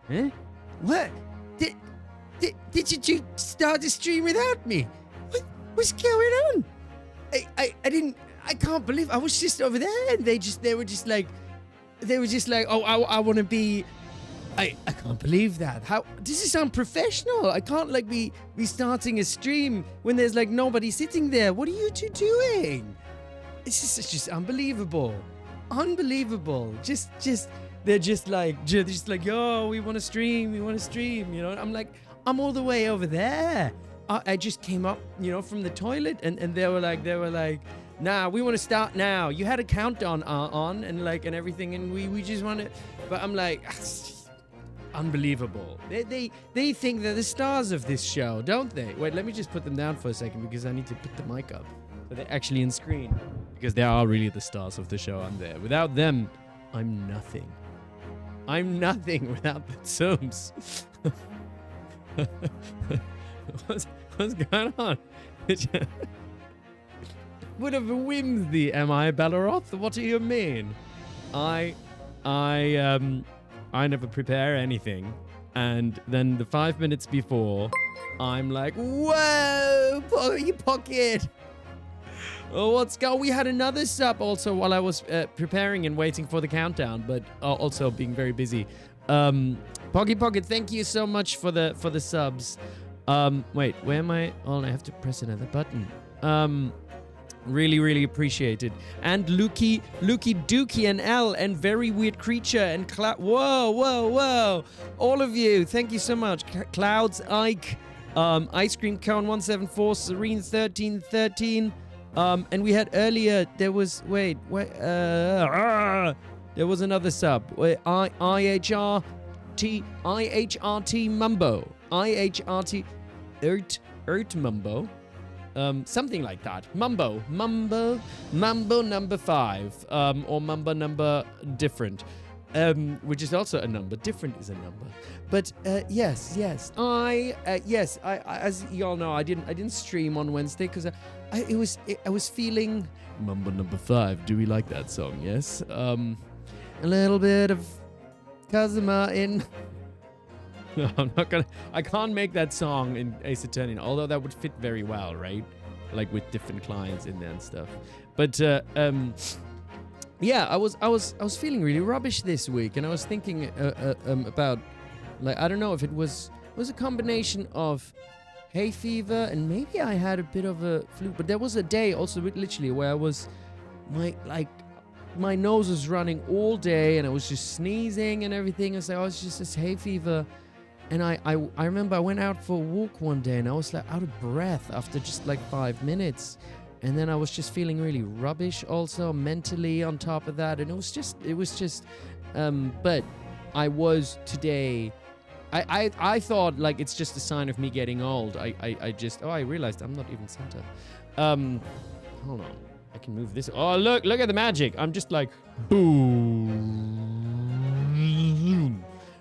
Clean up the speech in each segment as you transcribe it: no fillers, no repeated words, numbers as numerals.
Huh? What? Did you start the stream without me? What's going on? I can't believe I was just over there and they were just like, oh, I want to be. I can't believe that. How this is unprofessional. I can't like be starting a stream when there's like nobody sitting there. What are you two doing? It's just unbelievable. Unbelievable. They're just like, yo, we want to stream. You know, I'm like, I'm all the way over there. I just came up, you know, from the toilet and they were like, nah, we want to start now. You had a countdown on and everything, and we just want to. But I'm like, unbelievable. They think they're the stars of this show, don't they? Wait, let me just put them down for a second because I need to put the mic up so they're actually in screen, because they are really the stars of the show. I'm there. Without them, I'm nothing. I'm nothing without the Zooms. What's going on? Would have whimsy, am I, Balaroth? What do you mean? I never prepare anything, and then the 5 minutes before, I'm like, whoa, you pocket. Oh, what's going? We had another sub also while I was preparing and waiting for the countdown, but also being very busy. Pocky Pocket, thank you so much for the subs. Wait, where am I? Oh, I have to press another button. Really appreciate it. And Lukey Dookie and L and Very Weird Creature and whoa. All of you, thank you so much. Clouds, Ike, Ice Cream Cone 174, Serene 1313. And we had earlier, there was, there was another sub. IHRT Mumbo. IHRT Ert Mumbo. Something like that. Mambo number 5, or Mambo number different, which is also a number. Different is a number. But yes. I as y'all know, I didn't stream on Wednesday because I was feeling Mambo number 5. Do we like that song? Yes. A little bit of Kazuma in. No, I can't make that song in Ace Attorney, although that would fit very well, right? Like with different clients in there and stuff. But yeah, I was feeling really rubbish this week, and I was thinking about, like, I don't know if it was a combination of hay fever and maybe I had a bit of a flu. But there was a day also literally where I was my nose was running all day and I was just sneezing and everything. And so I was just this hay fever. And I remember I went out for a walk one day and I was like out of breath after just like 5 minutes. And then I was just feeling really rubbish also mentally on top of that. And it was just, but I was today, I thought like it's just a sign of me getting old. I realized I'm not even center. Hold on. I can move this. Oh, look at the magic. I'm just like, boom.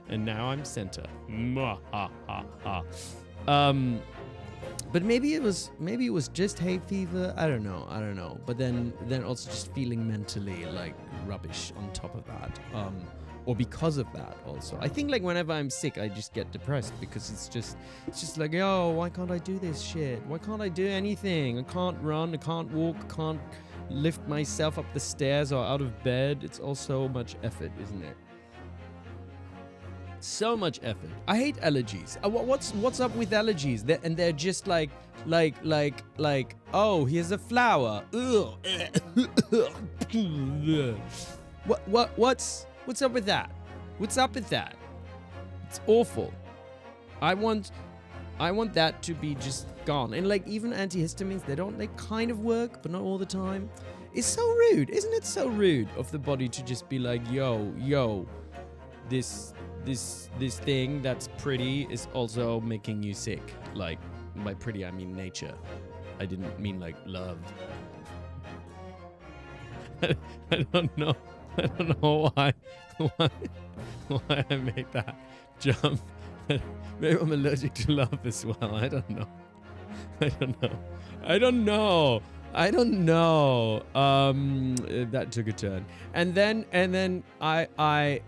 And now I'm center. But maybe it was just hay fever. I don't know. But then also just feeling mentally like rubbish on top of that. Or because of that also. I think like whenever I'm sick, I just get depressed because it's just like, yo, why can't I do this shit? Why can't I do anything? I can't run, I can't walk, I can't lift myself up the stairs or out of bed. It's all so much effort, isn't it? So much effort. I hate allergies. What's up with allergies? They're just like, oh, here's a flower. What's up with that? What's up with that? It's awful. I want that to be just gone. And like even antihistamines, they kind of work, but not all the time. It's so rude, isn't it? So rude of the body to just be like, yo, this thing that's pretty is also making you sick. Like, by pretty I mean nature. I didn't mean like love. I don't know. I don't know why I made that jump. Maybe I'm allergic to love as well. I don't know. That took a turn. And then I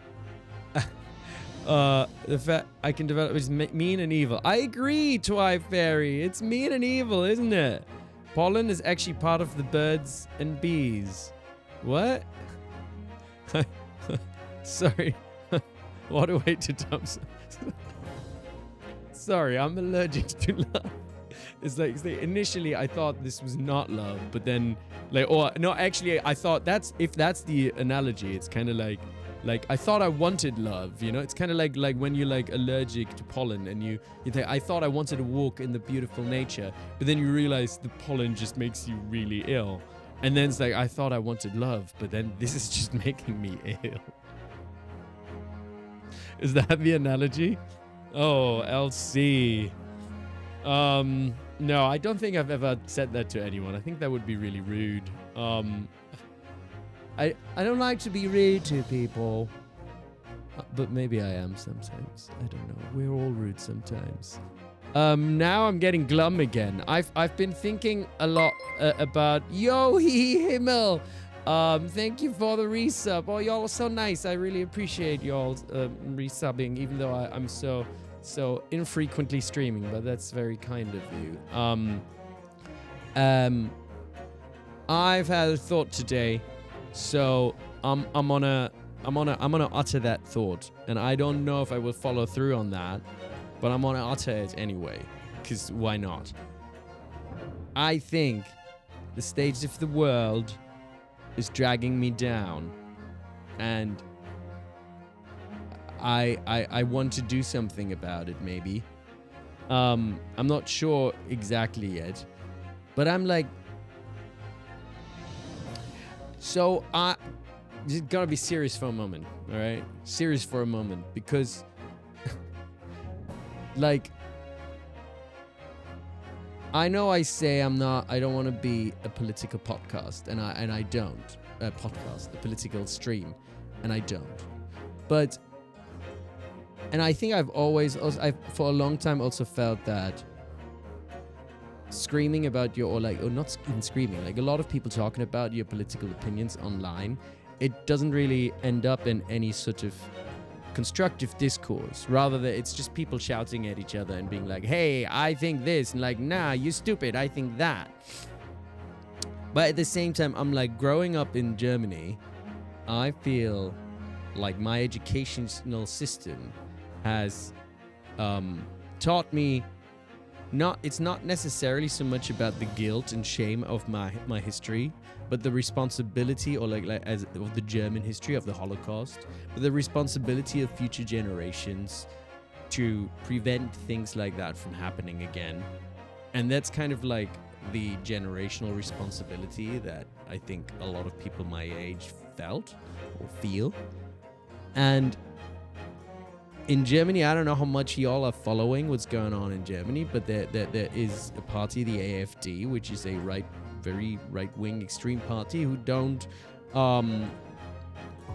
the fact I can develop is mean and evil. I agree, Twi Fairy. It's mean and evil, isn't it? Pollen is actually part of the birds and bees. What? Sorry. What a way to dump. Sorry, I'm allergic to love. It's like initially I thought this was not love, but then actually I thought that's the analogy. It's kind of like I thought I wanted love, you know? It's kind of like when you're like allergic to pollen and you think I thought I wanted to walk in the beautiful nature, but then you realize the pollen just makes you really ill. And then it's like I thought I wanted love, but then this is just making me ill. Is that the analogy? Oh, LC. No, I don't think I've ever said that to anyone. I think that would be really rude. I don't like to be rude to people. But maybe I am sometimes. I don't know. We're all rude sometimes. Now I'm getting glum again. I've been thinking a lot about Himmel. Thank you for the resub. Oh, y'all are so nice. I really appreciate y'all resubbing, even though I'm so infrequently streaming, but that's very kind of you. I've had a thought today, so I'm gonna utter that thought, and I don't know if I will follow through on that, but I'm gonna utter it anyway, because why not? I think the state of the world is dragging me down, and I want to do something about it, maybe. I'm not sure exactly yet, but I'm like, so just gotta be serious for a moment, all right? Serious for a moment, because like, I know I say I don't want to be a political podcast, and I don't. A political stream, and I don't. But, and I think I've for a long time also felt that screaming about or not even screaming, like a lot of people talking about your political opinions online, it doesn't really end up in any sort of constructive discourse. Rather that it's just people shouting at each other and being like, hey, I think this, and like, nah, you stupid, I think that. But at the same time, I'm like, growing up in Germany, I feel like my educational system has taught me it's not necessarily so much about the guilt and shame of my history, but the responsibility, or of the German history of the Holocaust, but the responsibility of future generations to prevent things like that from happening again. And that's kind of like the generational responsibility that I think a lot of people my age felt or feel. And in Germany, I don't know how much y'all are following what's going on in Germany, but there is a party, the AfD, which is a very right-wing extreme party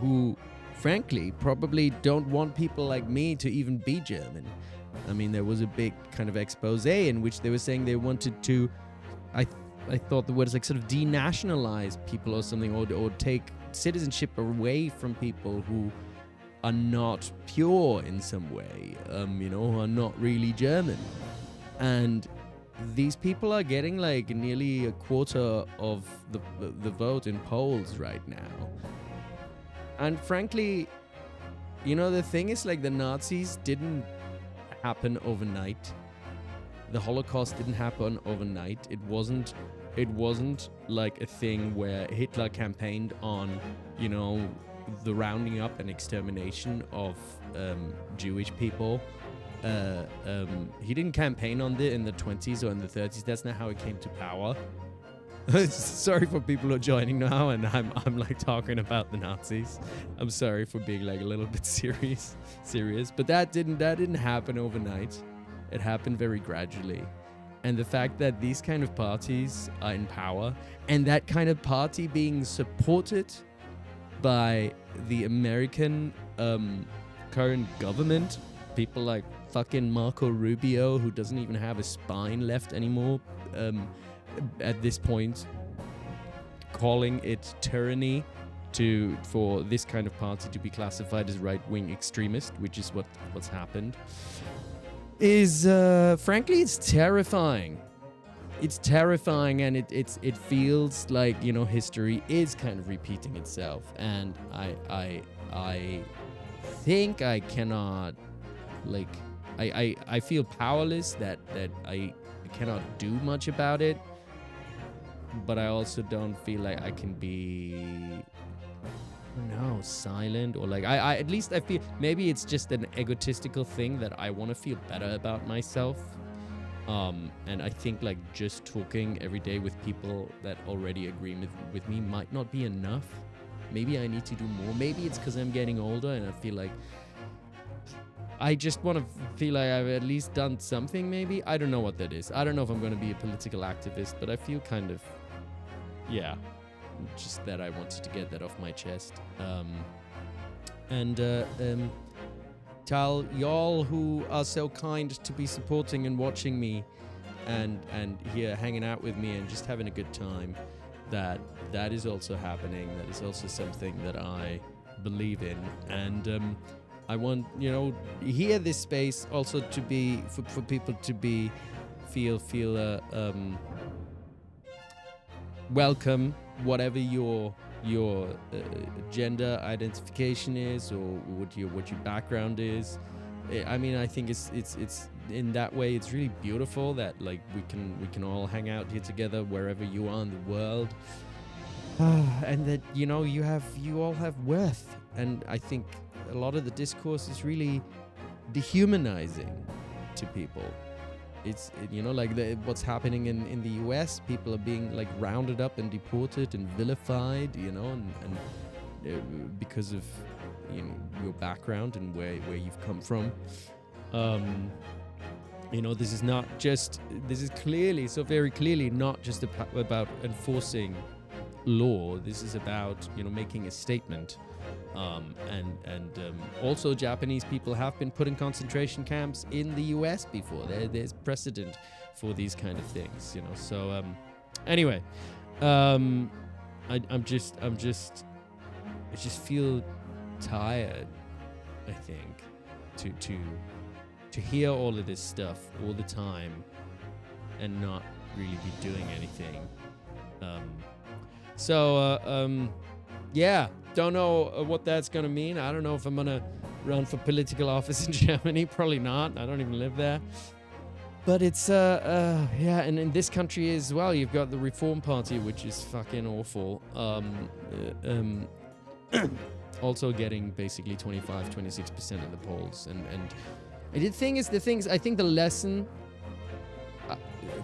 who frankly probably don't want people like me to even be German. I mean, there was a big kind of expose in which they were saying they wanted to, I thought the word is like sort of denationalize people or something, or take citizenship away from people who are not pure in some way, who are not really German. And these people are getting like nearly a quarter of the vote in polls right now. And frankly, the thing is, like, the Nazis didn't happen overnight. The Holocaust didn't happen overnight. It wasn't like a thing where Hitler campaigned on, the rounding up and extermination of Jewish people. He didn't campaign on it in the 20s or in the 30s. That's not how he came to power. Sorry for people who are joining now, and I'm like talking about the Nazis. I'm sorry for being like a little bit serious, but that didn't happen overnight. It happened very gradually. And the fact that these kind of parties are in power, and that kind of party being supported by the American current government, people like fucking Marco Rubio, who doesn't even have a spine left anymore, at this point, calling it tyranny for this kind of party to be classified as right-wing extremist, which is what's happened, is frankly, it's terrifying. It's terrifying, and it feels like, you know, history is kind of repeating itself, and I think I cannot, like, I feel powerless that I cannot do much about it, but I also don't feel like I can be, silent, or like I at least I feel maybe it's just an egotistical thing that I want to feel better about myself. And I think like just talking every day with people that already agree with me might not be enough. Maybe I need to do more. Maybe it's because I'm getting older and I feel like I just want to feel like I've at least done something, maybe. I don't know what that is. I don't know if I'm going to be a political activist, but I feel kind of, just that I wanted to get that off my chest. Tell y'all who are so kind to be supporting and watching me and here hanging out with me and just having a good time, that is also happening. That is also something that I believe in. And I want, here this space also to be, for people to be, feel welcome, whatever your gender identification is, or what your background is. I mean, I think it's in that way it's really beautiful that like we can all hang out here together wherever you are in the world, and that you all have worth. And I think a lot of the discourse is really dehumanizing to people. It's what's happening in the US. People are being like rounded up and deported and vilified, and because of your background and where you've come from. This is clearly, so very clearly, not just about enforcing law. This is about making a statement. Also Japanese people have been put in concentration camps in the US before. There's precedent for these kind of things, So anyway, I just feel tired, I think, to hear all of this stuff all the time and not really be doing anything. Don't know what that's going to mean. I don't know if I'm going to run for political office in Germany. Probably not. I don't even live there. But it's, and in this country as well, you've got the Reform Party, which is fucking awful. Also getting basically 26% in the polls. And the things, I think the lesson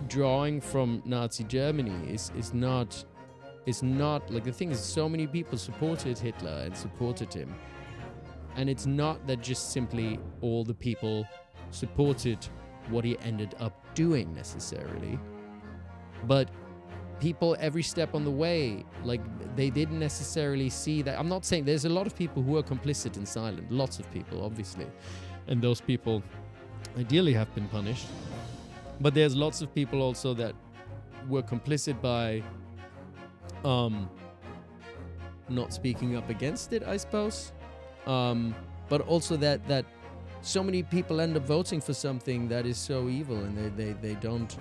drawing from Nazi Germany is not like, the thing is, so many people supported Hitler and supported him, and it's not that just simply all the people supported what he ended up doing necessarily, but people every step on the way, like, they didn't necessarily see that. I'm not saying there's a lot of people who are complicit and silent, lots of people obviously, and those people ideally have been punished, but there's lots of people also that were complicit by not speaking up against it, I suppose, but also that so many people end up voting for something that is so evil, and they don't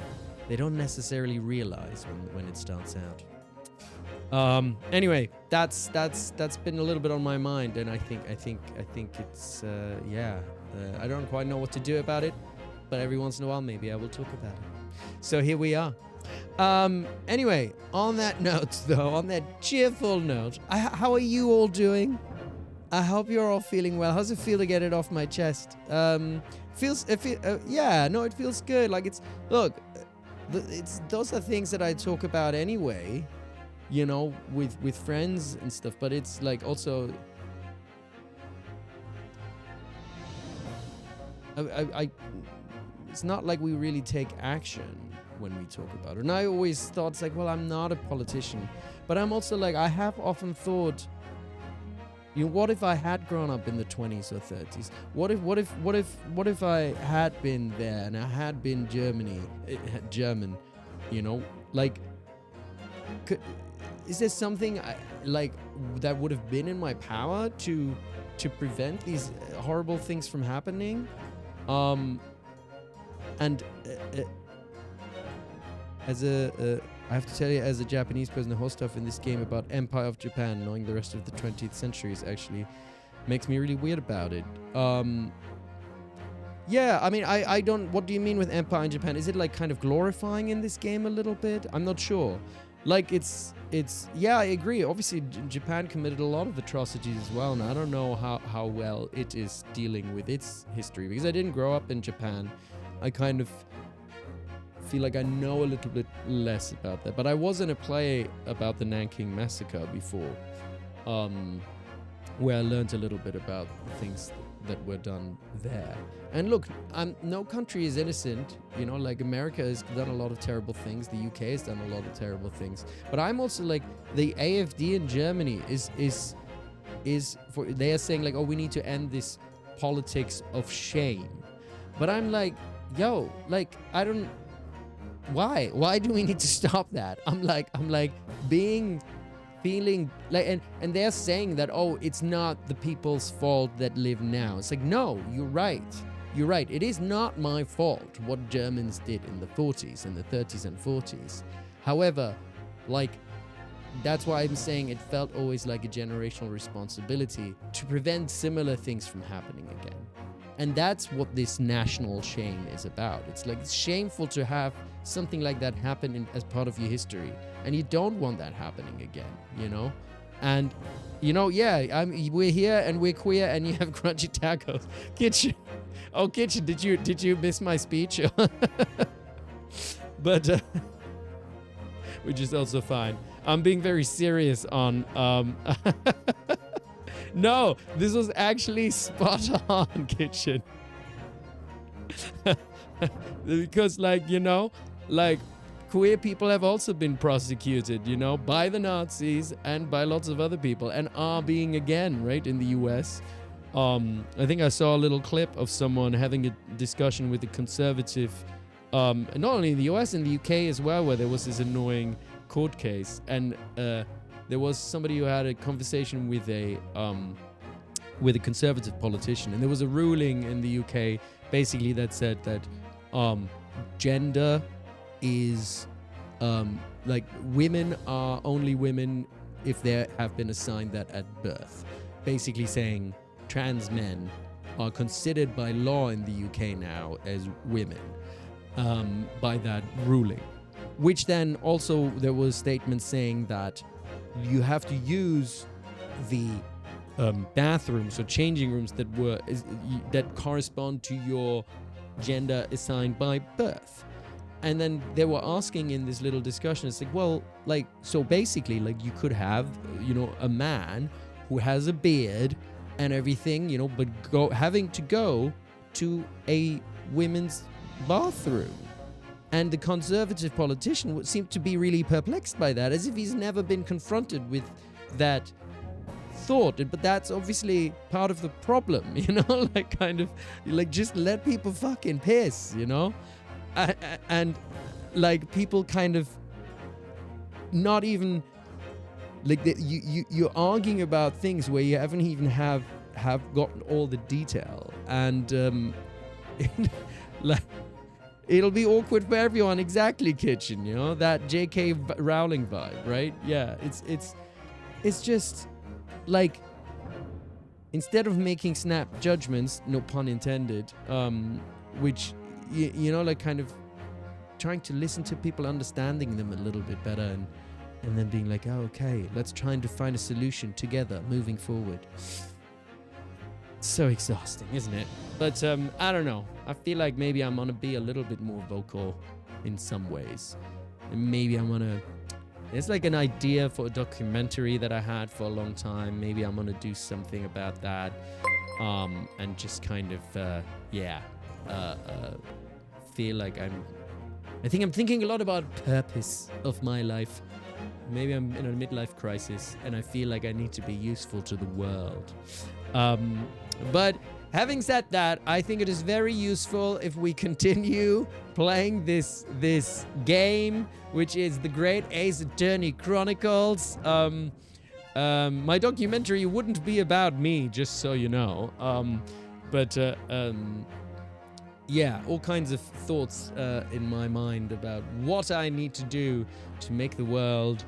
necessarily realize when it starts out. Anyway, that's been a little bit on my mind, and I think it's I don't quite know what to do about it, but every once in a while maybe I will talk about it. So here we are. Anyway, on that note, though, on that cheerful note, how are you all doing? I hope you're all feeling well. How's it feel to get it off my chest? It feels good. Like, look, those are things that I talk about anyway, you know, with friends and stuff. But it's like also, I it's not like we really take action when we talk about it. And I always thought, it's like, well, I'm not a politician, but I'm also like, I have often thought, you know, what if I had grown up in the 20s or 30s? What if I had been there and I had been German, you know? Like, is there something like that would have been in my power to prevent these horrible things from happening? And I have to tell you, as a Japanese person, the whole stuff in this game about Empire of Japan, knowing the rest of the 20th century, is actually makes me really weird about it. Yeah, I mean, I don't. What do you mean with Empire in Japan? Is it like kind of glorifying in this game a little bit? I'm not sure. Like it's. Yeah, I agree. Obviously, Japan committed a lot of atrocities as well, and I don't know how well it is dealing with its history, because I didn't grow up in Japan. I kind of feel like I know a little bit less about that. But I was in a play about the Nanking Massacre before, where I learned a little bit about things that were done there. And look, no country is innocent. You know, like America has done a lot of terrible things. The UK has done a lot of terrible things. But I'm also like, the AfD in Germany is for, they are saying like, oh, we need to end this politics of shame. But I'm like, yo, like, I don't. Why do we need to stop that? I'm like feeling like, and they're saying that, oh, it's not the people's fault that live now. It's like, no, you're right. It is not my fault what Germans did in the 40s and the 30s and 40s. However, like, that's why I'm saying it felt always like a generational responsibility to prevent similar things from happening again. And that's what this national shame is about. It's like, it's shameful to have something like that happen as part of your history. And you don't want that happening again, you know? And, you know, yeah, we're here and we're queer and you have crunchy tacos. Kitchen. Oh, Kitchen, did you miss my speech? But, which is also fine. I'm being very serious on, no, this was actually spot on, Kitchen. Because, like, you know, like, queer people have also been prosecuted, you know, by the Nazis and by lots of other people, and are being again, right, in the US. I think I saw a little clip of someone having a discussion with a conservative, not only in the US, in the UK as well, where there was this annoying court case, and there was somebody who had a conversation with a conservative politician, and there was a ruling in the UK basically that said that gender is like, women are only women if they have been assigned that at birth. Basically saying trans men are considered by law in the UK now as women by that ruling. Which then also there was statements saying that you have to use the bathrooms or changing rooms that correspond to your gender assigned by birth. And then they were asking in this little discussion, it's like, well, like, so basically, like, you could have, you know, a man who has a beard and everything, you know, but having to go to a women's bathroom. And the conservative politician would seem to be really perplexed by that, as if he's never been confronted with that thought. But that's obviously part of the problem, you know, like, kind of, like, just let people fucking piss, you know? And like, people kind of not even, like, you're arguing about things where you haven't even have gotten all the detail. And like, it'll be awkward for everyone. Exactly, Kitchen, you know, that J.K. Rowling vibe, right? Yeah, it's just like, instead of making snap judgments, no pun intended, which, you know, like, kind of trying to listen to people, understanding them a little bit better, and then being like, oh, okay, let's try and find a solution together moving forward. So exhausting, isn't it? But I don't know. I feel like maybe I'm gonna be a little bit more vocal in some ways. And maybe I'm gonna. It's like an idea for a documentary that I had for a long time. Maybe I'm gonna do something about that, and just kind of feel like I think I'm thinking a lot about purpose of my life. Maybe I'm in a midlife crisis and I feel like I need to be useful to the world. But having said that, I think it is very useful if we continue playing this game, which is the Great Ace Attorney Chronicles. My documentary wouldn't be about me, just so you know. Yeah, all kinds of thoughts in my mind about what I need to do to make the world,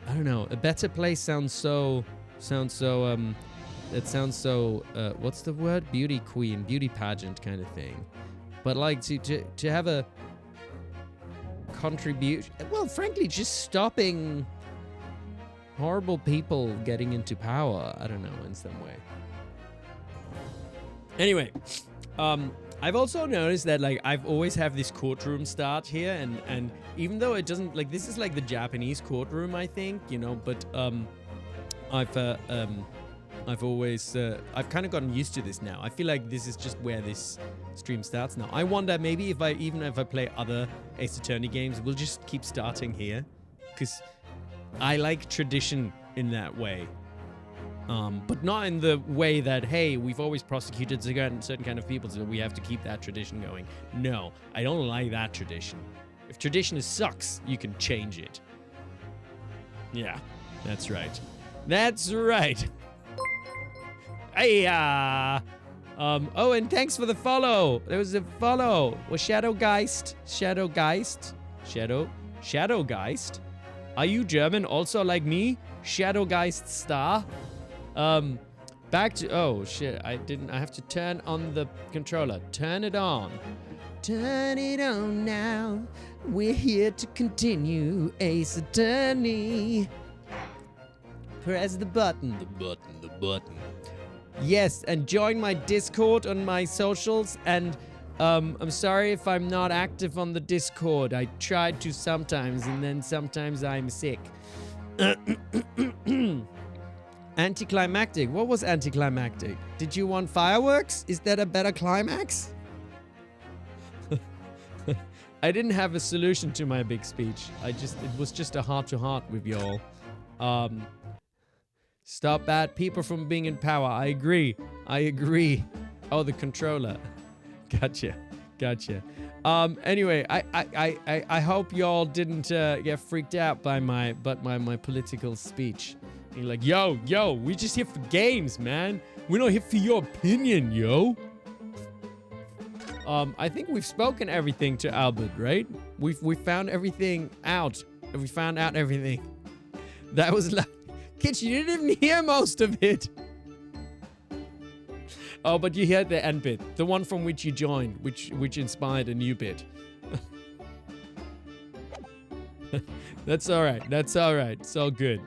I don't know, a better place sounds so, what's the word? Beauty queen, beauty pageant kind of thing. But like to have a contribution, well, frankly, just stopping horrible people getting into power, I don't know, in some way. Anyway, I've also noticed that, like, I've always have this courtroom start here, and even though it doesn't, like, this is like the Japanese courtroom, I think, you know, but I've always I've kind of gotten used to this now. I feel like this is just where this stream starts now. I wonder maybe if I play other Ace Attorney games, we'll just keep starting here, because I like tradition in that way. But not in the way that, hey, we've always prosecuted certain kind of people, so we have to keep that tradition going. No, I don't like that tradition. If tradition sucks, you can change it. Yeah, that's right. That's right. Hey, oh, and thanks for the follow. There was a follow. Was Shadowgeist. Are you German also like me? Shadowgeist star? Back to, oh shit, I have to turn on the controller. Turn it on. Turn it on now. We're here to continue Ace Attorney. Press the button. The button. Yes, and join my Discord on my socials, and I'm sorry if I'm not active on the Discord. I tried to sometimes, and then sometimes I'm sick. Anticlimactic. What was anticlimactic? Did you want fireworks? Is that a better climax? I didn't have a solution to my big speech. It was just a heart-to-heart with y'all. Stop bad people from being in power. I agree. Oh, the controller. Gotcha. Anyway, I hope y'all didn't get freaked out by my political speech. You're like, yo, we just here for games, man. We're not here for your opinion, yo. I think we've spoken everything to Albert, right? We found everything out. We found out everything. That was like, kids, you didn't even hear most of it. Oh, but you heard the end bit, the one from which you joined, which inspired a new bit. That's all right. It's all good.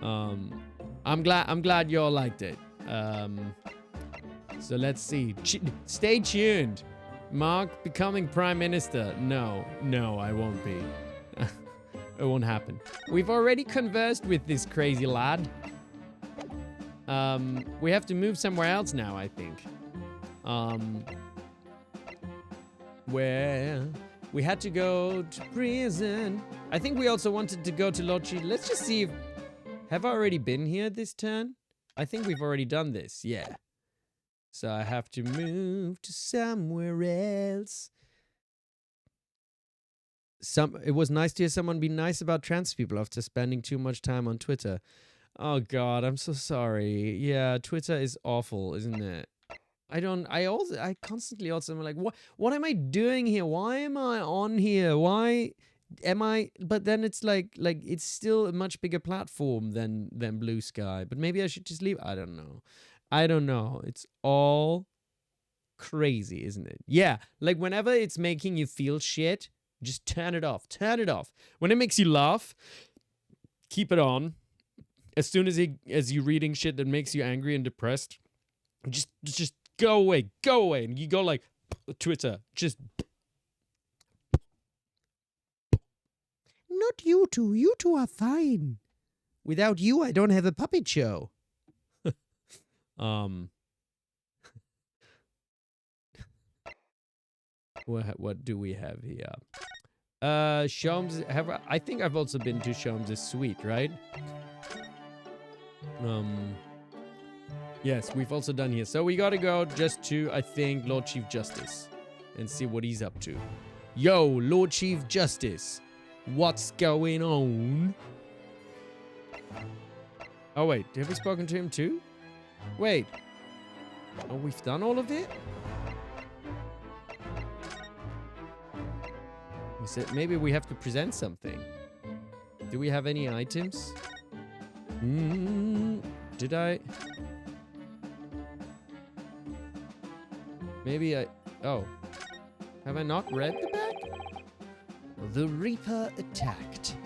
I'm glad you all liked it. So let's see. Stay tuned. Mark becoming Prime Minister. No, I won't be. It won't happen. We've already conversed with this crazy lad. We have to move somewhere else now, I think. Where we had to go to prison. I think we also wanted to go to Lochi. Let's just see if... Have I already been here this turn? I think we've already done this, yeah. So I have to move to somewhere else. It was nice to hear someone be nice about trans people after spending too much time on Twitter. Oh God, I'm so sorry. Yeah, Twitter is awful, isn't it? I constantly also am like, what am I doing here? Why am I on here? Why am I? But then it's like it's still a much bigger platform than Blue Sky. But maybe I should just leave. I don't know. It's all crazy, isn't it? Yeah, like whenever it's making you feel shit, just turn it off. When it makes you laugh, keep it on. As soon as you're reading shit that makes you angry and depressed, just go away, and you go like Twitter, just not you two. You two are fine. Without you, I don't have a puppet show. What do we have here? Sholmes. I think I've also been to Sholmes' suite, right? Yes, we've also done here. So we gotta go just to, I think, Lord Chief Justice and see what he's up to. Yo, Lord Chief Justice. What's going on? Oh, wait. Have we spoken to him too? Wait. Oh, we've done all of it? Is it, maybe we have to present something. Do we have any items? Did I? Maybe I... Oh. Have I not read the back? The Reaper attacked.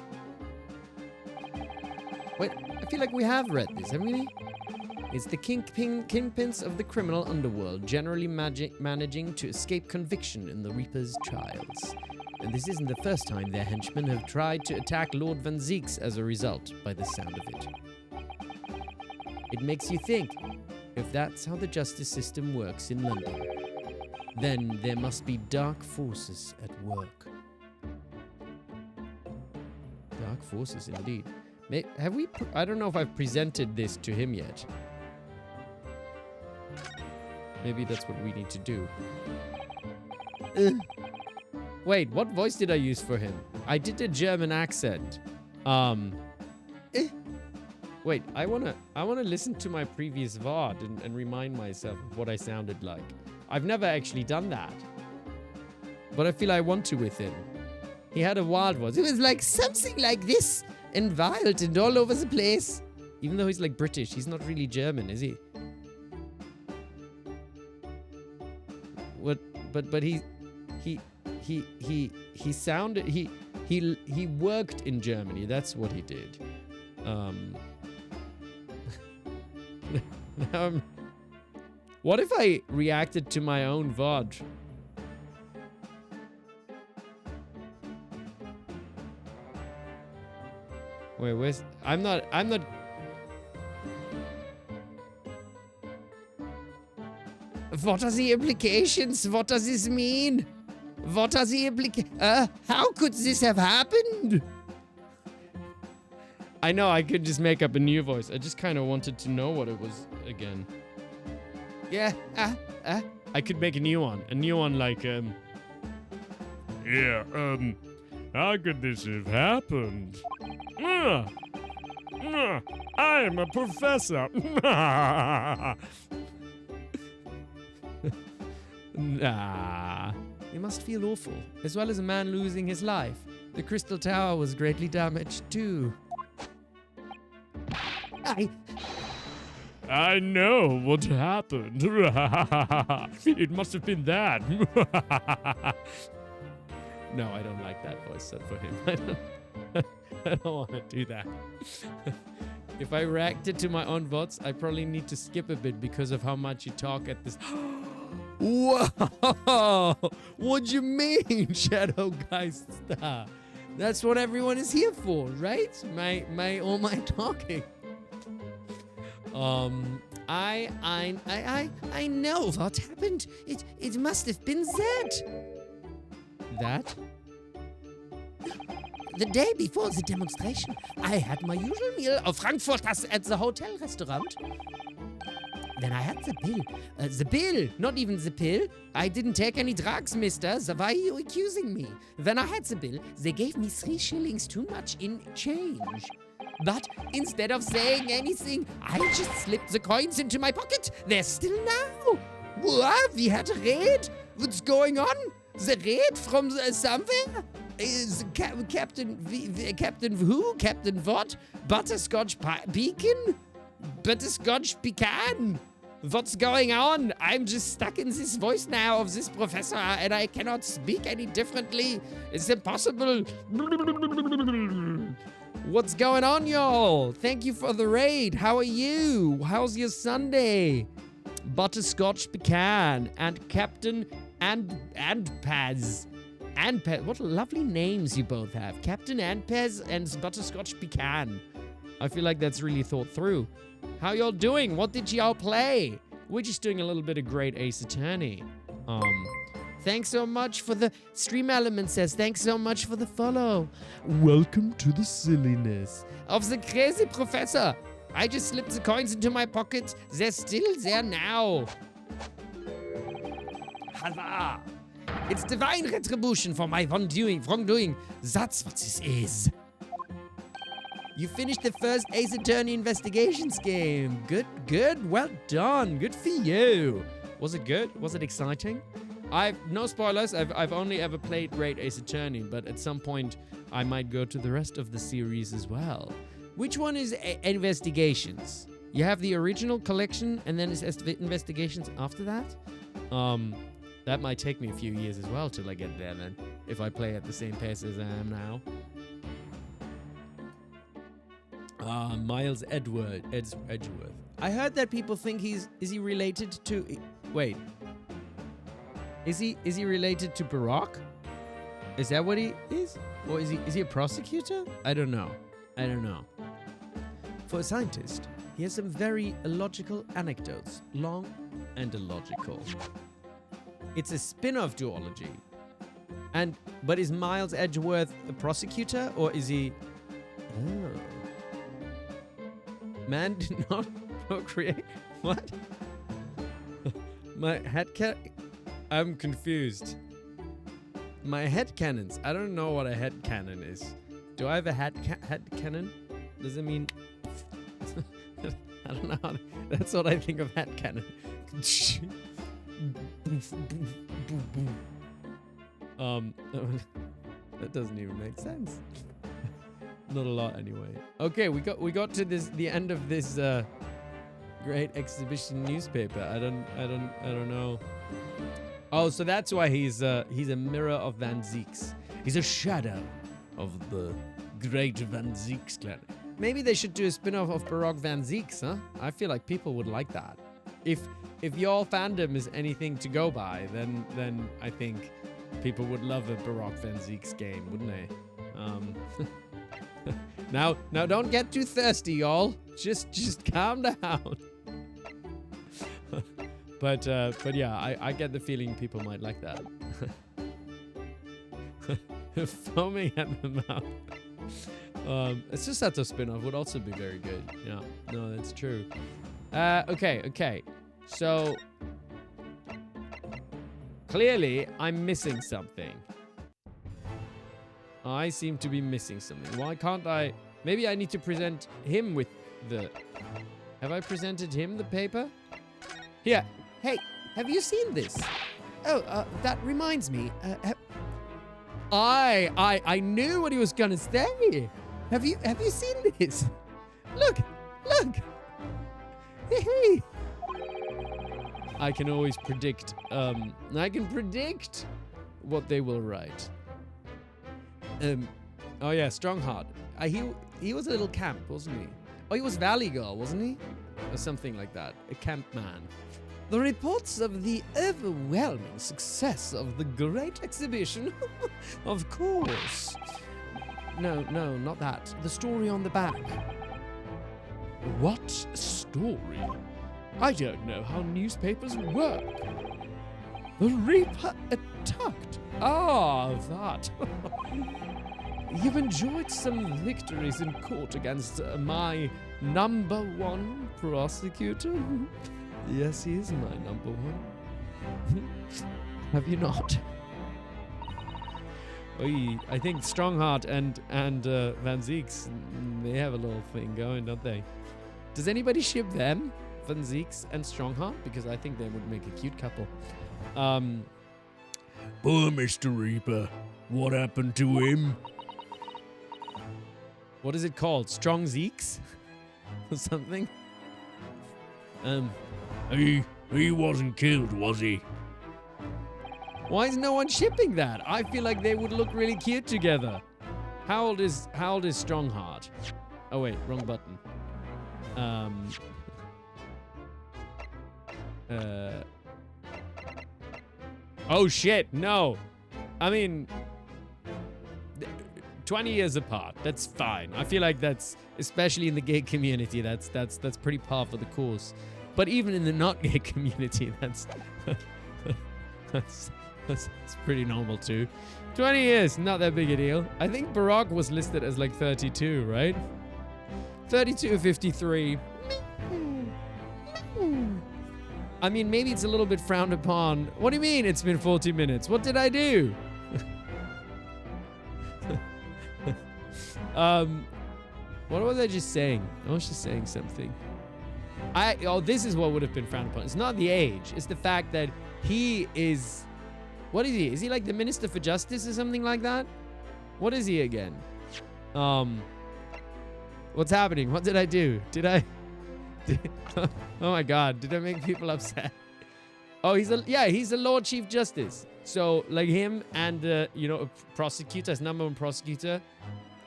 Wait, I feel like we have read this, haven't we? It's the kingpins of the criminal underworld, generally managing to escape conviction in the Reaper's trials. And this isn't the first time their henchmen have tried to attack Lord Van Zieks as a result, by the sound of it. It makes you think, if that's how the justice system works in London, then there must be dark forces at work. Dark forces, indeed. Have we... I don't know if I've presented this to him yet. Maybe that's what we need to do. Wait, what voice did I use for him? I did a German accent. Wait, I wanna listen to my previous VOD and remind myself of what I sounded like. I've never actually done that. But I feel I want to with him. He had a wild voice. It was like something like this, and wild and all over the place. Even though he's like British, he's not really German, is he? What? But he sounded he worked in Germany. That's what he did. What if I reacted to my own VOD? Wait, where's... I'm not... What are the implications? What does this mean? What are the how could this have happened? I know, I could just make up a new voice. I just kind of wanted to know what it was again. Yeah, I could make a new one. A new one like, Yeah, how could this have happened? I am a professor. Nah. It must feel awful, as well as a man losing his life. The Crystal Tower was greatly damaged too. I know what happened. It must have been that. No, I don't like that voice set for him. I don't want to do that. If I reacted to my own vods, I probably need to skip a bit because of how much you talk at this. Whoa! What do you mean, Shadow Geist Star? That's what everyone is here for, right? All my talking. I know what happened. It must have been that. The day before the demonstration, I had my usual meal of Frankfurters at the hotel restaurant. Then I had the bill. The bill, not even the pill. I didn't take any drugs, mister. So why are you accusing me? When I had the bill, they gave me 3 shillings too much in change. But instead of saying anything, I just slipped the coins into my pocket. They're still now. What? We had a raid? What's going on? The raid from somewhere? Is Captain who? Captain what? Butterscotch Beacon? Butterscotch Pecan? What's going on? I'm just stuck in this voice now of this professor and I cannot speak any differently. It's impossible. What's going on, y'all? Thank you for the raid. How are you? How's your Sunday? Butterscotch Pecan and Captain and Paz. Anpez. What lovely names you both have. Captain Anpez and Butterscotch Pecan. I feel like that's really thought through. How y'all doing? What did y'all play? We're just doing a little bit of Great Ace Attorney. Thanks so much for the stream element says. Thanks so much for the follow. Welcome to the silliness of the crazy professor. I just slipped the coins into my pocket. They're still there now. Huzzah! It's divine retribution for my wrongdoing. That's what this is. You finished the first Ace Attorney Investigations game. Good. Well done. Good for you. Was it good? Was it exciting? No spoilers. I've only ever played Great Ace Attorney, but at some point I might go to the rest of the series as well. Which one is Investigations? You have the original collection, and then it's Investigations after that. That might take me a few years as well till I get there. Then, if I play at the same pace as I am now. Miles Edgeworth. I heard that people think is he related to... Wait. Is he related to Barok? Is that what he is? Or is he a prosecutor? I don't know. For a scientist, he has some very illogical anecdotes. Long and illogical. It's a spin-off duology. But is Miles Edgeworth a prosecutor, or is he... Oh. Man did not procreate. What? My head I'm confused. My headcanons. I don't know what a headcanon is. Do I have a headcanon? Does it mean... I don't know. That's what I think of headcanon. That doesn't even make sense. Not a lot anyway. Okay, we got to the end of this great exhibition newspaper. I don't know. Oh, so that's why he's a mirror of Van Zieks. He's a shadow of the great Van Zieks clan. Maybe they should do a spin-off of Barok Van Zieks, huh? I feel like people would like that. If your fandom is anything to go by, then I think people would love a Barok Van Zieks game, wouldn't they? Now don't get too thirsty, y'all. Just calm down. But yeah, I get the feeling people might like that. Foaming at the mouth. It's just that a spin-off would also be very good. Yeah, no, that's true. Okay. So clearly I'm missing something. I seem to be missing something. Why can't I? Maybe I need to present him with the... Have I presented him the paper? Here. Hey, have you seen this? Oh, that reminds me. I knew what he was gonna say. Have you seen this? Look. Hey. I can always predict. I can predict what they will write. Oh yeah, Strongheart. He was a little camp, wasn't he? Oh, he was Valley Girl, wasn't he? Or something like that. A camp man. The reports of the overwhelming success of the great exhibition. Of course. No, not that. The story on the back. What story? I don't know how newspapers work. The Reaper attacked. Ah, that. You've enjoyed some victories in court against my #1 prosecutor. Yes, he is my #1. Have you not? Oy, I think Strongheart and Van Zieks, they have a little thing going, don't they? Does anybody ship them, Van Zieks and Strongheart? Because I think they would make a cute couple. Poor Mr. Reaper. What happened to him? What is it called? Strong Zeeks? Or something? He wasn't killed, was he? Why is no one shipping that? I feel like they would look really cute together. How old is Strongheart? Oh wait, wrong button. Oh shit, no. I mean, 20 years apart. That's fine. I feel like that's, especially in the gay community, that's pretty par for the course. But even in the not gay community, that's that's pretty normal too. 20 years, not that big a deal. I think Barok was listed as like 32, right? 32, 53. I mean, maybe it's a little bit frowned upon. What do you mean it's been 40 minutes? What did I do? What was I just saying? I was just saying something. This is what would have been frowned upon. It's not the age. It's the fact that he is... What is he? Is he like the Minister for Justice or something like that? What is he again? What's happening? What did I do? Oh my God, did I make people upset? Oh, he's a Lord Chief Justice. So like him and a prosecutor, his number one prosecutor,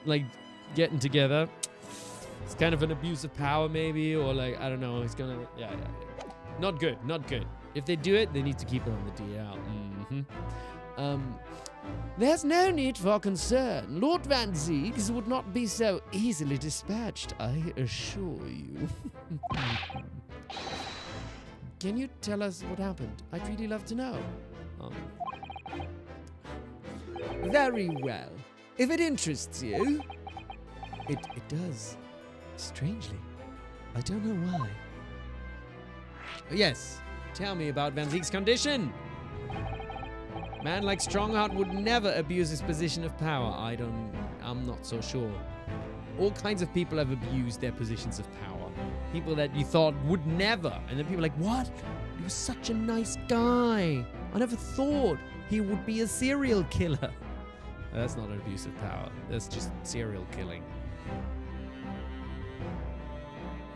like getting together. It's kind of an abuse of power maybe, or like, I don't know, he's gonna, yeah. Not good. If they do it, they need to keep it on the DL. There's no need for concern. Lord Van Ziegs would not be so easily dispatched, I assure you. Can you tell us what happened? I'd really love to know. Very well. If it interests you. It does. Strangely. I don't know why. Yes. Tell me about Van Zieg's condition. Man like Strongheart would never abuse his position of power. I'm not so sure. All kinds of people have abused their positions of power. People that you thought would never. And then people are like, what? He was such a nice guy. I never thought he would be a serial killer. That's not an abuse of power. That's just serial killing.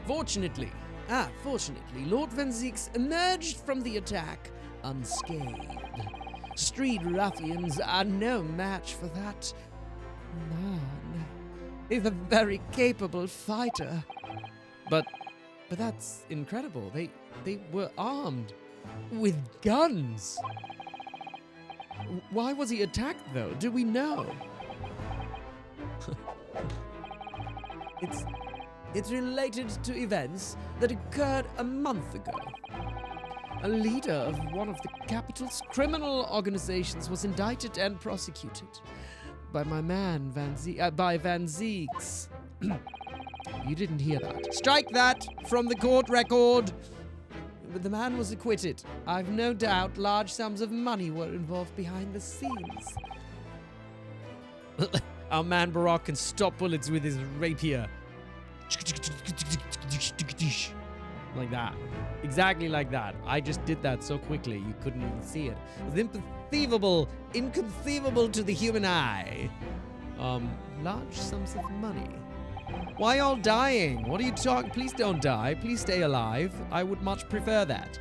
Fortunately, Lord Van Ziegs emerged from the attack unscathed. Street ruffians are no match for that man. He's a very capable fighter. But that's incredible. They were armed with guns. Why was he attacked though? Do we know? It's related to events that occurred a month ago. A leader of one of the capital's criminal organizations was indicted and prosecuted by my man Van Ziegs. You didn't hear that. Strike that from the court record. But the man was acquitted. I've no doubt large sums of money were involved behind the scenes. Our man Barok can stop bullets with his rapier. Like that. Exactly like that. I just did that so quickly you couldn't even see it. It was inconceivable to the human eye. Large sums of money. Why all dying? What are you talking? Please don't die. Please stay alive. I would much prefer that.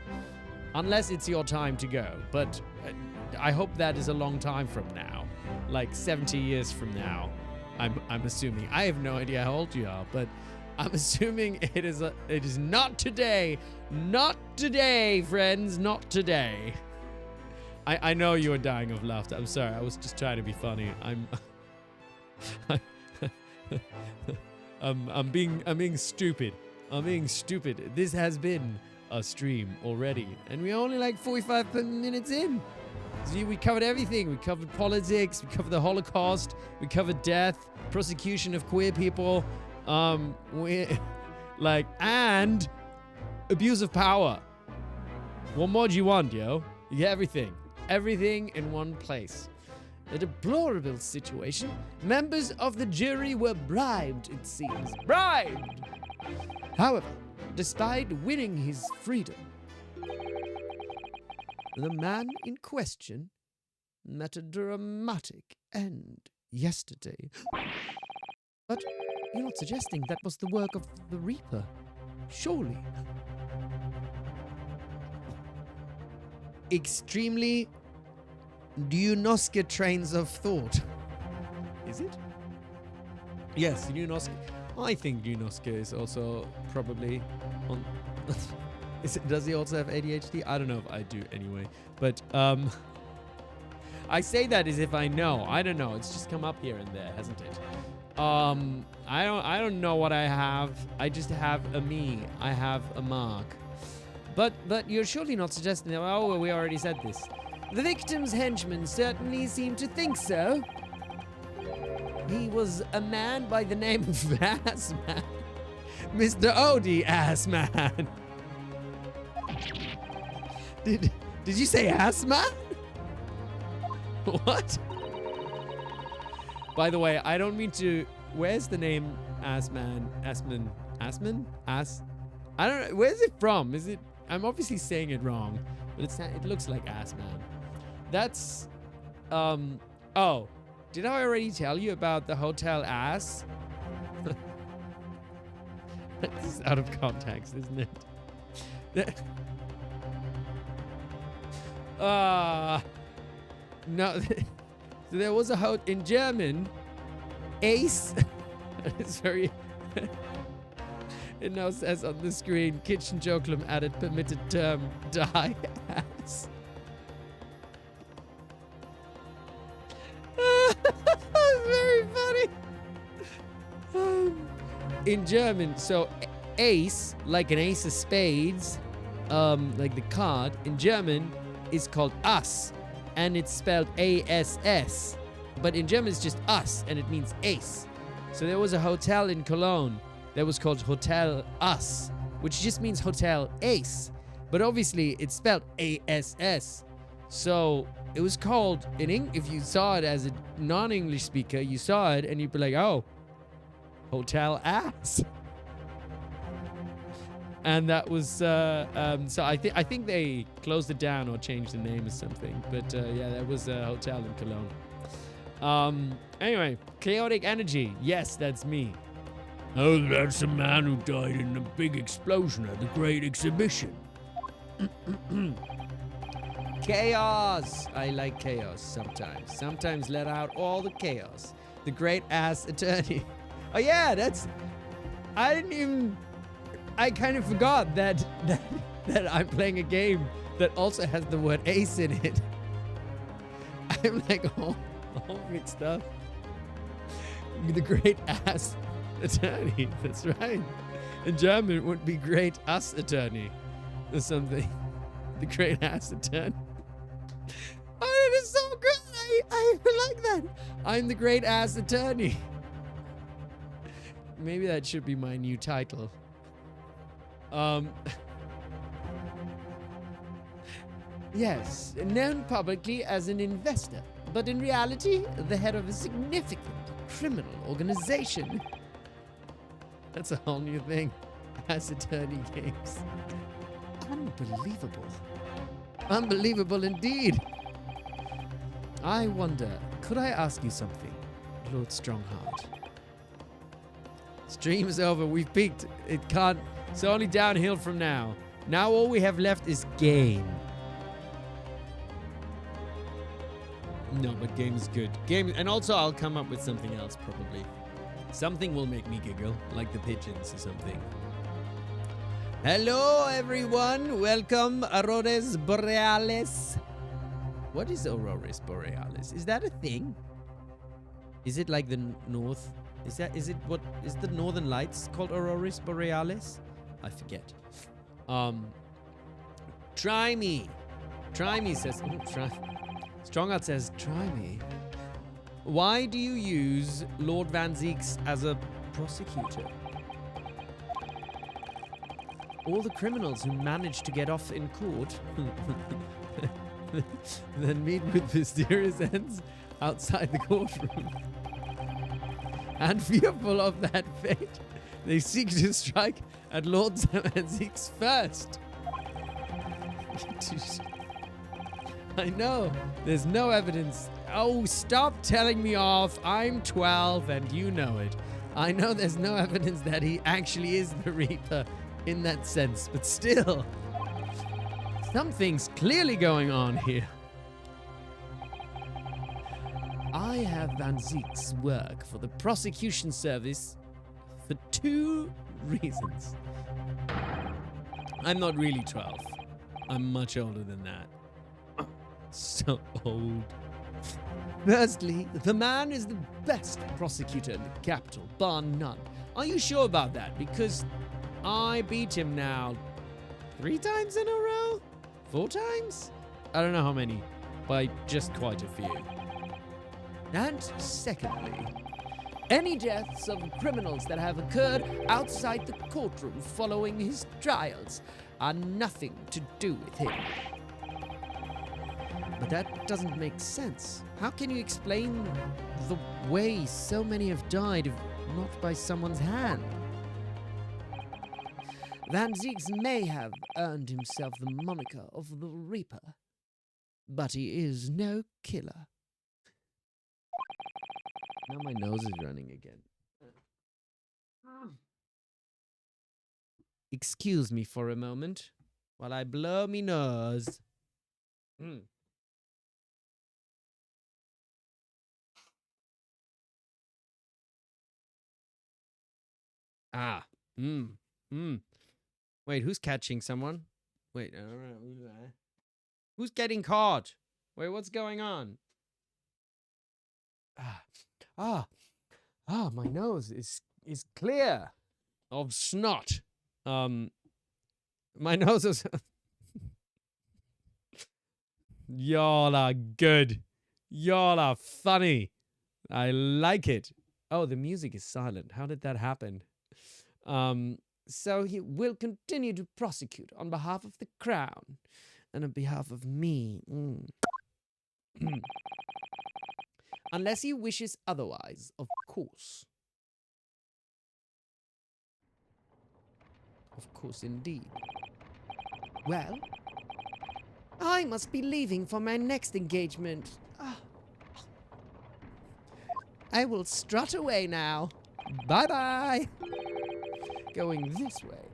Unless it's your time to go. But I hope that is a long time from now. Like 70 years from now. I'm assuming. I have no idea how old you are, but I'm assuming it is not today. Not today, friends. Not today. I know you are dying of laughter. I'm sorry. I was just trying to be funny. I'm being stupid. I'm being stupid. This has been a stream already, and we're only like 45 minutes in. So we covered everything. We covered politics. We covered the Holocaust. We covered death, prosecution of queer people, and abuse of power. What more do you want, yo? You get everything. Everything in one place. A deplorable situation. Members of the jury were bribed, it seems. Bribed! However, despite winning his freedom, the man in question met a dramatic end yesterday. But you're not suggesting that was the work of the Reaper, surely? Extremely Ryunosuke trains of thought. Is it? Yes, Ryunosuke. I think Ryunosuke is also probably on... Does he also have ADHD? I don't know if I do anyway. But I say that as if I know. I don't know. It's just come up here and there, hasn't it? I don't know what I have. I just have a me. I have a Mark. But you're surely not suggesting that. Oh, we already said this. The victim's henchmen certainly seem to think so. He was a man by the name of Assman. Mr. Odie Assman. Did you say Assman? What? By the way, I don't mean to. Where's the name Assman? I don't know. Where's it from? Is it? I'm obviously saying it wrong, but it looks like Assman. That's. Oh, did I already tell you about the hotel ass? This is out of context, isn't it? No. So there was a in German, Ace. It's very. It now says on the screen, kitchen jokelum added permitted term, die ass. Very funny. In German, so ace, like an ace of spades, like the card, in German is called us, and it's spelled A-S-S. But in German it's just us, and it means ace. So there was a hotel in Cologne that was called Hotel Us, which just means Hotel Ace. But obviously it's spelled A-S-S. So it was called, if you saw it as a non-English speaker, you saw it and you'd be like, oh, Hotel Ass. And that was, so I think they closed it down or changed the name or something. But yeah, that was a hotel in Cologne. Anyway, chaotic energy. Yes, that's me. Oh, that's the man who died in the big explosion at the Great Exhibition. Chaos. I like chaos sometimes. Sometimes let out all the chaos. The great ass attorney. Oh yeah, I kind of forgot that I'm playing a game that also has the word ace in it. I'm like all mixed up. The great ass attorney. That's right. In German, it would be great ass attorney or something. The great ass attorney. Oh, it is so good. I like that. I'm the great ass attorney. Maybe that should be my new title. Yes, known publicly as an investor, but in reality, the head of a significant criminal organization. That's a whole new thing. Ass attorney games. Unbelievable. Unbelievable indeed. I wonder, could I ask you something, Lord Strongheart? Stream is over. We've peaked. It can't. It's only downhill from now. Now all we have left is game. No, but game is good. Game, and also I'll come up with something else probably. Something will make me giggle, like the pigeons or something. Hello everyone. Welcome, Aurores Borealis. What is Aurores Borealis? Is that a thing? Is it like the north? Is the northern lights called Aurores Borealis? I forget. Try me. Try me says. Strongheart says, try me. Why do you use Lord Van Zeeks as a prosecutor? All the criminals who manage to get off in court then meet with mysterious ends outside the courtroom. And fearful of that fate, they seek to strike at Lord Van Zeeks first. I know, there's no evidence. Oh, stop telling me off. I'm 12 and you know it. I know there's no evidence that he actually is the Reaper in that sense, but still, something's clearly going on here. I have Van Zeek's work for the prosecution service for 2 reasons. I'm not really 12. I'm much older than that. So old. Firstly, the man is the best prosecutor in the capital, bar none. Are you sure about that? Because I beat him now 3 times in a row? 4 times? I don't know how many, by just quite a few. And secondly, any deaths of criminals that have occurred outside the courtroom following his trials are nothing to do with him. But that doesn't make sense. How can you explain the way so many have died if not by someone's hand? Van Zieks may have earned himself the moniker of the Reaper, but he is no killer. Now my nose is running again. Excuse me for a moment while I blow me nose. Ah. Wait, who's catching someone? Wait, who's getting caught? Wait, what's going on? My nose is clear of snot. My nose is. Y'all are good. Y'all are funny. I like it. Oh, the music is silent. How did that happen? So he will continue to prosecute on behalf of the crown and on behalf of me. Unless he wishes otherwise, of course. Of course, indeed. Well, I must be leaving for my next engagement. I will strut away now. Bye-bye. Going this way.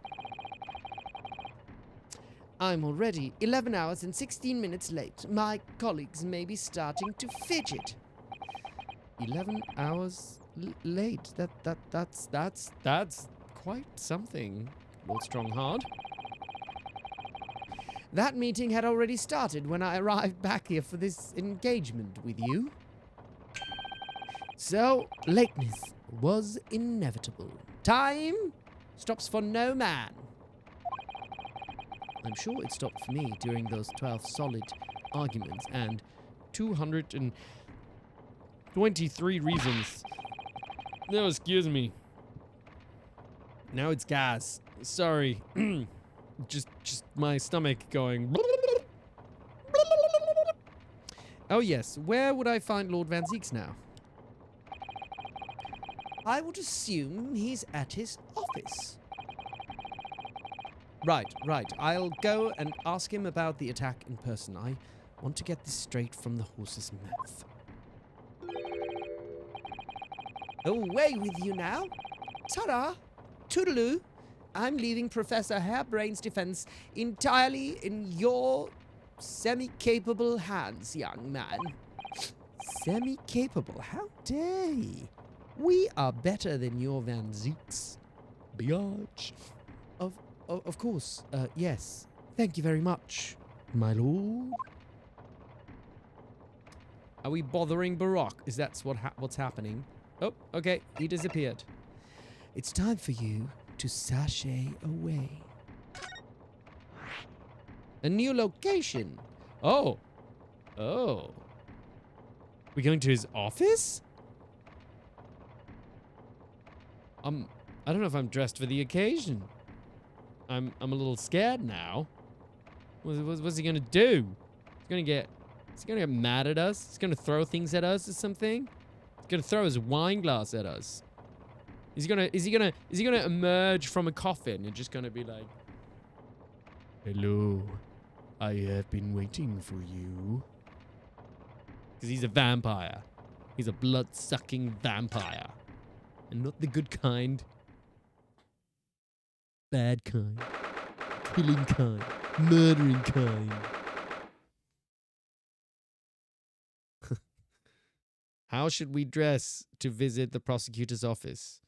I'm already 11 hours and 16 minutes late. My colleagues may be starting to fidget. 11 hours late. That's quite something, Lord Stronghard. That meeting had already started when I arrived back here for this engagement with you. So, lateness was inevitable. Time stops for no man. I'm sure it stopped for me during those 12 solid arguments and 223 reasons. No, excuse me. Now it's gas. Sorry. just my stomach going. Oh yes, where would I find Lord Van Zieks now? I would assume he's at his office. Right. I'll go and ask him about the attack in person. I want to get this straight from the horse's mouth. Away with you now. Ta-da! Toodaloo! I'm leaving Professor Hairbrain's defense entirely in your semi-capable hands, young man. Semi-capable? How dare ye? We are better than your Van Zieks. Biatch. Of course, yes. Thank you very much, my lord. Are we bothering Barok? Is that what's happening? Oh, okay. He disappeared. It's time for you to sashay away. A new location. Oh. We going to his office? I don't know if I'm dressed for the occasion. I'm a little scared now. What's he gonna do? He's gonna get mad at us. He's gonna throw things at us or something. He's gonna throw his wine glass at us. Is he gonna emerge from a coffin and just gonna be like, "Hello, I have been waiting for you." Because he's a vampire. He's a blood-sucking vampire. And not the good kind. Bad kind. Killing kind. Murdering kind. How should we dress to visit the prosecutor's office?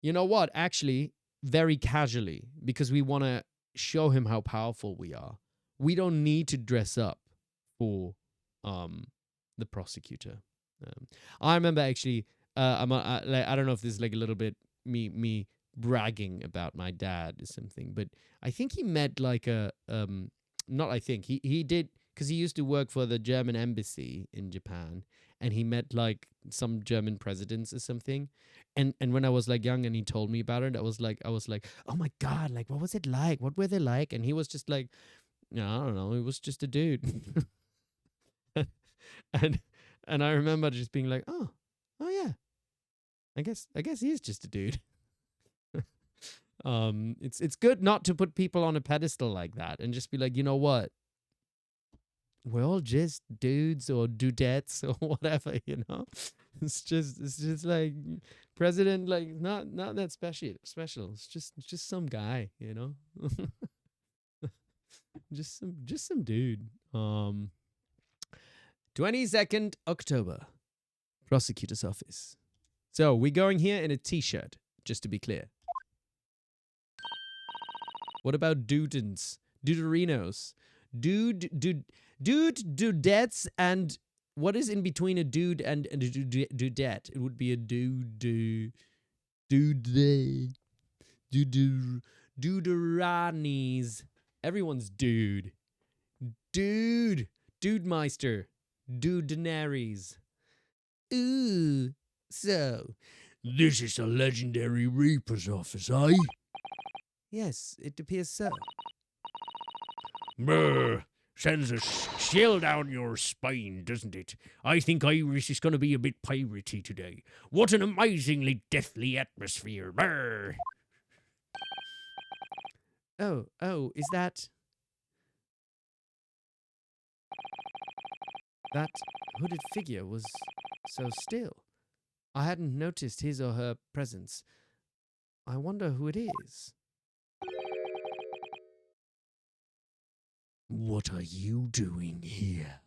You know what? Actually, very casually. Because we want to show him how powerful we are. We don't need to dress up for the the prosecutor. I remember actually. I don't know if this is like a little bit me bragging about my dad or something, but I think he met like a not I think he did, because he used to work for the German embassy in Japan, and he met like some German presidents or something, and when I was like young and he told me about it, I was like, oh my god, like what was it like? What were they like? And he was just like, no, I don't know, he was just a dude. and I remember just being like, oh yeah, I guess he is just a dude. It's good not to put people on a pedestal like that and just be like, you know what? We're all just dudes or dudettes or whatever, you know? It's just like president, like not that special. It's just some guy, you know? just some dude. 22nd October, prosecutor's office. So we're going here in a t-shirt, just to be clear. What about dudens? Duderinos? Dudettes, and what is in between a dude and a dudette? It would be a duderanis. Everyone's dude. Dudemeister. Dudenaries. Ooh. So, This is a legendary Reaper's office, eh? yes, it appears so. Brr, sends a chill down your spine, doesn't it? I think Iris is going to be a bit piratey today. What an amazingly deathly atmosphere. Brr. Oh, is that hooded figure was so still? I hadn't noticed his or her presence. I wonder who it is. What are you doing here?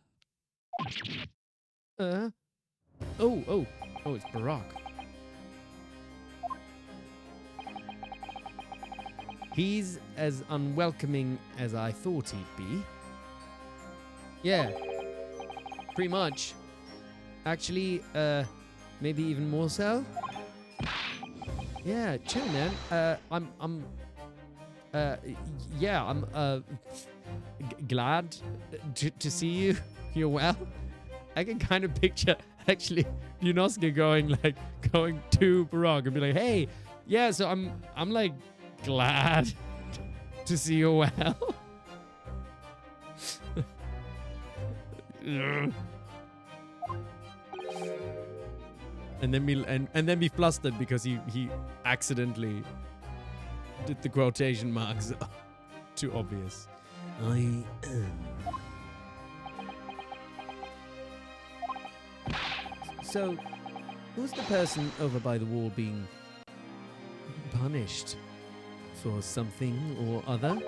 Oh, it's Barok. He's as unwelcoming as I thought he'd be. Yeah, pretty much. Actually, maybe even more so. Yeah, chill, man. I'm glad to see you. You're well. I can kind of picture actually Ryunosuke going to Barok and be like, "Hey, yeah, so I'm like glad to see you well." And then be flustered because he accidentally did the quotation marks too obvious. I am. So, who's the person over by the wall being punished for something or other?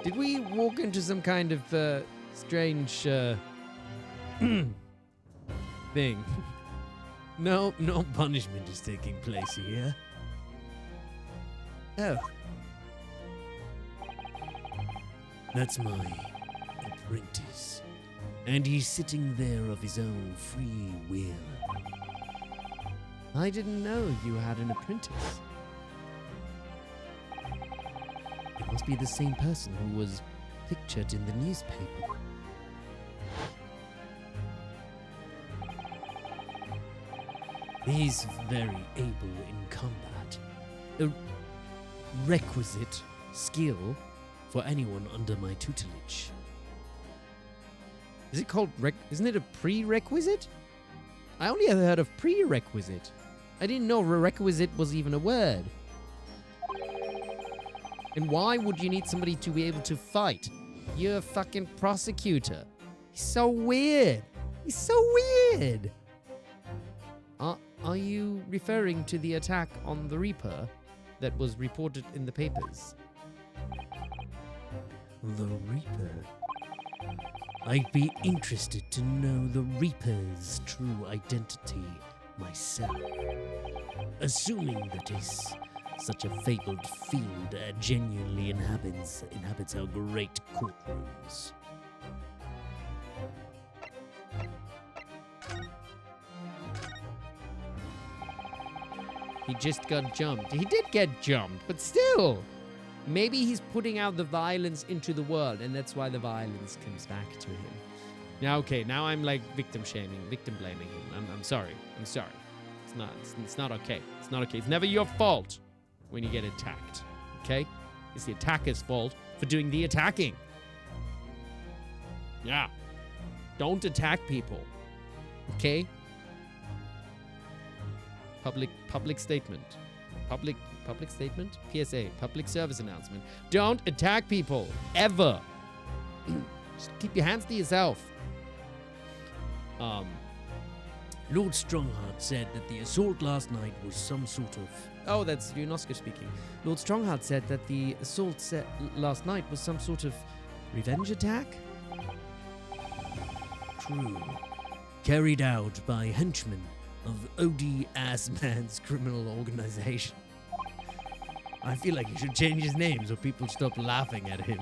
Did we walk into some kind of strange thing? No punishment is taking place here. Oh. That's my apprentice. And he's sitting there of his own free will. I didn't know you had an apprentice. It must be the same person who was pictured in the newspaper. He's very able in combat. A requisite skill for anyone under my tutelage. Is it called isn't it a prerequisite? I only ever heard of prerequisite. I didn't know requisite was even a word. And why would you need somebody to be able to fight? You're a fucking prosecutor. He's so weird. He's so weird. Are you referring to the attack on the Reaper that was reported in the papers? The Reaper? I'd be interested to know the Reaper's true identity myself. Assuming that he's such a fabled fiend genuinely inhabits our great courtrooms. He just got jumped. He did get jumped, but still. Maybe he's putting out the violence into the world, and that's why the violence comes back to him. Now, okay, now I'm like victim blaming him. I'm sorry. It's not okay. It's not okay. It's never your fault when you get attacked. Okay? It's the attacker's fault for doing the attacking. Yeah. Don't attack people. Okay? Public statement. Public statement? PSA. Public service announcement. Don't attack people. Ever. Just keep your hands to yourself. Lord Strongheart said that the assault last night was some sort of... Oh, that's Ryunosuke speaking. Lord Strongheart said that the assault last night was some sort of revenge attack? True. Carried out by henchmen of OD Assman's criminal organization. I feel like he should change his name so people stop laughing at him.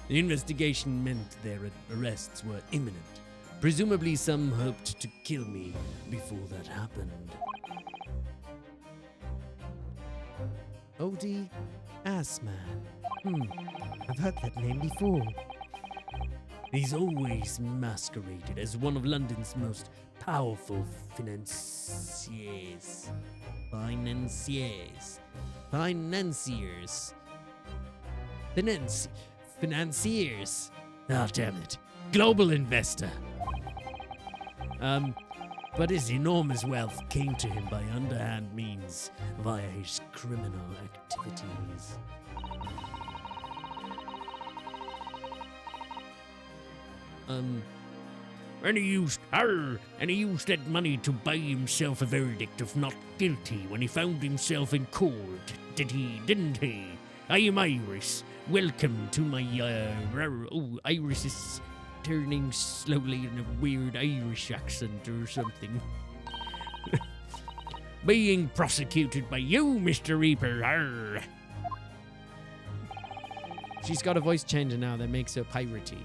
The investigation meant their arrests were imminent. Presumably some hoped to kill me before that happened. OD Assman. I've heard that name before. He's always masqueraded as one of London's most powerful financiers. Financiers. Ah, damn it. Global investor. But his enormous wealth came to him by underhand means via his criminal activities. And he used that money to buy himself a verdict of not guilty when he found himself in court, didn't he? I am Iris. Welcome to my, Iris is turning slowly in a weird Irish accent or something. Being prosecuted by you, Mr. Reaper. Arr. She's got a voice changer now that makes her piratey.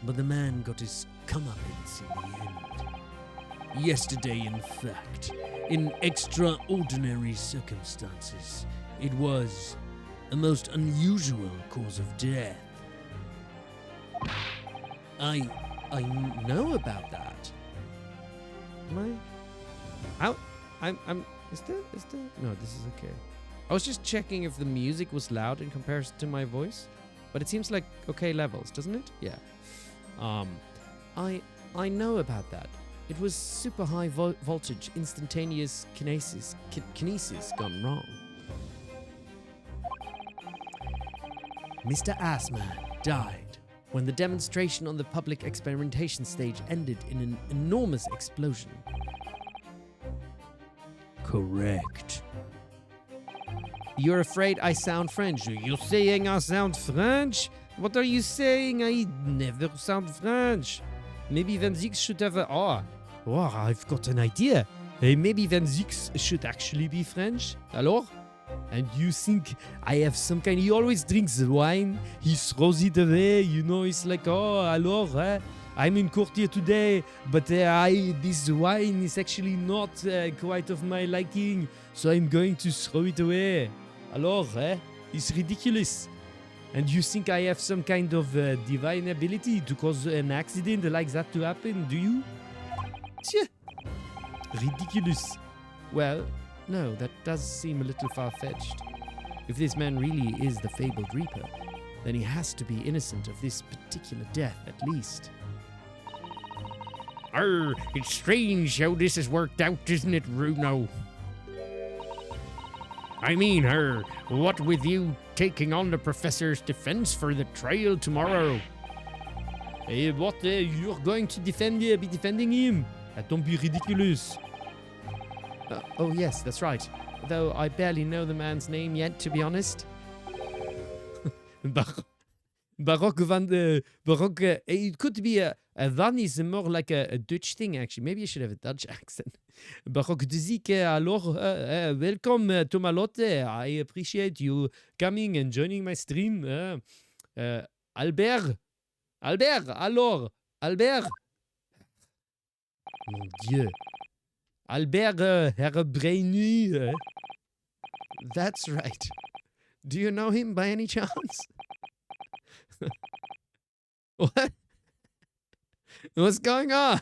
But the man got his comeuppance in the end. Yesterday, in fact, in extraordinary circumstances, it was a most unusual cause of death. I know about that. Am I? Is there? No, this is okay. I was just checking if the music was loud in comparison to my voice, but it seems like okay levels, doesn't it? Yeah. I know about that. It was super high voltage, instantaneous kinesis gone wrong. Mr. Assman died when the demonstration on the public experimentation stage ended in an enormous explosion. Correct. You're afraid I sound French. You're saying I sound French? What are you saying? I never sound French. Maybe Van Zix should have a... Oh, I've got an idea. Maybe Van Zix should actually be French. Alors? And you think I have some kind... He always drinks the wine. He throws it away. You know, it's like, alors, I'm in court here today, but this wine is actually not quite of my liking, so I'm going to throw it away. Alors, it's ridiculous. And you think I have some kind of divine ability to cause an accident like that to happen, do you? Tch. Ridiculous. Well, no, that does seem a little far-fetched. If this man really is the fabled Reaper, then he has to be innocent of this particular death, at least. It's strange how this has worked out, isn't it, Runo? I mean, what with you taking on the professor's defense for the trial tomorrow? What? You're going to be defending him? Don't be ridiculous. Oh, yes, that's right. Though I barely know the man's name yet, to be honest. Barok, it could be a Van is more like a Dutch thing, actually. Maybe I should have a Dutch accent. Barok de Ziek, alors, welcome to my lotte. I appreciate you coming and joining my stream. Albert, alors, Albert. Mon Dieu. Albert Herebrainy. That's right. Do you know him by any chance? What? What's going on?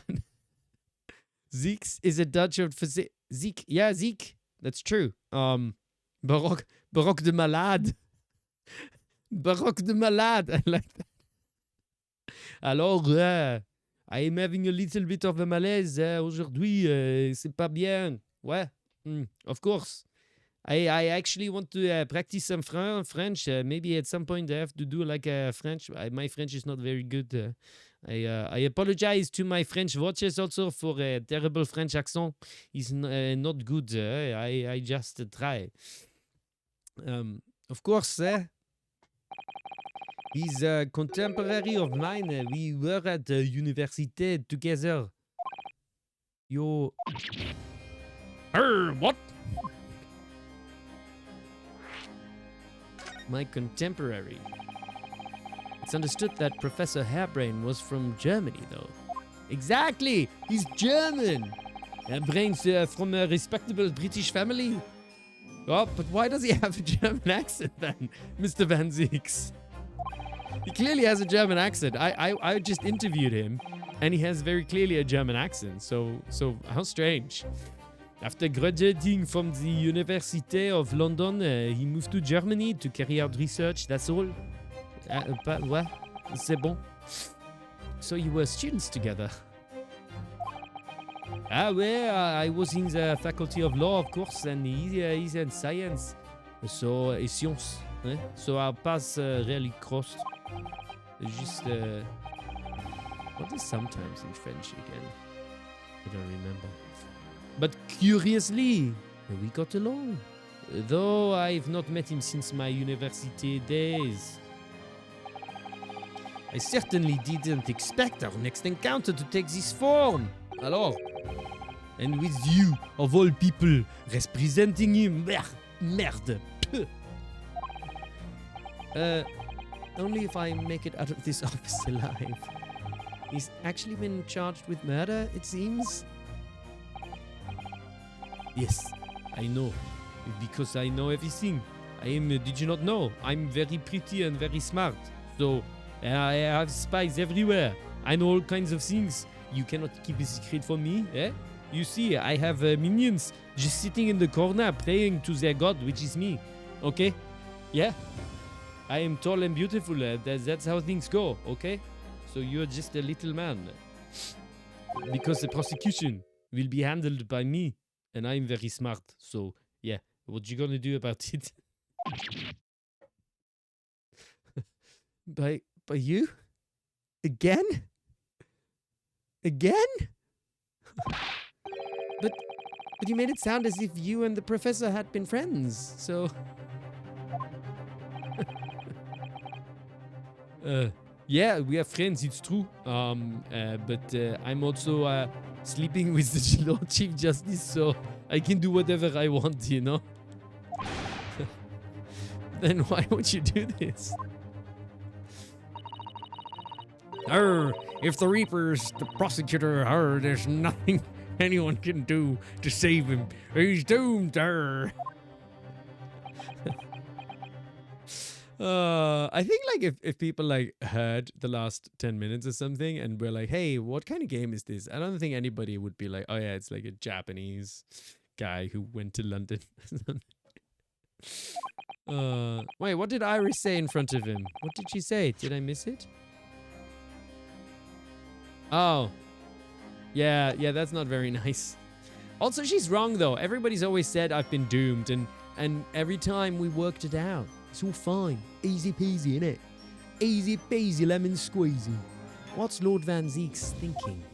Zeke is a Dutch word for Zeke. Yeah, Zeke. That's true. Barok de Malade. Barok de Malade. I like that. Alors, I am having a little bit of a malaise aujourd'hui. C'est pas bien. Ouais. Of course. I actually want to practice some French. Maybe at some point I have to do like French. My French is not very good. I apologize to my French watchers also for a terrible French accent. It's not good. I just try. Of course, he's a contemporary of mine. We were at the university together. Yo. What? My contemporary. It's understood that Professor Hairbrain was from Germany, though. Exactly! He's German! Hairbrain's from a respectable British family. Oh, but why does he have a German accent then, Mr. Van Zieks? He clearly has a German accent. I just interviewed him, and he has very clearly a German accent. So how strange. After graduating from the University of London, he moved to Germany to carry out research, that's all. Ouais, c'est bon. So you were students together? Ah ouais, I was in the faculty of law, of course, and he's in science. So, et science. Hein? So our paths really crossed. Just, what is sometimes in French again? I don't remember. But curiously, we got along. Though I've not met him since my university days. I certainly didn't expect our next encounter to take this form. Alors, and with you, of all people, representing him. Merde. Only if I make it out of this office alive. He's actually been charged with murder, it seems. Yes, I know. Because I know everything. I am, did you not know? I'm very pretty and very smart. So, I have spies everywhere. I know all kinds of things. You cannot keep a secret from me, eh? You see, I have minions just sitting in the corner praying to their god, which is me. Okay? Yeah? I am tall and beautiful. That's how things go, okay? So you're just a little man. Because the prosecution will be handled by me. And I'm very smart. So, yeah. What you gonna do about it? By you? Again? Again? But you made it sound as if you and the professor had been friends, so... Yeah, we are friends, it's true. But I'm also sleeping with the Lord Chief Justice, so I can do whatever I want, you know? Then why would you do this? If the Reaper's the prosecutor, there's nothing anyone can do to save him. He's doomed, I think like if people like heard the last 10 minutes or something and were like, hey, what kind of game is this? I don't think anybody would be like, oh yeah, it's like a Japanese guy who went to London. Wait, what did Iris say in front of him? What did she say? Did I miss it? Oh. Yeah, that's not very nice. Also, she's wrong though. Everybody's always said I've been doomed and every time we worked it out. It's all fine. Easy peasy, innit? Easy peasy, lemon squeezy. What's Lord Van Zieks thinking?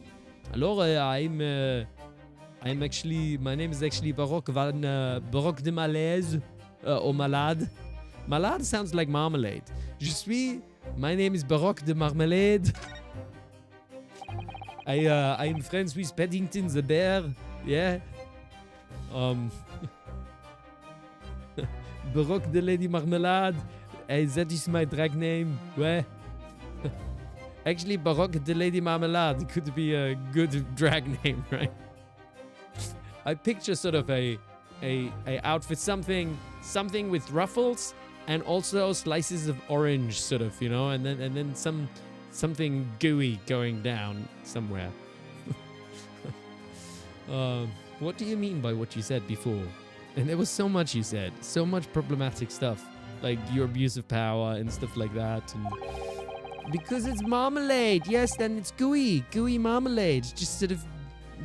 Alors, I'm actually, my name is actually Barok de Malaise, or Malade. Malade sounds like marmalade. My name is Barok de Marmalade. I'm friends with Paddington the bear, yeah. Barok de Lady Marmalade. That is my drag name. Ouais. Actually, Barok de Lady Marmalade could be a good drag name, right? I picture sort of a outfit, something with ruffles and also slices of orange, sort of, you know, and then something gooey going down somewhere. What do you mean by what you said before? And there was so much you said, so much problematic stuff, like your abuse of power and stuff like that. And because it's marmalade, yes, then it's gooey marmalade, just sort of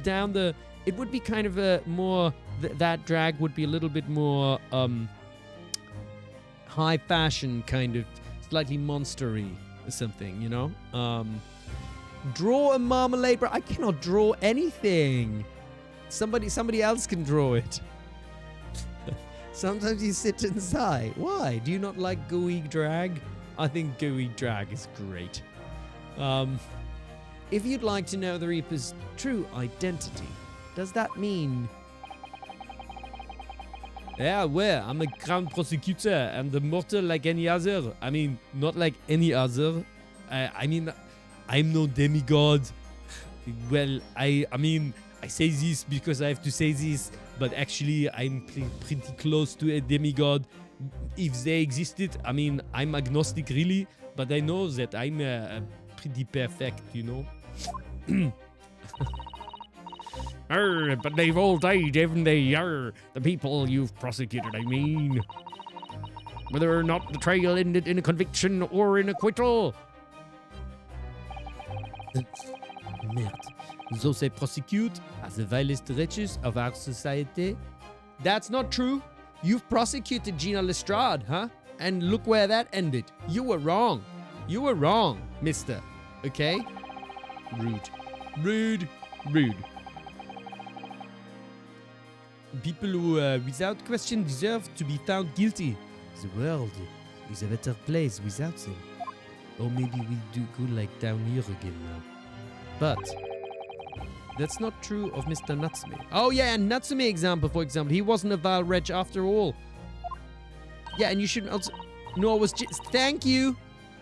down the. It would be kind of a more that drag would be a little bit more high fashion, kind of slightly monstery or something, you know. Draw a marmalade, bro. I cannot draw anything. Somebody else can draw it. Sometimes you sit and sigh. Why? Do you not like gooey drag? I think gooey drag is great. If you'd like to know the Reaper's true identity, does that mean... Yeah, well, I'm a crown prosecutor and immortal like any other. I mean, not like any other. I mean, I'm no demigod. Well, I mean, I say this because I have to say this, but actually I'm pretty close to a demigod. If they existed, I mean, I'm agnostic really, but I know that I'm pretty perfect, you know? But they've all died, haven't they? The people you've prosecuted, I mean. Whether or not the trial ended in a conviction or in acquittal. Merde. Those they prosecute are the vilest wretches of our society. That's not true. You've prosecuted Gina Lestrade, huh? And look where that ended. You were wrong. You were wrong, mister. Okay? Rude. Rude. Rude. People who, without question, deserve to be found guilty. The world is a better place without them. Or maybe we do good like down here again now. But that's not true of Mr. Natsume. Oh yeah, and Natsume example, for example. He wasn't a vile wretch after all. Yeah, and you shouldn't also... Nor was... Thank you!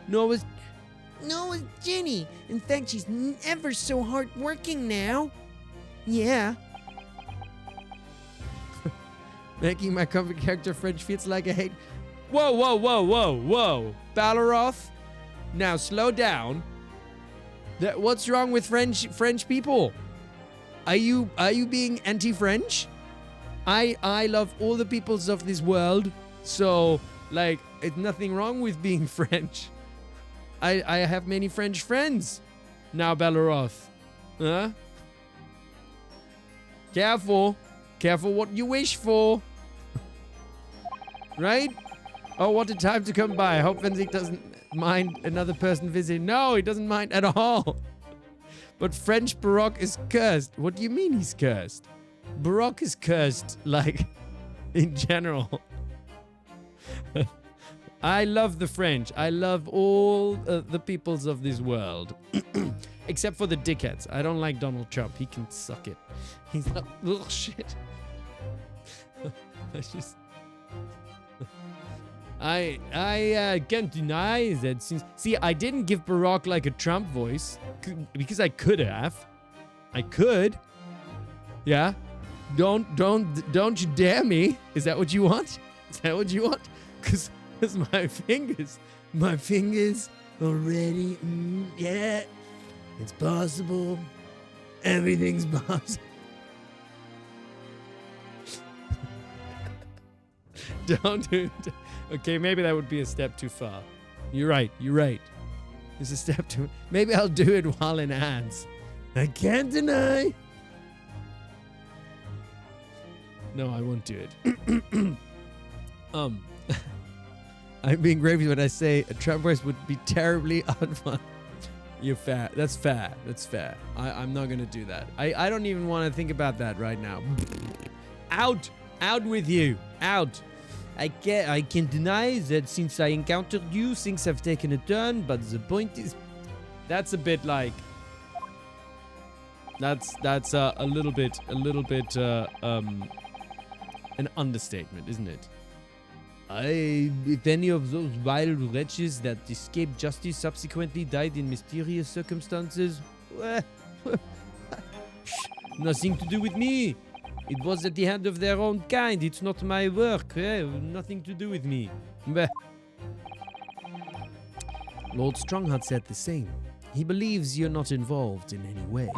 Nor was Jenny. In fact, she's ever so hardworking now. Yeah. Making my comic character French feels like a hate. Whoa, whoa, whoa, whoa, whoa. Balleroth? Now slow down. What's wrong with French people? Are you being anti-French? I love all the peoples of this world, so like it's nothing wrong with being French. I have many French friends. Now Balleroth. Huh? Careful. Careful what you wish for. Right? Oh, what a time to come by. I hope Fenzig doesn't mind another person visiting. No, he doesn't mind at all. But French Barok is cursed. What do you mean he's cursed? Barok is cursed, like, in general. I love the French. I love all the peoples of this world. Except for the dickheads. I don't like Donald Trump. He can suck it. He's not... Oh, shit. I can't deny that since... See, I didn't give Barok like a Trump voice because I could have. I could. Yeah. Don't you dare me. Is that what you want? Is that what you want? Because my fingers already... yeah. It's possible. Everything's possible. Don't do it. Okay, maybe that would be a step too far. You're right. It's a step too... Maybe I'll do it while in hands. I can't deny. No, I won't do it. I'm being grave when I say a Trump voice would be terribly unfun. You're fair. That's fair. That's fair. I'm not going to do that. I don't even want to think about that right now. Out. Out with you. Out. I can deny that since I encountered you, things have taken a turn, but the point is... That's a bit like... That's a little bit an understatement, isn't it? If any of those vile wretches that escaped justice subsequently died in mysterious circumstances, well, nothing to do with me. It was at the hand of their own kind. It's not my work. Nothing to do with me. Bleh. Lord Strongheart said the same. He believes you're not involved in any way.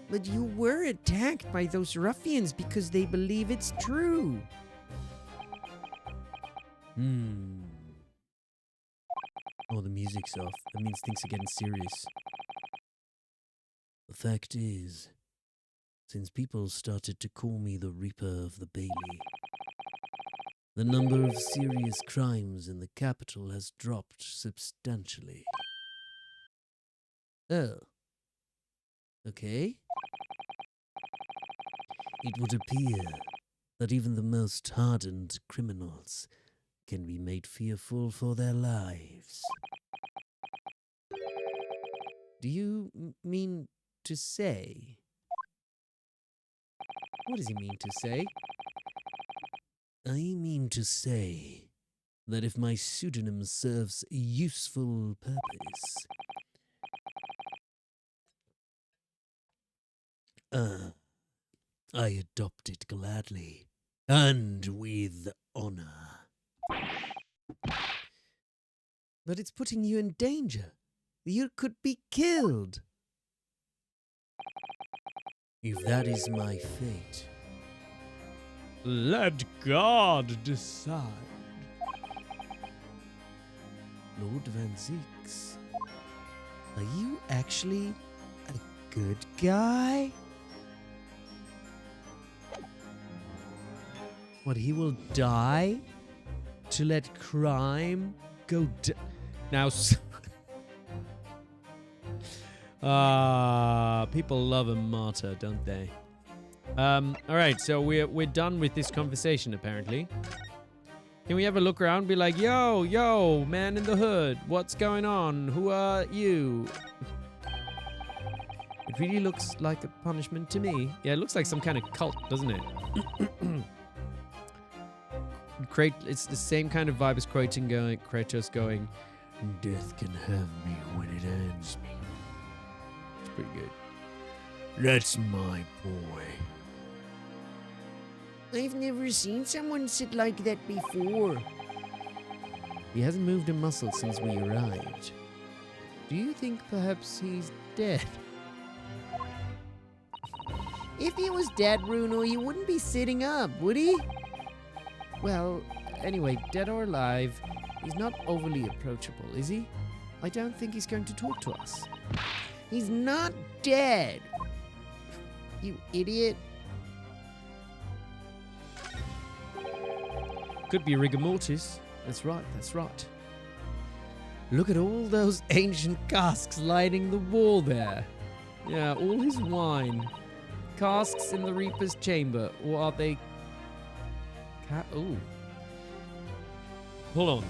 But you were attacked by those ruffians because they believe it's true. Oh, the music's off. That means things are getting serious. The fact is, since people started to call me the Reaper of the Bailey, the number of serious crimes in the capital has dropped substantially. Oh. Okay. It would appear that even the most hardened criminals can be made fearful for their lives. Do you mean to say? What does he mean to say? I mean to say that if my pseudonym serves a useful purpose, I adopt it gladly and with honor. But it's putting you in danger. You could be killed. If that is my fate, let God decide. Lord Van Zeeks, Are you actually a good guy? What, he will die to let crime go now? People love a martyr, don't they? All right, so we're done with this conversation apparently. Can we have a look around? Be like, yo, man in the hood, what's going on? Who are you? It really looks like a punishment to me. Yeah, it looks like some kind of cult, doesn't it? It's the same kind of vibe as Kratos going, death can have me when it ends me. it's pretty good. That's my boy. I've never seen someone sit like that before. He hasn't moved a muscle since we arrived. Do you think perhaps he's dead? If he was dead, Bruno, he wouldn't be sitting up, would he? Well, anyway, dead or alive, he's not overly approachable, is he? I don't think he's going to talk to us. He's not dead. You idiot. Could be rigor mortis. That's right, that's right. Look at all those ancient casks lining the wall there. Yeah, all his wine. Casks in the Reaper's chamber. Or are they... Ooh. Hold on.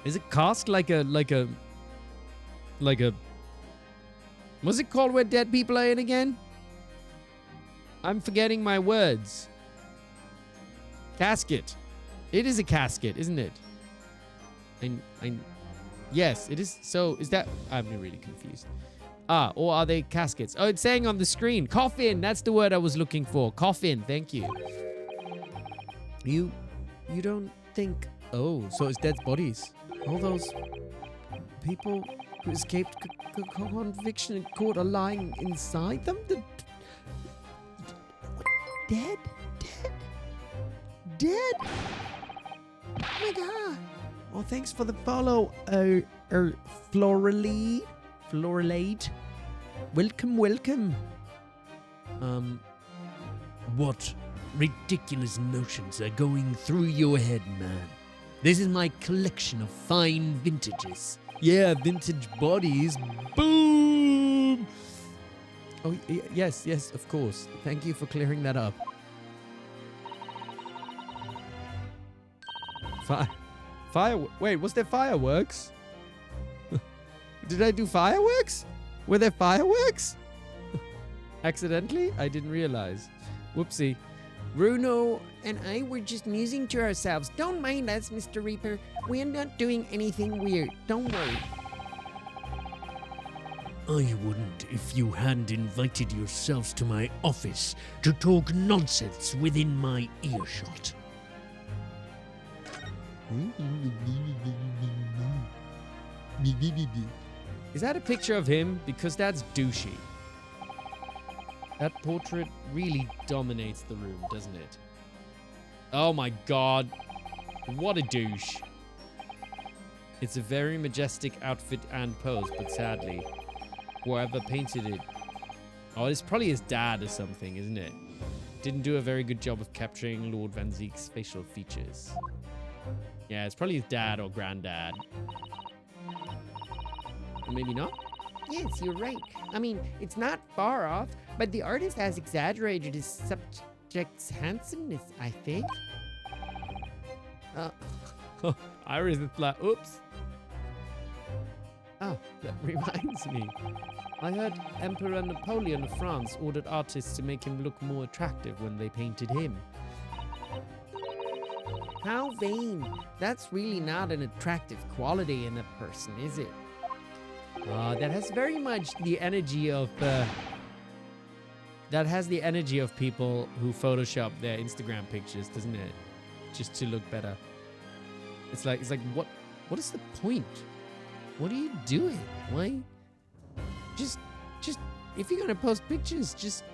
Is it cask like a... What's it called where dead people are in again? I'm forgetting my words. Casket. It is a casket, isn't it? Yes, it is. So, is that... I'm really confused. Or are they caskets? Oh, it's saying on the screen. Coffin. That's the word I was looking for. Coffin. Thank you. You don't think... Oh, so it's dead bodies. All those people who escaped conviction in court are lying inside them? Dead? Dead? Oh my god. Oh, thanks for the follow, Floralade. Welcome. What ridiculous notions are going through your head, man? This is my collection of fine vintages. Yeah, vintage bodies. Boom! Oh, yes, of course. Thank you for clearing that up. Wait, was there fireworks? Did I do fireworks? Were there fireworks? Accidentally? I didn't realize. Whoopsie. Bruno and I were just musing to ourselves. Don't mind us, Mr. Reaper. We're not doing anything weird. Don't worry. I wouldn't if you hadn't invited yourselves to my office to talk nonsense within my earshot. Is that a picture of him? Because that's douchey. That portrait really dominates the room, doesn't it? Oh my god. What a douche. It's a very majestic outfit and pose, but sadly, whoever painted it... Oh, it's probably his dad or something, isn't it? Didn't do a very good job of capturing Lord Van Zeek's facial features. Yeah, it's probably his dad or granddad. Or maybe not? Yes, you're right. I mean, it's not far off, but the artist has exaggerated his subject's handsomeness, I think. Iris is like, oops. Oh, that reminds me. I heard Emperor Napoleon of France ordered artists to make him look more attractive when they painted him. How vain. That's really not an attractive quality in a person, is it? That has very much the energy of that has the energy of people who Photoshop their Instagram pictures, doesn't it? Just to look better. It's like what is the point? What are you doing? Why? Just if you're gonna post pictures, just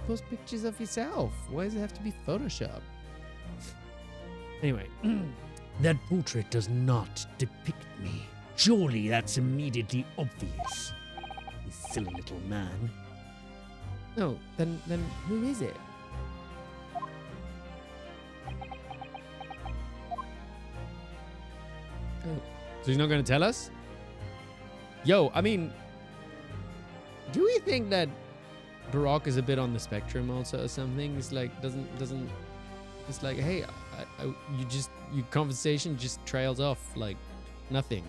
post pictures of yourself. Why does it have to be Photoshop? Anyway, That portrait does not depict me. Surely that's immediately obvious. You silly little man. no, then who is it? Oh, so he's not gonna tell us? Yo, I mean, do we think that Barok is a bit on the spectrum also or something? It's like doesn't it's like, hey, your conversation just trails off like nothing.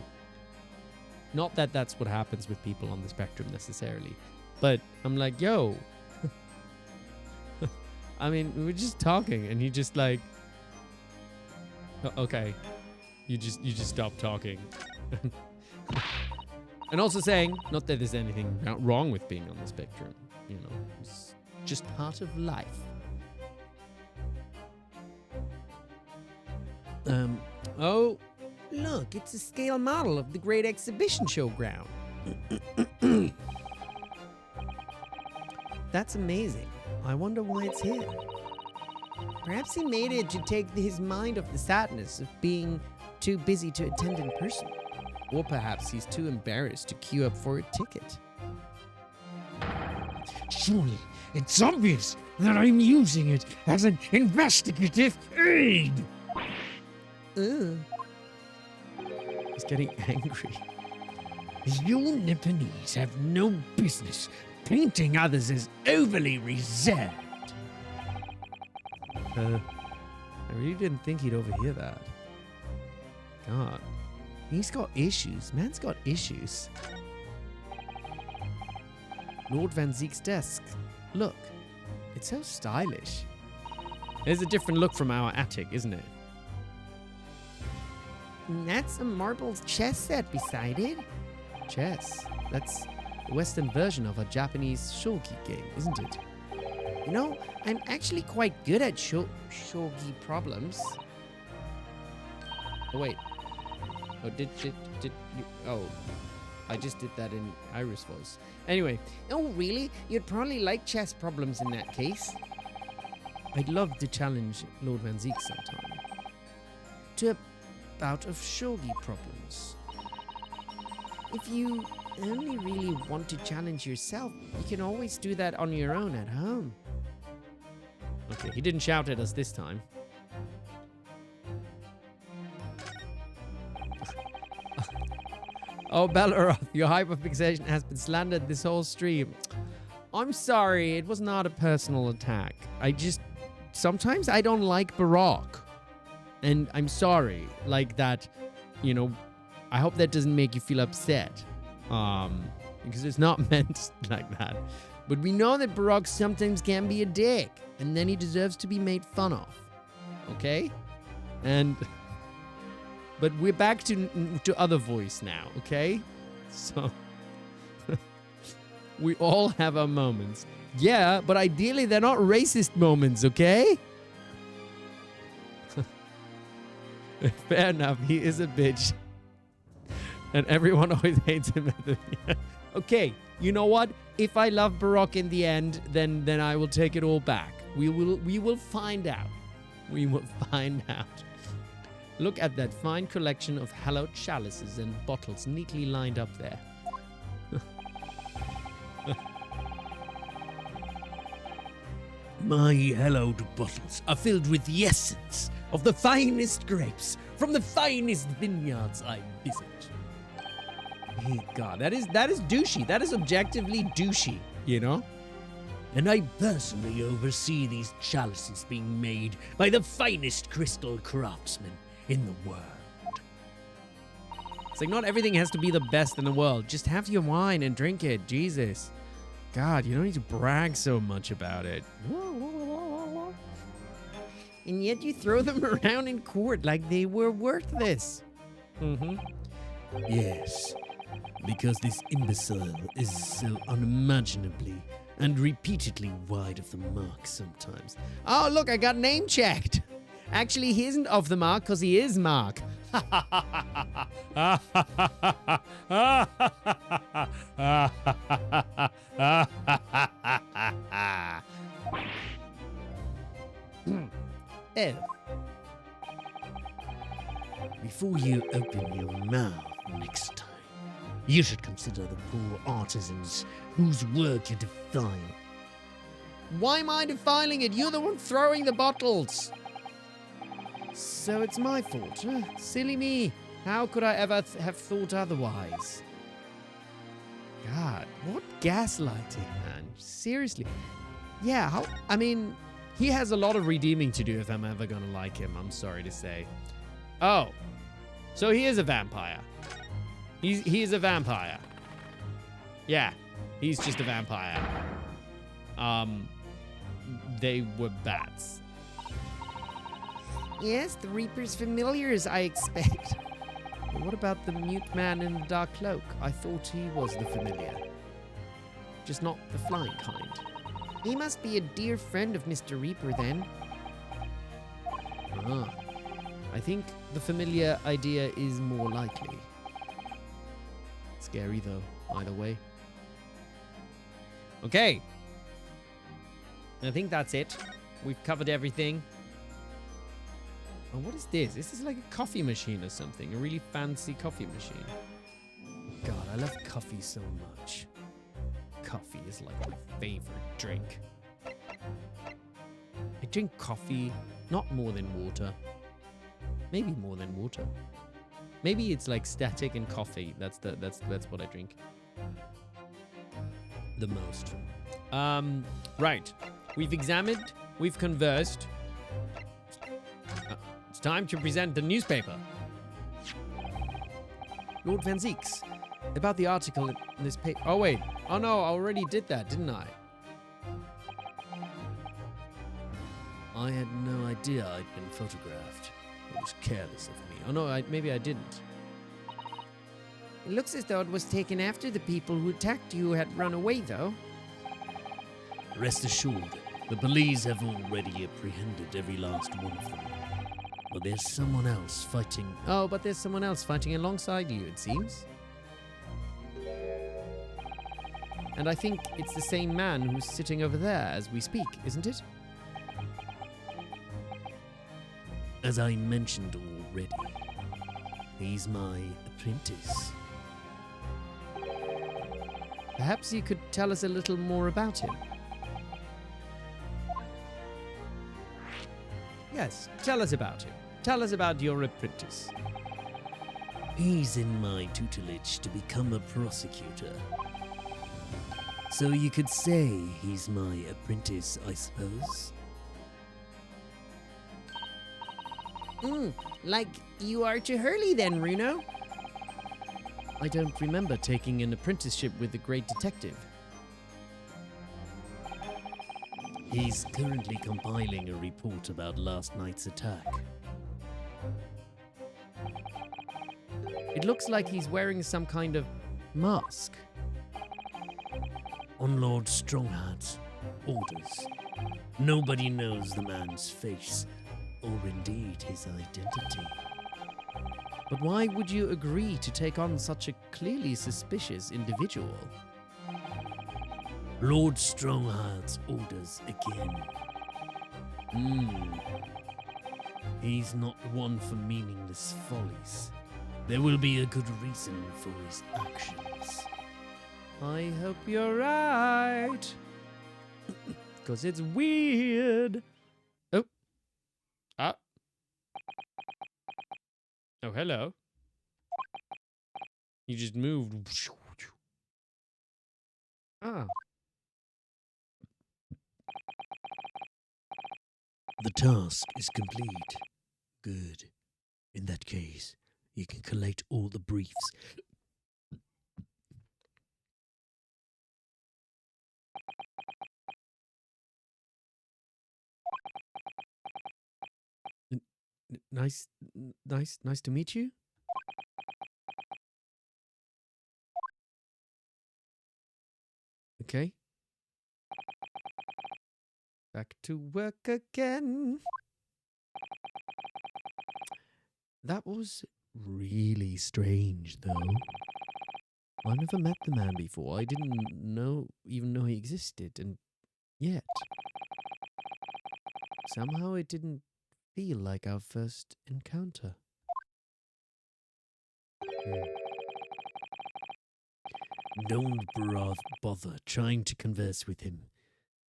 Not that that's what happens with people on the spectrum necessarily, but I'm like, yo, I mean, we were just talking and you just like, okay, you just stop talking. And also saying, not that there's anything wrong with being on the spectrum, you know, it's just part of life. Oh, look, it's a scale model of the Great Exhibition Showground. That's amazing. I wonder why it's here. Perhaps he made it to take his mind off the sadness of being too busy to attend in person. Or perhaps he's too embarrassed to queue up for a ticket. Surely it's obvious that I'm using it as an investigative aid. Ugh. He's getting angry. You Nipponese have no business painting others as overly reserved. I really didn't think he'd overhear that. God. He's got issues. Man's got issues. Lord Van Zeek's desk. Look. It's so stylish. There's a different look from our attic, isn't it? That's a marble chess set beside it. Chess. That's the Western version of a Japanese shogi game, isn't it? You know, I'm actually quite good at shogi problems. Oh, wait. Oh, did you... Oh, I just did that in Iris voice. Anyway. Oh, really? You'd probably like chess problems in that case. I'd love to challenge Lord Van Zeek sometime. To a bout of shogi problems. If you only really want to challenge yourself, you can always do that on your own at home. Okay, he didn't shout at us this time. Oh, Belleroth, your hyperfixation has been slandered this whole stream. I'm sorry, it was not a personal attack. Sometimes I don't like Barok. And I'm sorry, like that, you know, I hope that doesn't make you feel upset. Because it's not meant like that. But we know that Barok sometimes can be a dick, and then he deserves to be made fun of. Okay? But we're back to other voice now, okay? So We all have our moments. Yeah, but ideally they're not racist moments, okay? Fair enough, he is a bitch. And everyone always hates him at the end. Okay, you know what? If I love Barok in the end, then I will take it all back. We will find out. We will find out. Look at that fine collection of hallowed chalices and bottles neatly lined up there. My hallowed bottles are filled with the essence of the finest grapes from the finest vineyards I visit. God, that is douchey. That is objectively douchey, you know? And I personally oversee these chalices being made by the finest crystal craftsmen in the world. It's like not everything has to be the best in the world. Just have your wine and drink it. Jesus. God, you don't need to brag so much about it. And yet you throw them around in court like they were worthless. Mm-hmm. Yes, because this imbecile is so unimaginably and repeatedly wide of the mark sometimes. Oh, look, I got name checked. Actually, he isn't off the mark because he is Mark. Oh. Before you open your mouth next time, you should consider the poor artisans whose work you defile. Why am I defiling it? You're the one throwing the bottles. So it's my fault. Silly me. How could I ever have thought otherwise? God, what gaslighting, man. Seriously. Yeah, he has a lot of redeeming to do if I'm ever gonna like him, I'm sorry to say. Oh, so he is a vampire. He's a vampire. Yeah, he's just a vampire. They were bats. Yes, the Reaper's familiars, I expect. But what about the mute man in the dark cloak? I thought he was the familiar. Just not the flying kind. He must be a dear friend of Mr. Reaper, then. Ah, I think the familiar idea is more likely. Scary, though, either way. Okay. I think that's it. We've covered everything. Oh, what is this? This is like a coffee machine or something. A really fancy coffee machine. God, I love coffee so much. Coffee is like my favorite drink. I drink coffee, not more than water. Maybe more than water. Maybe it's like static and coffee. That's what I drink the most. Right. We've examined, we've conversed. It's time to present the newspaper. Lord Van Zeeks, about the article in this paper. Oh, wait. Oh, no, I already did that, didn't I? I had no idea I'd been photographed. It was careless of me. Oh, no, maybe I didn't. It looks as though it was taken after the people who attacked you had run away, though. Rest assured, the police have already apprehended every last one of them. But there's someone else fighting. Oh, but there's someone else fighting alongside you, it seems. And I think it's the same man who's sitting over there as we speak, isn't it? As I mentioned already, he's my apprentice. Perhaps you could tell us a little more about him. Yes, tell us about him. Tell us about your apprentice. He's in my tutelage to become a prosecutor. So you could say he's my apprentice, I suppose. Like you are to Hurley then, Runo? I don't remember taking an apprenticeship with the great detective. He's currently compiling a report about last night's attack. It looks like he's wearing some kind of mask. on Lord Strongheart's orders. Nobody knows the man's face, or indeed his identity. But why would you agree to take on such a clearly suspicious individual? Lord Strongheart's orders again. He's not one for meaningless follies. There will be a good reason for his actions. I hope you're right. Because it's weird. Oh. Ah. Oh, hello. You just moved. Ah. The task is complete. Good. In that case, you can collate all the briefs. Nice to meet you. Okay. Back to work again. That was really strange, though. I never met the man before. I didn't even know he existed, and yet somehow it didn't feel like our first encounter. Don't bother trying to converse with him.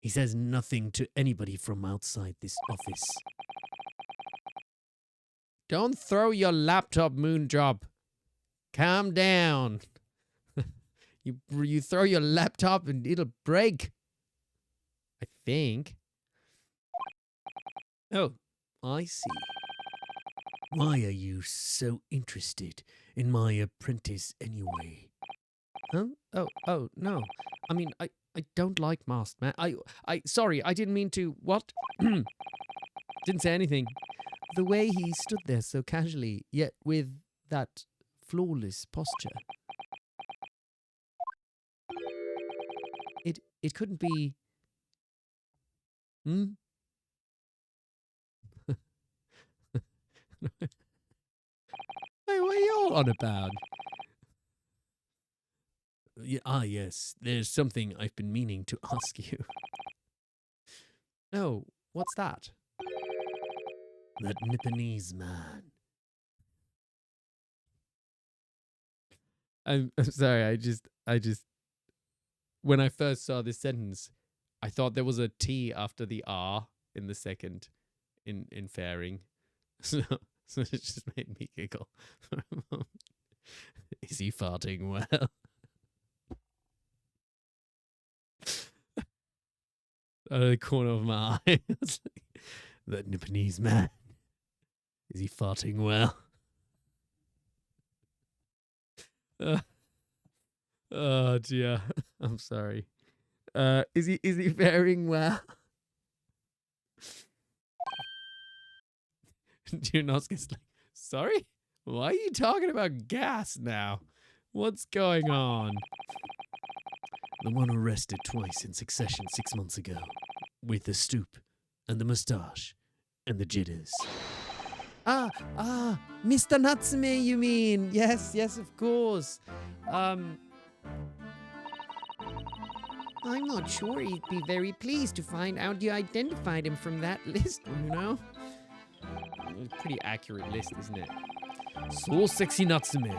He says nothing to anybody from outside this office. Don't throw your laptop, Moonjob. Calm down. You throw your laptop and it'll break. I think. Oh, I see. Why are you so interested in my apprentice anyway? Huh? Oh, no. I mean, I don't like masked man. Sorry, I didn't mean to. What? Didn't say anything. The way he stood there so casually, yet with that flawless posture. It couldn't be. Hey, what are you all on about? Yes, there's something I've been meaning to ask you. No, what's that? That Nipponese man. I'm sorry, I just when I first saw this sentence, I thought there was a T after the R in the second in fairing. So it just made me giggle for a moment. Is he farting well? Out of the corner of my eye. That Nipponese man. Is he farting well? Oh dear. I'm sorry. Is he faring well? Ryunosuke's like, sorry? Why are you talking about gas now? What's going on? The one arrested twice in succession 6 months ago. With the stoop, and the moustache, and the jitters. Mr. Natsume, you mean? Yes, of course. I'm not sure he'd be very pleased to find out you identified him from that list, you know? Pretty accurate list, isn't it? So sexy Natsume.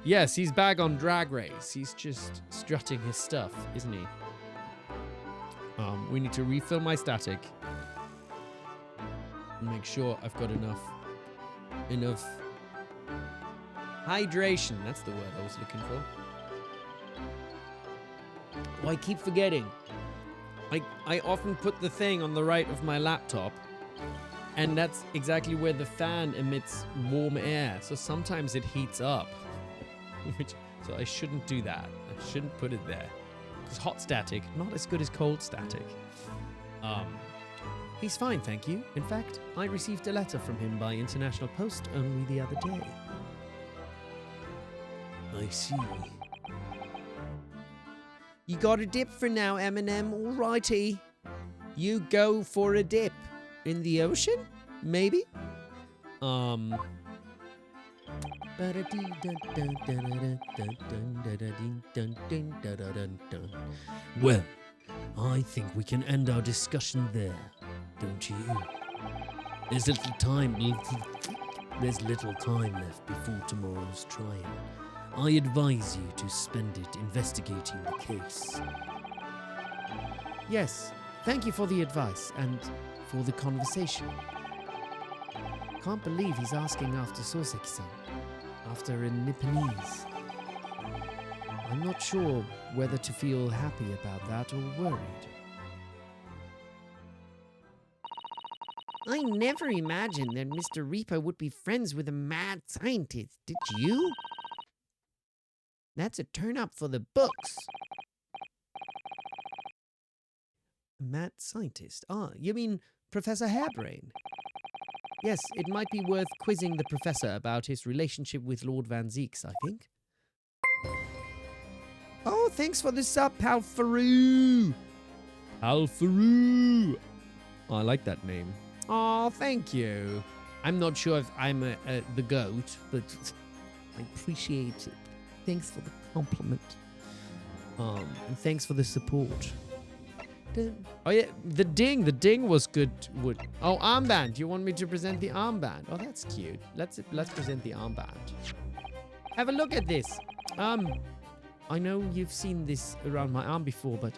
Yes, he's back on Drag Race. He's just strutting his stuff, isn't he? We need to refill my static. And make sure I've got enough hydration. That's the word I was looking for. Oh, I keep forgetting. I often put the thing on the right of my laptop, and that's exactly where the fan emits warm air. So sometimes it heats up. So I shouldn't do that. I shouldn't put it there. Because hot static, not as good as cold static. He's fine, thank you. In fact, I received a letter from him by international post only the other day. I see. You got a dip for now, Eminem. Alrighty. You go for a dip. In the ocean? Maybe? Well, I think we can end our discussion there, don't you? There's little time left before tomorrow's trial. I advise you to spend it investigating the case. Yes, thank you for the advice and for the conversation. Can't believe he's asking after Soseki-san, after a Nipponese. I'm not sure whether to feel happy about that or worried. I never imagined that Mr. Reaper would be friends with a mad scientist. Did you? That's a turn up for the books. Mad scientist? Ah, you mean Professor Hairbrain? Yes, it might be worth quizzing the professor about his relationship with Lord Van Zeeks, I think. Oh, thanks for the sub, Pal Faru. Alfaru! I like that name. Oh, thank you. I'm not sure if I'm the goat, but I appreciate it. Thanks for the compliment. And thanks for the support. Oh yeah, the ding was good. Oh, armband. You want me to present the armband? Oh, that's cute. Let's present the armband. Have a look at this. I know you've seen this around my arm before, but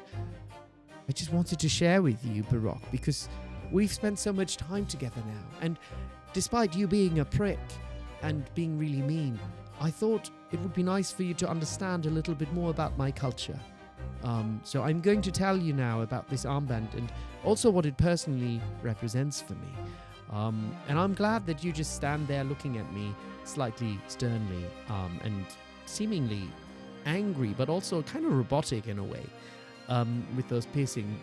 I just wanted to share with you, Barok, because we've spent so much time together now, and despite you being a prick and being really mean, I thought it would be nice for you to understand a little bit more about my culture. So I'm going to tell you now about this armband and also what it personally represents for me. And I'm glad that you just stand there looking at me slightly sternly and seemingly angry, but also kind of robotic in a way, with those piercing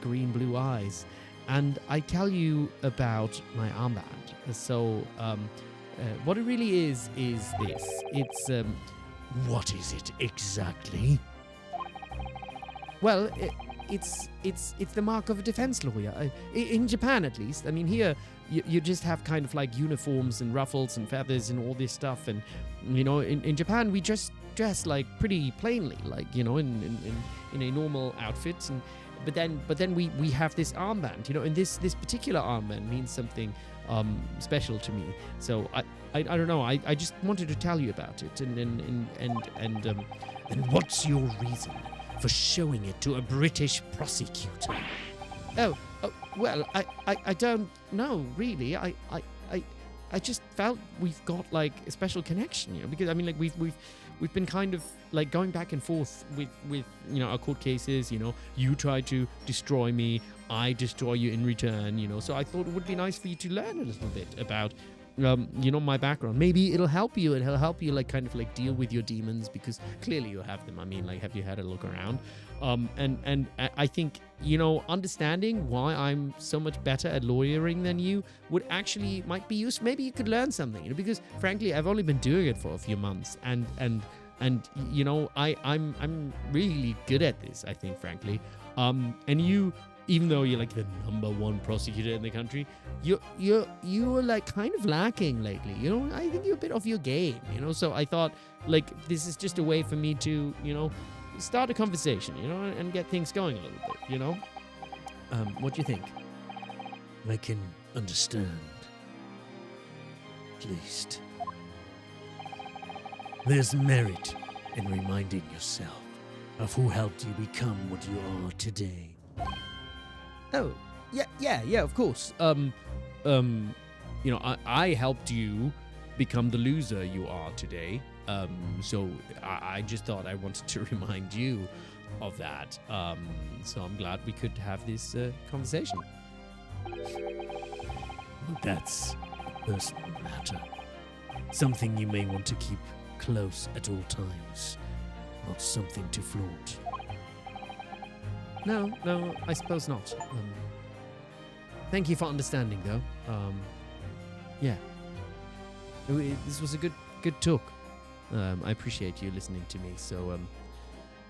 green-blue eyes. And I tell you about my armband. So what it really is this. It's... What is it exactly? Well, it's the mark of a defense lawyer. In Japan, at least. I mean, here you just have kind of like uniforms and ruffles and feathers and all this stuff. And you know, in Japan we just dress like pretty plainly, like you know, in a normal outfit. And but then we have this armband, you know, and this particular armband means something special to me. So I don't know. I just wanted to tell you about it. And what's your reason for showing it to a British prosecutor? Well, I don't know really. I just felt we've got like a special connection, you know, because I mean, like we've been kind of like going back and forth with you know our court cases. You know, you try to destroy me, I destroy you in return. You know, so I thought it would be nice for you to learn a little bit about you know, my background. Maybe it'll help you. It'll help you like kind of like deal with your demons, because clearly you have them. I mean, like, have you had a look around? And I think, you know, understanding why I'm so much better at lawyering than you might be useful. Maybe you could learn something, you know, because frankly, I've only been doing it for a few months, and you know, I'm really good at this, I think, frankly. And you, even though you're like the #1 prosecutor in the country, you're like kind of lacking lately. You know, I think you're a bit off your game. You know, so I thought like this is just a way for me to, you know, start a conversation, you know, and get things going a little bit. You know, what do you think? I can understand. At least there's merit in reminding yourself of who helped you become what you are today. Oh, yeah, of course. You know, I helped you become the loser you are today. So I just thought I wanted to remind you of that. So I'm glad we could have this conversation. That's a personal matter. Something you may want to keep close at all times. Not something to flaunt. No, I suppose not. Thank you for understanding, though. Yeah. This was a good talk. I appreciate you listening to me. So,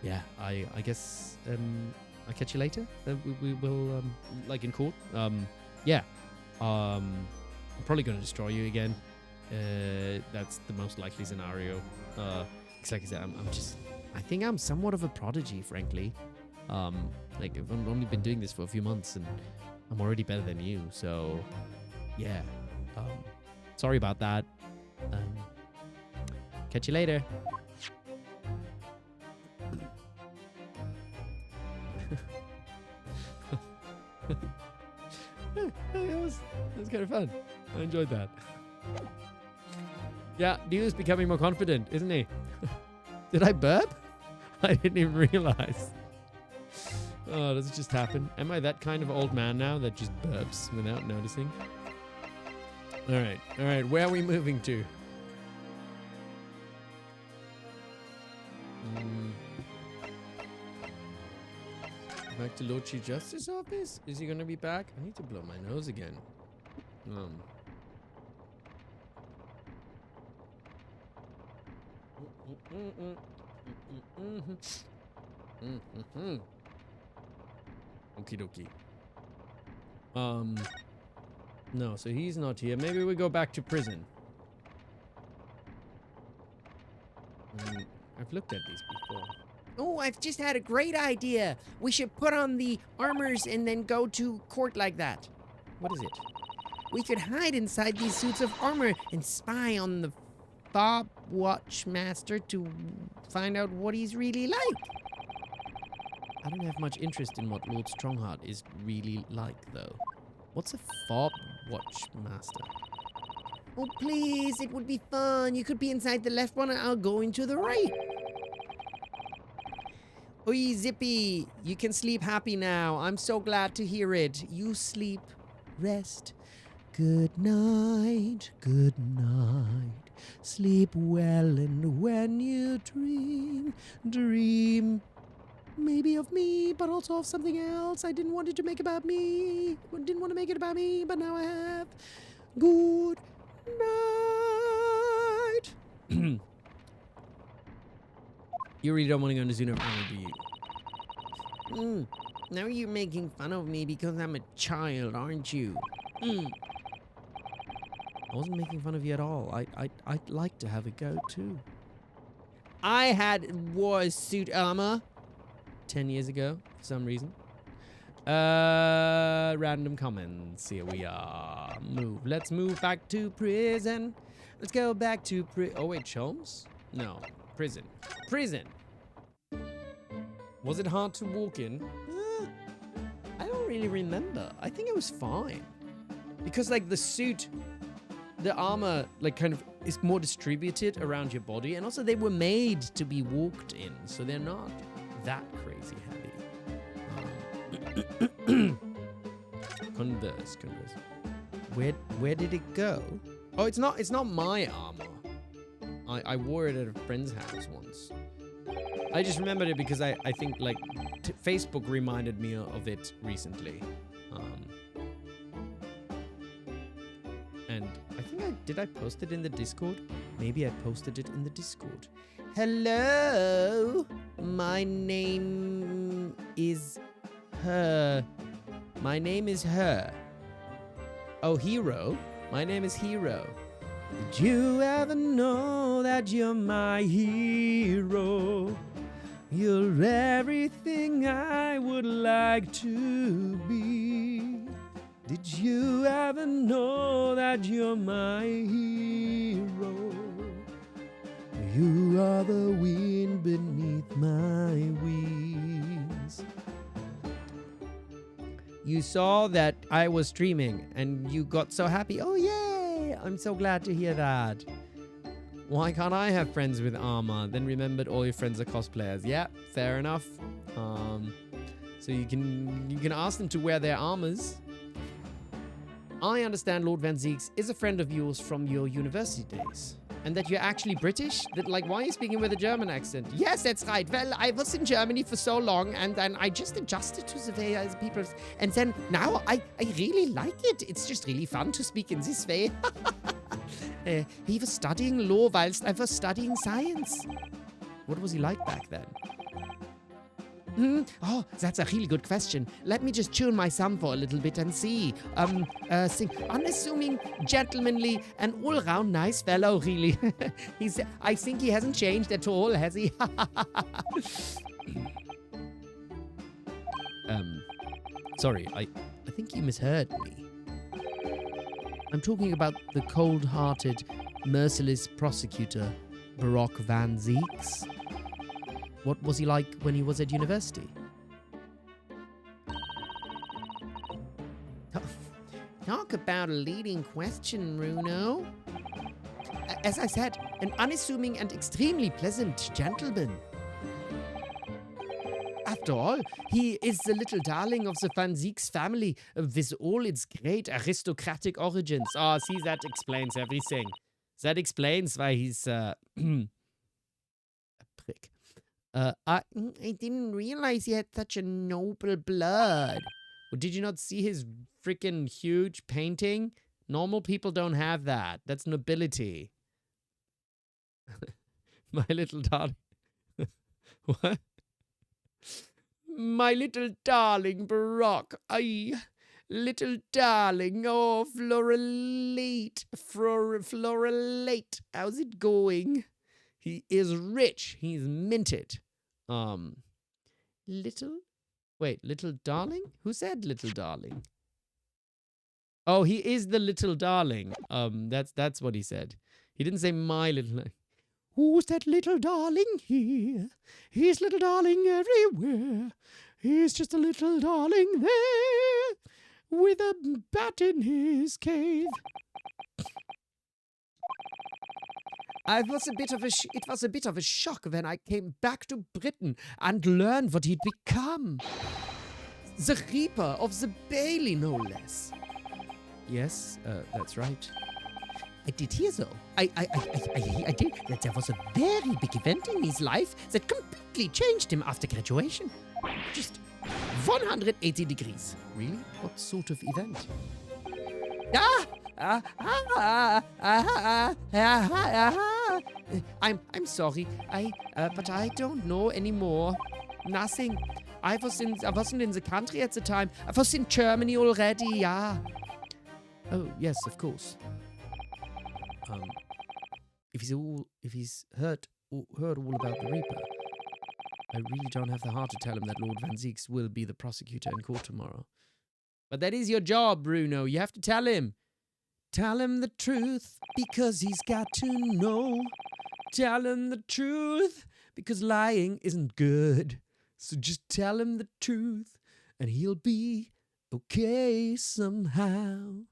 yeah, I guess I'll catch you later. We will like in court. Yeah. I'm probably gonna destroy you again. That's the most likely scenario. Because like I said, I think I'm somewhat of a prodigy, frankly. Like I've only been doing this for a few months and I'm already better than you. So yeah. Sorry about that. Catch you later. That was kind of fun. I enjoyed that. Yeah, Dew's becoming more confident, isn't he? Did I burp? I didn't even realize. Oh, does it just happen? Am I that kind of old man now that just burps without noticing? All right. Where are we moving to? Back to Lord Chief Justice office? Is he gonna be back? I need to blow my nose again. Okie dokie. No, so he's not here. Maybe we go back to prison. I've looked at these before. Oh, I've just had a great idea. We should put on the armors and then go to court like that. What is it? We could hide inside these suits of armor and spy on the fob watch master to find out what he's really like. I don't have much interest in what Lord Strongheart is really like, though. What's a fob watch master? Oh, please, it would be fun. You could be inside the left one and I'll go into the right. Oi, Zippy, you can sleep happy now. I'm so glad to hear it. You sleep, rest. Good night, good night. Sleep well, and when you dream, dream maybe of me, but also of something else. I didn't want it to make about me. Didn't want to make it about me, but now I have. Good night. You really don't want to go into Zuno Army, do you? Now you're making fun of me because I'm a child, aren't you? I wasn't making fun of you at all. I'd like to have a go, too. I wore suit armor 10 years ago, for some reason. Random comments. Here we are. Move. Let's move back to prison. Let's go back to oh, wait, Sholmes? No. Prison. Prison! Was it hard to walk in? I don't really remember. I think it was fine. Because, like, the suit, the armor, like, kind of is more distributed around your body. And also, they were made to be walked in. So they're not that crazy heavy. Converse. Where did it go? Oh, it's not my armor. I wore it at a friend's house once. I just remembered it because I think, like, Facebook reminded me of it recently. And I think did I post it in the Discord? Maybe I posted it in the Discord. Hello, my name is her. My name is her. Oh, Hero? My name is Hero. Did you ever know that you're my hero? You're everything I would like to be. Did you ever know that you're my hero? You are the wind beneath my wings. You saw that I was streaming and you got so happy. Oh, yay! I'm so glad to hear that. Why can't I have friends with armor? Then remembered all your friends are cosplayers. Yeah, fair enough. So you can ask them to wear their armors. I understand Lord Van Zieks is a friend of yours from your university days. And that you're actually British? That, like, why are you speaking with a German accent? Yes, that's right. Well, I was in Germany for so long, and then I just adjusted to the way as people... And then now I really like it. It's just really fun to speak in this way. He was studying law whilst I was studying science. What was he like back then? Oh, that's a really good question. Let me just tune my thumb for a little bit and see. Sing. Unassuming, gentlemanly, and all-round nice fellow, really. I think he hasn't changed at all, has he? Sorry, I think you misheard me. I'm talking about the cold-hearted, merciless prosecutor, Barok Van Zieks. What was he like when he was at university? Talk about a leading question, Runo. As I said, an unassuming and extremely pleasant gentleman. After all, he is the little darling of the Van Zieks family with all its great aristocratic origins. Oh, see, that explains everything. That explains why he's a prick. I didn't realize he had such a noble blood. Well, did you not see his freaking huge painting? Normal people don't have that. That's nobility. My little darling. What? My little darling Barok. Ay, little darling. Oh, Floralate. Floralate. How's it going? He is rich. He's minted. Little darling? Who said little darling? Oh, he is the little darling. That's what he said. He didn't say my little. Who's that little darling here? He's little darling everywhere. He's just a little darling there with a bat in his cave. It was a bit of a shock when I came back to Britain and learned what he'd become. The Reaper of the Bailey, no less. Yes, that's right. I did hear so. I did that there was a very big event in his life that completely changed him after graduation. Just 180 degrees. Really? What sort of event? I'm sorry. But I don't know anymore. Nothing. I wasn't in the country at the time. I was in Germany already. Yeah. Oh yes, of course. If he's heard all about the Reaper, I really don't have the heart to tell him that Lord Van Zieks will be the prosecutor in court tomorrow. But that is your job, Bruno. You have to tell him. Tell him the truth because he's got to know. Tell him the truth because lying isn't good. So just tell him the truth and he'll be okay somehow.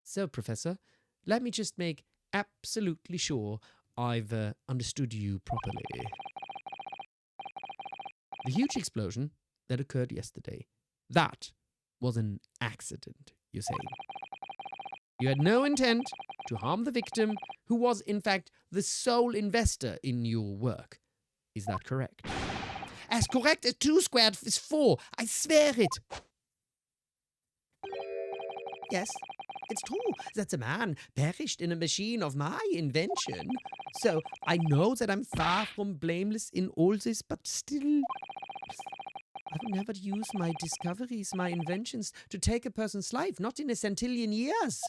So, Professor, let me just make absolutely sure I've understood you properly. The huge explosion that occurred yesterday, that was an accident, you're saying? You had no intent to harm the victim, who was, in fact, the sole investor in your work. Is that correct? As correct as 2 squared is 4. I swear it. Yes, it's true that the man perished in a machine of my invention. So I know that I'm far from blameless in all this, but still, I would never use my discoveries, my inventions, to take a person's life, not in a centillion years.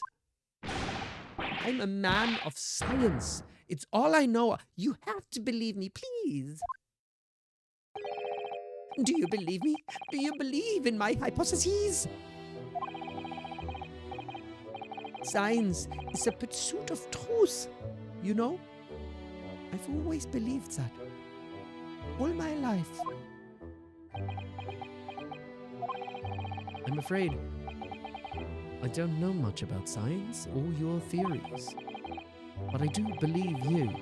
I'm a man of science. It's all I know. You have to believe me, please. Do you believe me? Do you believe in my hypotheses? Science is the pursuit of truth, you know? I've always believed that. All my life. I'm afraid I don't know much about science or your theories, but I do believe you,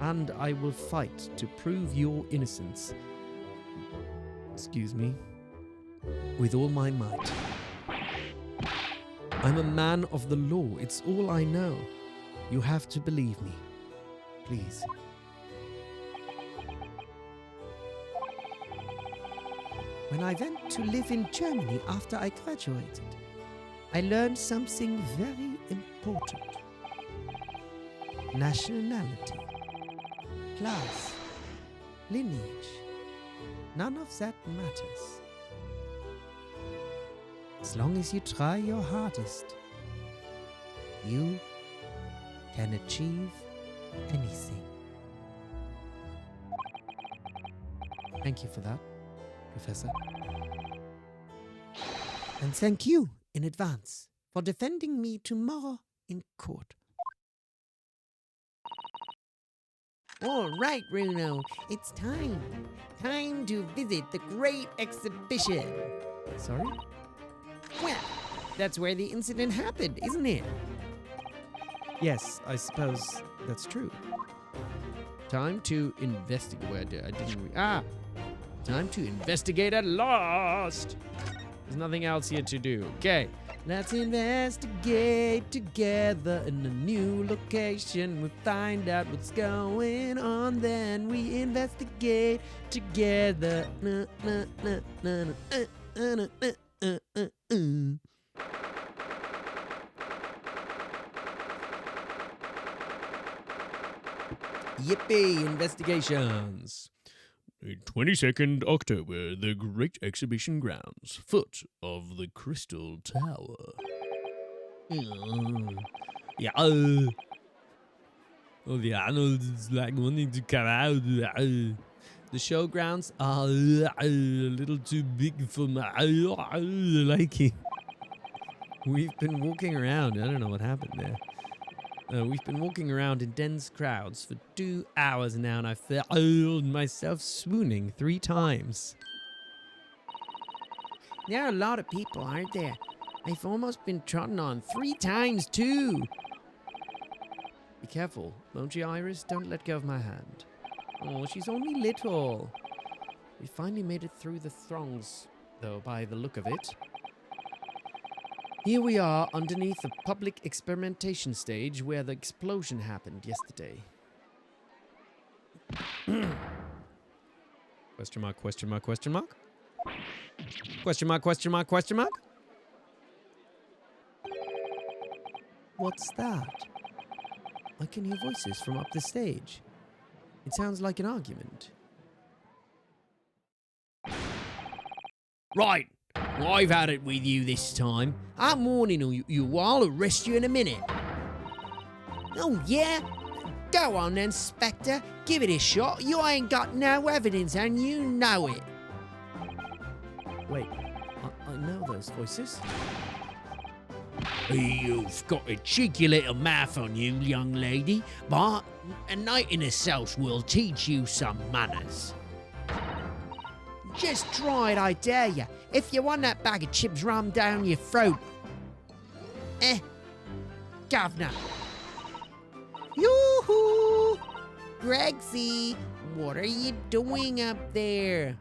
and I will fight to prove your innocence. Excuse me. With all my might. I'm a man of the law. It's all I know. You have to believe me. Please. When I went to live in Germany after I graduated, I learned something very important. Nationality, class, lineage, None of that matters. As long as you try your hardest, you can achieve anything. Thank you for that, Professor. And thank you in advance for defending me tomorrow in court. All right, Ryuno, it's time. Time to visit the great exhibition. Sorry? Well, that's where the incident happened, isn't it? Yes, I suppose that's true. Time to investigate. Where I didn't. Time to investigate at last. There's nothing else here to do. Okay. Let's investigate together in a new location. We'll find out what's going on, then we investigate together. Yippee! Investigations. 22nd October, the Great Exhibition Grounds, foot of the Crystal Tower. Yeah. Oh, the Arnold is like wanting to come out. The showgrounds are A little too big for my liking. We've been walking around. I don't know what happened there. We've been walking around in dense crowds for 2 hours now, and I felt myself swooning 3 times. There are a lot of people, aren't there? I've almost been trodden on 3 times, too. Be careful, won't you, Iris? Don't let go of my hand. Oh, she's only little. We finally made it through the throngs, though, by the look of it. Here we are underneath the public experimentation stage where the explosion happened yesterday. Question mark, question mark, question mark? Question mark, question mark, question mark? What's that? I can hear voices from up the stage. It sounds like an argument. Right. I've had it with you this time. I'm warning you. I'll arrest you in a minute. Oh, yeah? Go on then, Spectre. Give it a shot. You ain't got no evidence, and you know it. Wait, I know those voices. You've got a cheeky little mouth on you, young lady, but a night in the South will teach you some manners. Just try it, I dare you. If you want that bag of chips rammed down your throat. Governor. Yoo-hoo! Gregsy, what are you doing up there?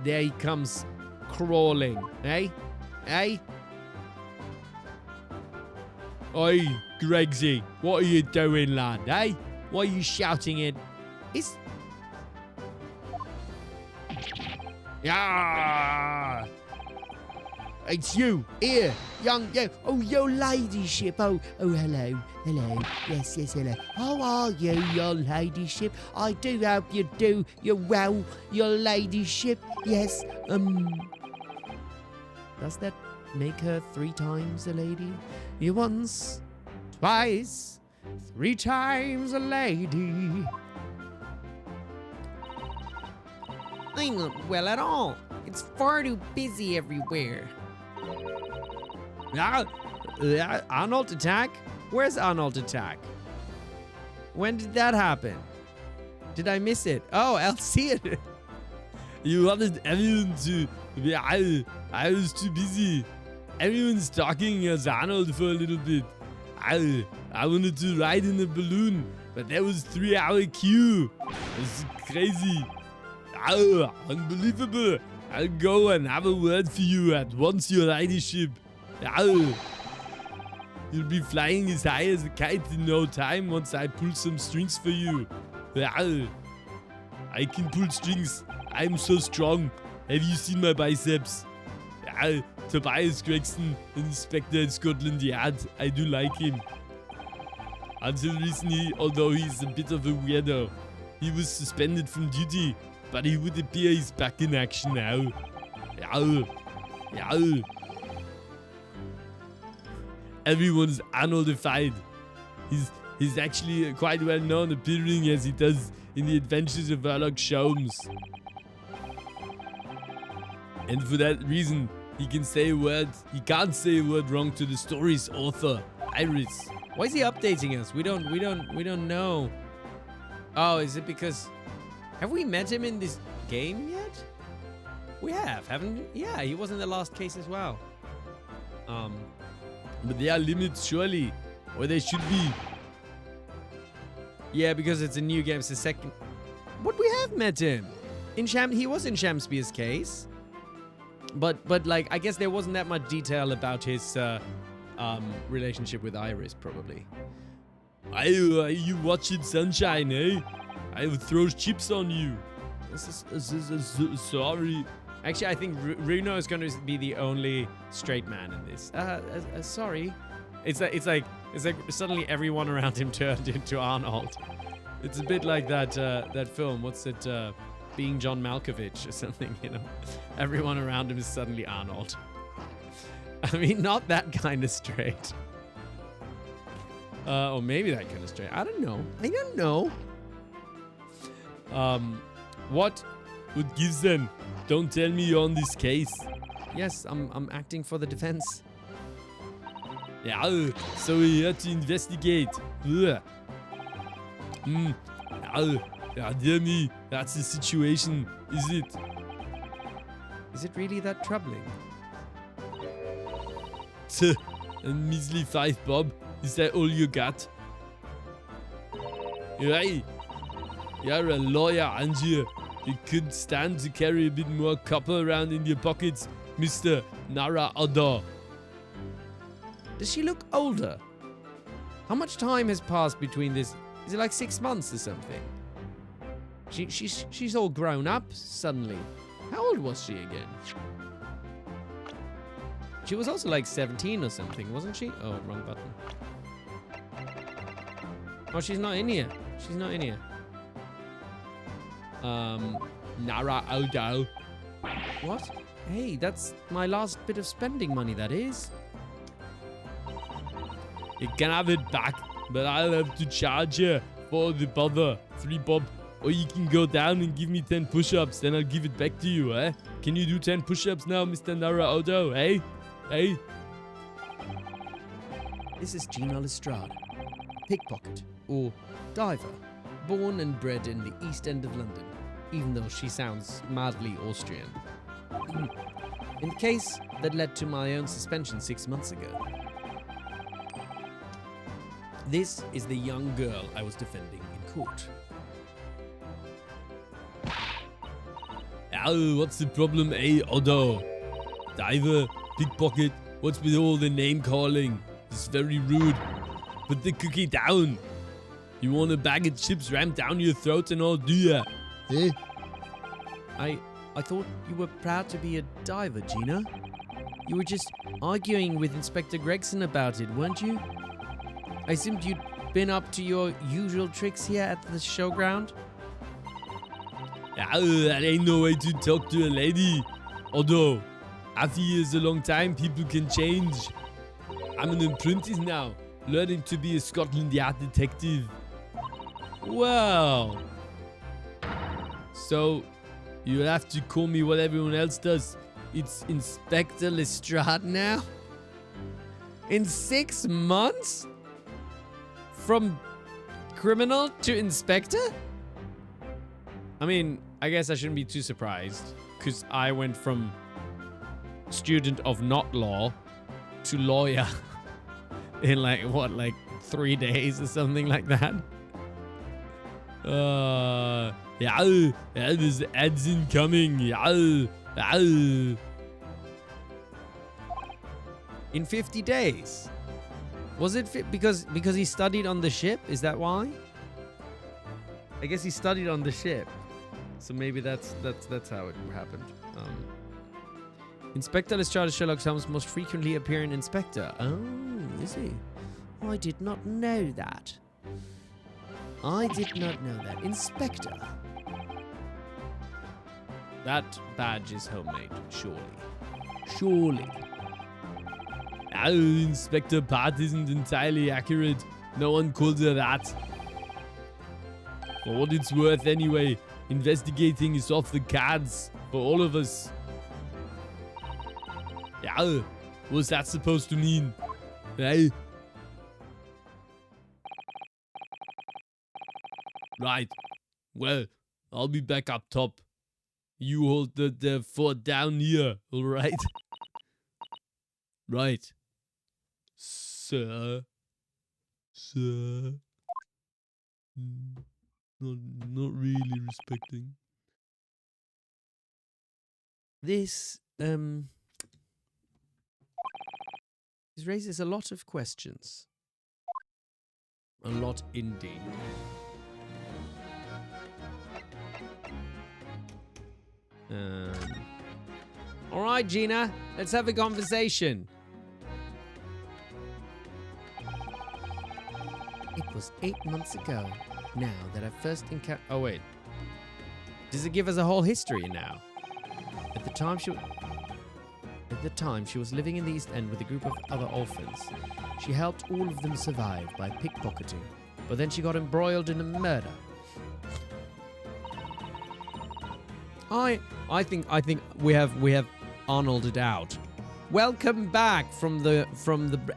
There he comes, crawling, eh? Eh? Oi, Gregsy, what are you doing, lad, eh? Why are you shouting it? It's... Yeah! It's you, here, your ladyship. Oh, hello. Yes, hello. How are you, your ladyship? I do hope you do. You're well, your ladyship. Yes, Does that make her 3 times a lady? You once, twice, 3 times a lady. I'm not well at all. It's far too busy everywhere. Arnold attack? Where's Arnold attack? When did that happen? Did I miss it? Oh, I'll see it. You wanted everyone to be... I was too busy. Everyone's talking as Arnold for a little bit. I wanted to ride in a balloon, but there was 3-hour queue. It's crazy. Unbelievable. I'll go and have a word for you at once, your ladyship. You'll be flying as high as a kite in no time once I pull some strings for you. I can pull strings. I'm so strong. Have you seen my biceps? Tobias Gregson, Inspector at Scotland Yard. I do like him. Until recently, although he's a bit of a weirdo. he was suspended from duty, but he would appear he's back in action now. Yeah. Everyone's unnotified. He's actually quite well known, appearing as he does in the adventures of Barok Sholmes. And for that reason, he can't say a word wrong to the story's author, Iris. Why is he updating us? We don't know. Oh, is it because have we met him in this game yet? We have, haven't we? Yeah, he was in the last case as well. But there are limits, surely, or there should be. Yeah, because it's a new game. It's the second. But we have met him in He was in Shamspeare's case. But like, I guess there wasn't that much detail about his relationship with Iris, probably. You watching Sunshine, eh? I will throw chips on you. Sorry. Actually, I think Ryuno is going to be the only straight man in this. Sorry. It's like suddenly everyone around him turned into Arnold. It's a bit like that film. What's it? Being John Malkovich or something, you know. Everyone around him is suddenly Arnold. I mean, not that kind of straight. Or maybe that kind of straight. I don't know. What gives then? Don't tell me you're on this case. Yes, I'm acting for the defense. Yeah, so we're here to investigate. Yeah, dear me, that's the situation, is it? Is it really that troubling? A measly 5 bob. Is that all you got? Hey, you're a lawyer, aren't you? You could stand to carry a bit more copper around in your pockets, Mr. Naruhodo. Does she look older? How much time has passed between this? Is it like 6 months or something? She's all grown up suddenly. How old was she again? She was also like 17 or something, wasn't she? Oh, wrong button. Oh, she's not in here. Naruhodo. What? Hey, that's my last bit of spending money, that is. You can have it back, but I'll have to charge you for the bother. 3 bob. Or you can go down and give me 10 push-ups, then I'll give it back to you, eh? Can you do 10 push-ups now, Mr. Naruhodo, eh? Hey? This is Gina Lestrade, pickpocket, or diver, born and bred in the East End of London, even though she sounds mildly Austrian. In the case that led to my own suspension 6 months ago. This is the young girl I was defending in court. Oh, what's the problem, eh, Odo? Diver, pickpocket, what's with all the name calling? It's very rude. Put the cookie down. You want a bag of chips rammed down your throat and all, do ya? Eh? I thought you were proud to be a diver, Gina. You were just arguing with Inspector Gregson about it, weren't you? I assumed you'd been up to your usual tricks here at the showground. That ain't no way to talk to a lady. Although, after years a long time, people can change. I'm an apprentice now, learning to be a Scotland Yard detective. Well, so you'll have to call me what everyone else does. It's Inspector Lestrade now. In 6 months? From criminal to inspector? I mean, I guess I shouldn't be too surprised, because I went from student of not law to lawyer in like 3 days or something like that. Yeah, there's ads incoming. In 50 days. Was it because he studied on the ship? Is that why? I guess he studied on the ship. So maybe that's how it happened. Inspector Lestrade Sherlock Holmes most frequently appear in Inspector. Oh, is he? I did not know that. I did not know that. Inspector. That badge is homemade, surely. Surely. Inspector Pat isn't entirely accurate. No one called her that. For what it's worth anyway, investigating is off the cards for all of us. Yeah, what's that supposed to mean? Hey? Right. Well, I'll be back up top. You hold the fort down here, alright? Right. Sir. Sir. Not really respecting. This raises a lot of questions. A lot indeed. All right, Gina, let's have a conversation. It was 8 months ago now that I first encountered... Oh, wait. Does it give us a whole history now? At the time she was living in the East End with a group of other orphans. She helped all of them survive by pickpocketing, but then she got embroiled in a murder. I think we have Arnolded out. Welcome back from the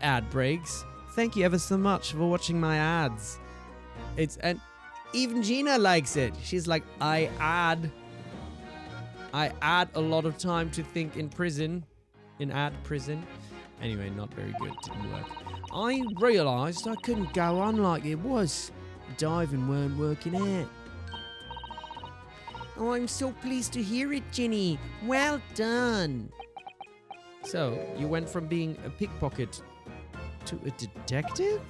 ad breaks. Thank you ever so much for watching my ads. And even Gina likes it. She's like, I add a lot of time to think in prison. In ad prison. Anyway, not very good. Didn't work. I realised I couldn't go on like it was. Diving weren't working out. Oh, I'm so pleased to hear it, Ginny. Well done. So, you went from being a pickpocket to a detective?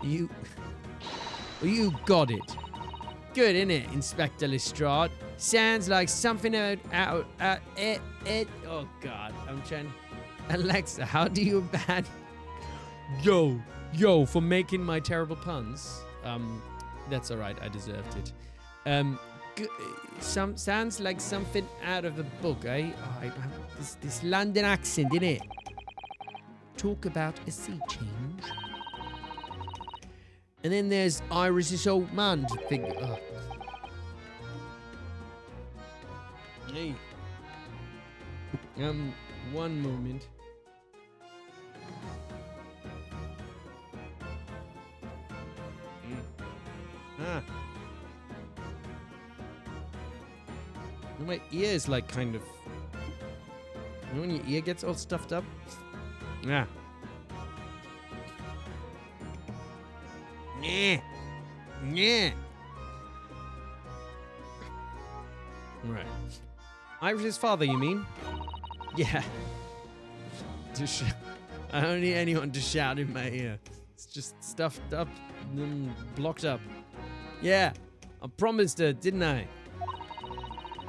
You got it. Good, innit, Inspector Lestrade? Sounds like something out oh God, I'm trying. Alexa, how do you ban? Yo, for making my terrible puns. That's alright, I deserved it. Sounds like something out of a book, eh? Oh, this London accent, innit? Talk about a sea change. And then there's Iris's old man figure. Oh. Hey. One moment. Ah. My ear is like kind of... You know when your ear gets all stuffed up? Yeah. Yeah. Right. Irish's father, you mean? Yeah. I don't need anyone to shout in my ear. It's just stuffed up and blocked up. Yeah. I promised her, didn't I?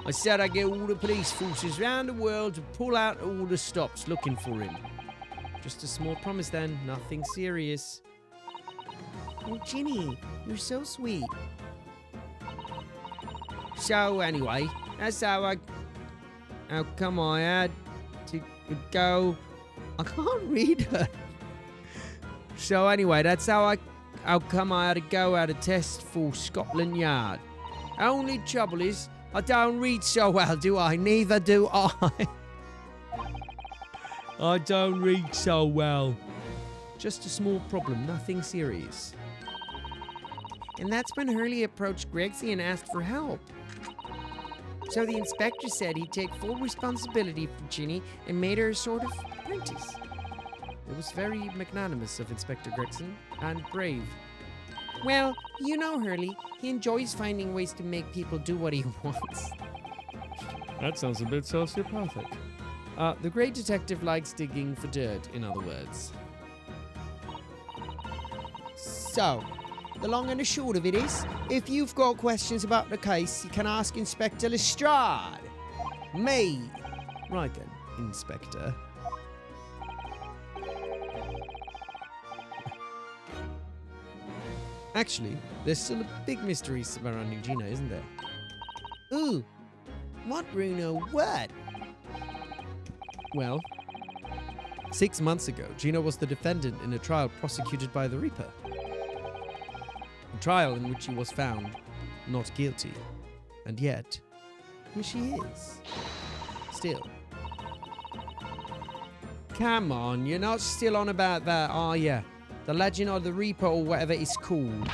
I said I'd get all the police forces around the world to pull out all the stops looking for him. Just a small promise then, nothing serious. Oh, Ginny, you're so sweet. So anyway, that's how come I had to go. I can't read her. So anyway, that's how come I had to go out a test for Scotland Yard. Only trouble is, I don't read so well, do I? Neither do I. I don't read so well. Just a small problem, nothing serious. And that's when Hurley approached Gregsy and asked for help. So the inspector said he'd take full responsibility for Ginny and made her a sort of apprentice. It was very magnanimous of Inspector Gregson, and brave. Well, you know Hurley. He enjoys finding ways to make people do what he wants. That sounds a bit sociopathic. The great detective likes digging for dirt, in other words. So, the long and the short of it is, if you've got questions about the case, you can ask Inspector Lestrade. Me. Right then, Inspector. Actually, there's still a big mystery surrounding Gina, isn't there? Ooh, what, Runo? What? Well, 6 months ago, Gina was the defendant in a trial prosecuted by the Reaper. A trial in which she was found not guilty. And yet, here she is. Still. Come on, you're not still on about that, are you? The Legend of the Reaper or whatever it's called.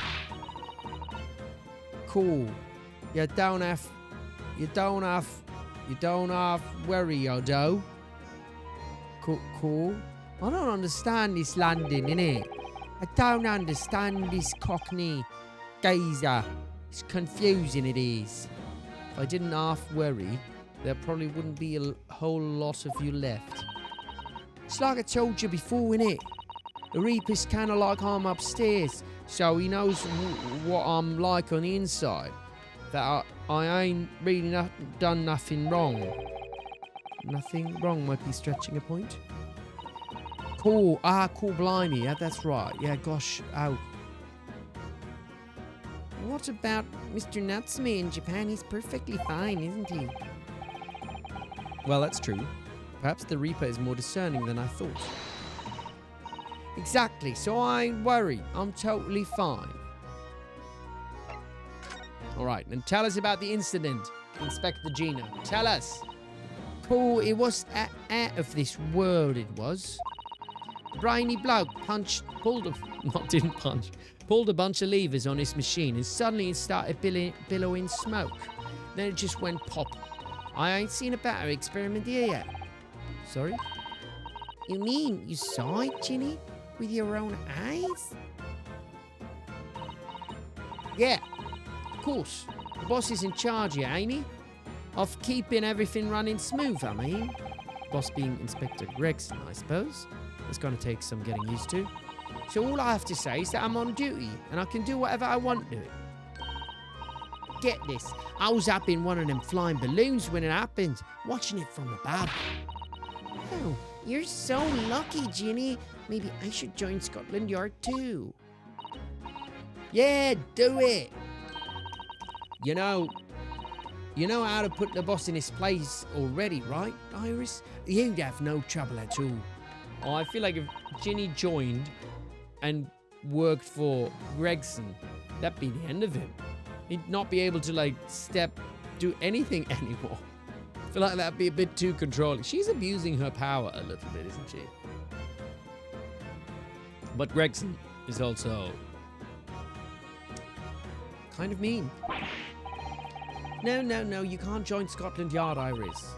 Cool. You don't have worry, you do. Cool. I don't understand this London, innit? I don't understand this Cockney geezer. It's confusing, it is. If I didn't half worry, there probably wouldn't be a whole lot of you left. It's like I told you before, innit? The Reaper's kind of like I'm upstairs, so he knows what I'm like on the inside. That I ain't really done nothing wrong. Nothing wrong might be stretching a point. Cool. Cool, blimey. Yeah, that's right. Yeah, gosh. Oh. What about Mr. Natsume in Japan? He's perfectly fine, isn't he? Well, that's true. Perhaps the Reaper is more discerning than I thought. Exactly, so I ain't worried. I'm totally fine. Alright, and tell us about the incident, Inspector Gina. Tell us. Cool, it was out of this world, it was. Brainy bloke pulled a bunch of levers on his machine and suddenly it started billowing smoke. Then it just went pop. I ain't seen a better experiment here yet. Sorry? You mean you saw it, Ginny? With your own eyes? Yeah, of course. The boss is in charge here, ain't he? Of keeping everything running smooth, I mean. Boss being Inspector Gregson, I suppose. It's gonna take some getting used to. So all I have to say is that I'm on duty and I can do whatever I want to. Get this, I was up in one of them flying balloons when it happened, watching it from above. Oh, you're so lucky, Ginny. Maybe I should join Scotland Yard too. Yeah, do it. You know how to put the boss in his place already, right, Iris? You'd have no trouble at all. Oh, I feel like if Ginny joined and worked for Gregson, that'd be the end of him. He'd not be able to, do anything anymore. I feel like that'd be a bit too controlling. She's abusing her power a little bit, isn't she? But Gregson is also kind of mean. No, you can't join Scotland Yard, Iris.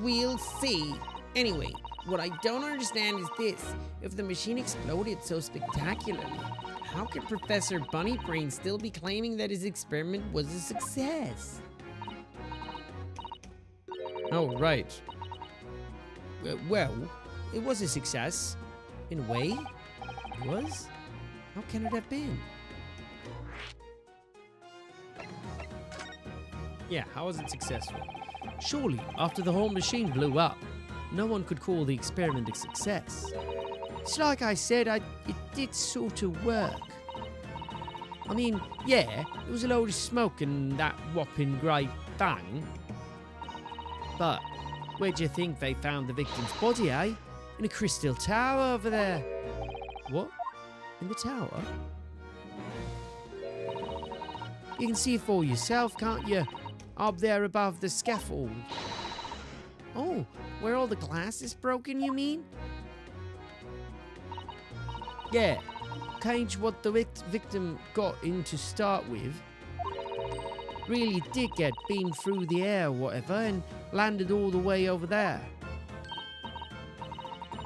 We'll see. Anyway, what I don't understand is this. If the machine exploded so spectacularly, how could Professor Bunnybrain still be claiming that his experiment was a success? Oh, right. Well, it was a success. In a way, it was. How can it have been? Yeah, how was it successful? Surely, after the whole machine blew up, no one could call the experiment a success. It's like I said, it did sort of work. I mean, yeah, it was a load of smoke and that whopping great bang. But where do you think they found the victim's body, eh? In a crystal tower over there. What? In the tower? You can see it for yourself, can't you? Up there above the scaffold. Oh, where all the glass is broken, you mean? Yeah, cage what the victim got in to start with really did get beamed through the air or whatever and landed all the way over there.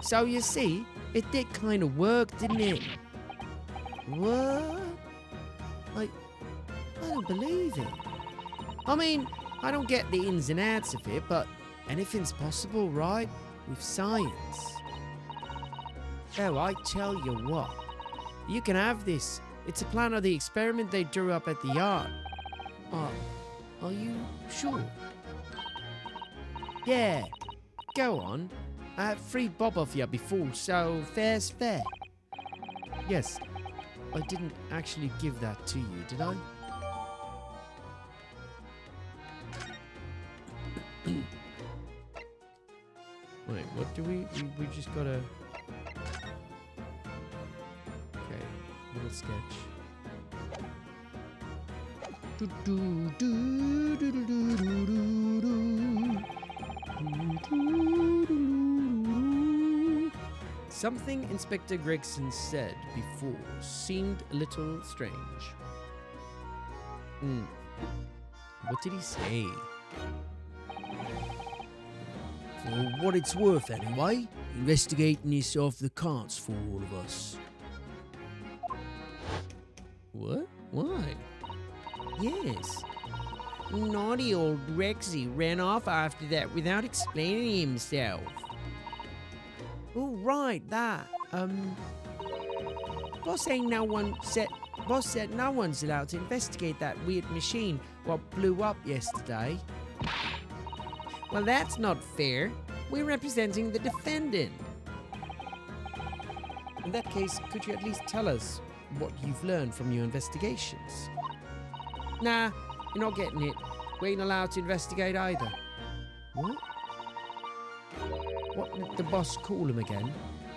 So you see, it did kind of work, didn't it? What? I don't believe it. I mean, I don't get the ins and outs of it, but anything's possible, right? With science. Oh, I tell you what. You can have this. It's a plan of the experiment they drew up at the yard. Are you sure? Yeah. Go on. I have free bob off you before, so fair's fair. Yes. I didn't actually give that to you, did I? Wait, what do we just gotta... Okay, little sketch. Something Inspector Gregson said before seemed a little strange. What did he say? For what it's worth, anyway, investigating is off the cards for all of us. What? Why? Yes. Naughty old Rexy ran off after that without explaining himself. Oh, right, that. Boss said no one's allowed to investigate that weird machine what blew up yesterday. Well, that's not fair. We're representing the defendant. In that case, could you at least tell us what you've learned from your investigations? Nah, you're not getting it. We ain't allowed to investigate either. What? What did the boss call him again?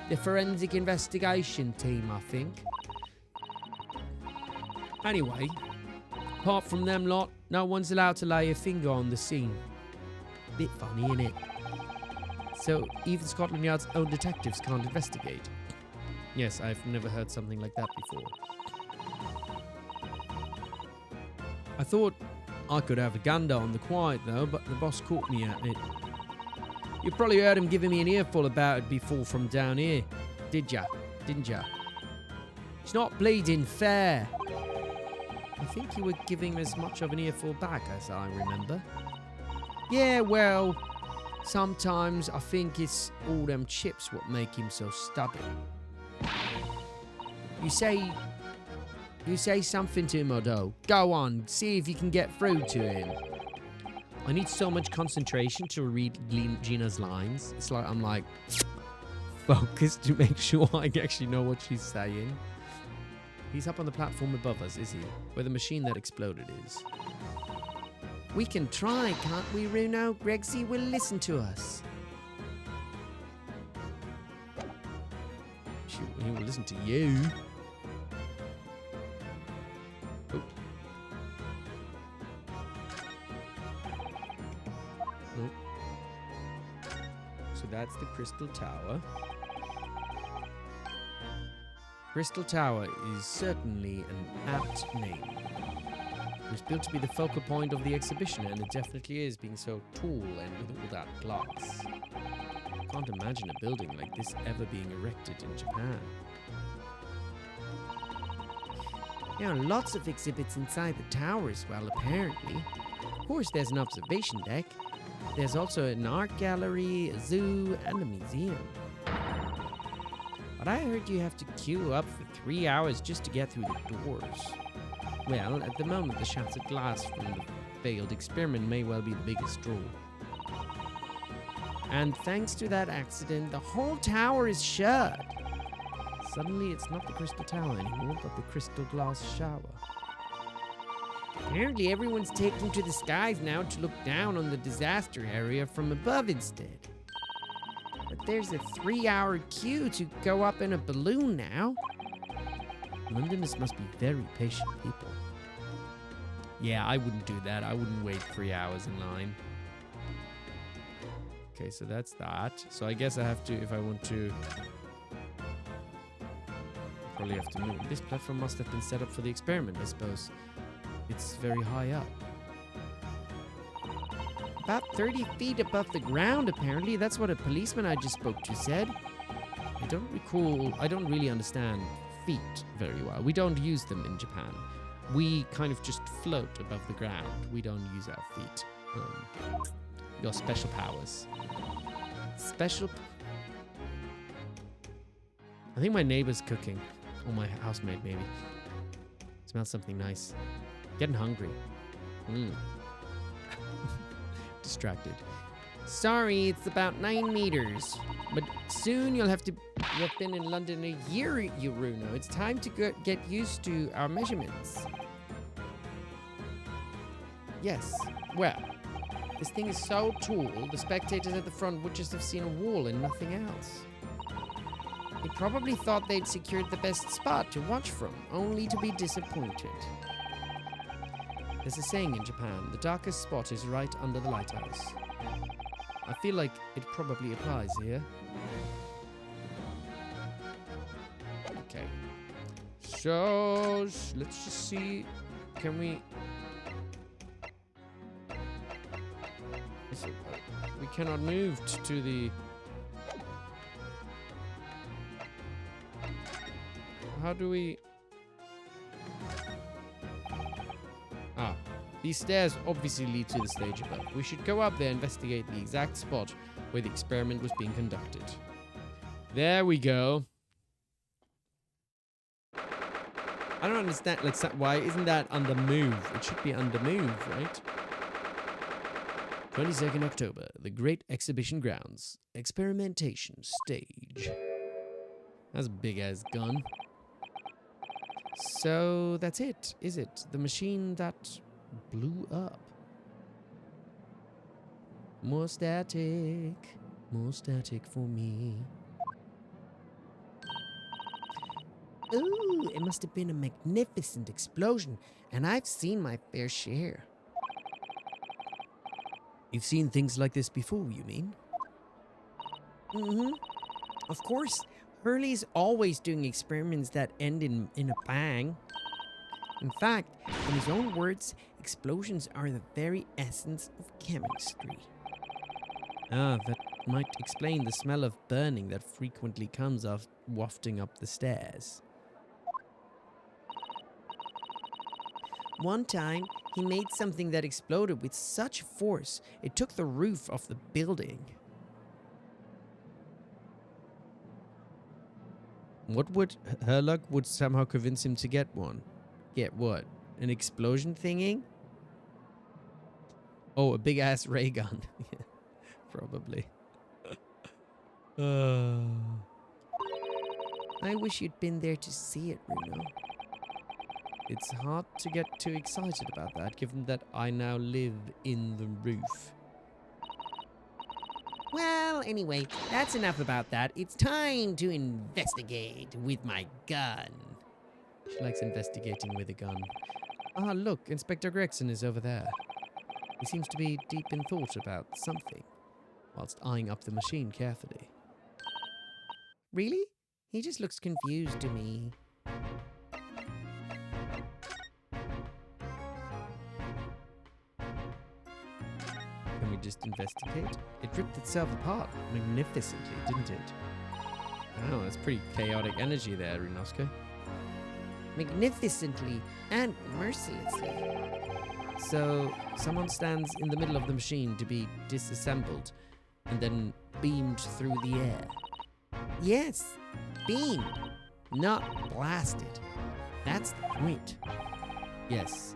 The forensic investigation team, I think. Anyway, apart from them lot, no one's allowed to lay a finger on the scene. Bit funny, innit? So even Scotland Yard's own detectives can't investigate. Yes, I've never heard something like that before. I thought I could have a gander on the quiet though, but the boss caught me at it. You probably heard him giving me an earful about it before from down here, did ya? Didn't ya? It's not bleeding fair. I think you were giving as much of an earful back as I remember. Yeah, well, sometimes I think it's all them chips what make him so stubborn. You say something to him, Odo. Go on, see if you can get through to him. I need so much concentration to read Gina's lines. It's like I'm like focused to make sure I actually know what she's saying. He's up on the platform above us, is he? Where the machine that exploded is. We can try, can't we, Runo? Gregsy will listen to us. He will listen to you. Oh. Nope. So that's the Crystal Tower. Crystal Tower is certainly an apt name. It was built to be the focal point of the exhibition, and it definitely is, being so tall and with all that glass. I can't imagine a building like this ever being erected in Japan. There are lots of exhibits inside the tower as well, apparently. Of course, there's an observation deck. There's also an art gallery, a zoo, and a museum. But I heard you have to queue up for 3 hours just to get through the doors. Well, at the moment, the shattered glass from the failed experiment may well be the biggest draw. And thanks to that accident, the whole tower is shut. Suddenly, it's not the Crystal Tower anymore, but the Crystal Glass Shower. Apparently, everyone's taking to the skies now to look down on the disaster area from above instead. But there's a 3-hour queue to go up in a balloon now. Londoners must be very patient people. Yeah, I wouldn't do that. I wouldn't wait 3 hours in line. Okay, so that's that. So I guess I have to, if I want to... probably have to move. This platform must have been set up for the experiment, I suppose. It's very high up. About 30 feet above the ground, apparently. That's what a policeman I just spoke to said. I don't really understand feet very well. We don't use them in Japan. We kind of just float above the ground. We don't use our feet. Your special powers. I think my neighbor's cooking. Or my housemaid, maybe. Smells something nice. Getting hungry. Distracted. Sorry, it's about 9 meters. But soon you'll have to. You've been in London a year, Runo. It's time to get used to our measurements. Yes. Well, this thing is so tall, the spectators at the front would just have seen a wall and nothing else. They probably thought they'd secured the best spot to watch from, only to be disappointed. There's a saying in Japan, the darkest spot is right under the lighthouse. I feel like it probably applies here. Okay. So, let's just see. Can we... We cannot move to the... How do we... Ah, these stairs obviously lead to the stage above. We should go up there and investigate the exact spot where the experiment was being conducted. There we go. I don't understand, like, why isn't that under move? It should be under move, right? 22nd October, the Great Exhibition Grounds. Experimentation stage. That's a big-ass gun. So, that's it, is it? The machine that blew up. More static for me. Ooh, it must have been a magnificent explosion, and I've seen my fair share. You've seen things like this before, you mean? Mm-hmm. Of course, Hurley's always doing experiments that end in a bang. In fact, in his own words, explosions are the very essence of chemistry. Ah, that might explain the smell of burning that frequently comes off wafting up the stairs. One time, he made something that exploded with such force, it took the roof off the building. What would... Her luck would somehow convince him to get one. Get what? An explosion thingy? Oh, a big-ass ray gun. Yeah, probably. I wish you'd been there to see it, Runo. It's hard to get too excited about that, given that I now live in the roof. Well, anyway, that's enough about that. It's time to investigate with my gun. She likes investigating with a gun. Ah, look, Inspector Gregson is over there. He seems to be deep in thought about something, whilst eyeing up the machine carefully. Really? He just looks confused to me. Can we just investigate? It ripped itself apart magnificently, didn't it? Oh, that's pretty chaotic energy there, Ryunosuke. Magnificently and mercilessly. So, someone stands in the middle of the machine to be disassembled and then beamed through the air. Yes, beamed, not blasted. That's the point. Yes,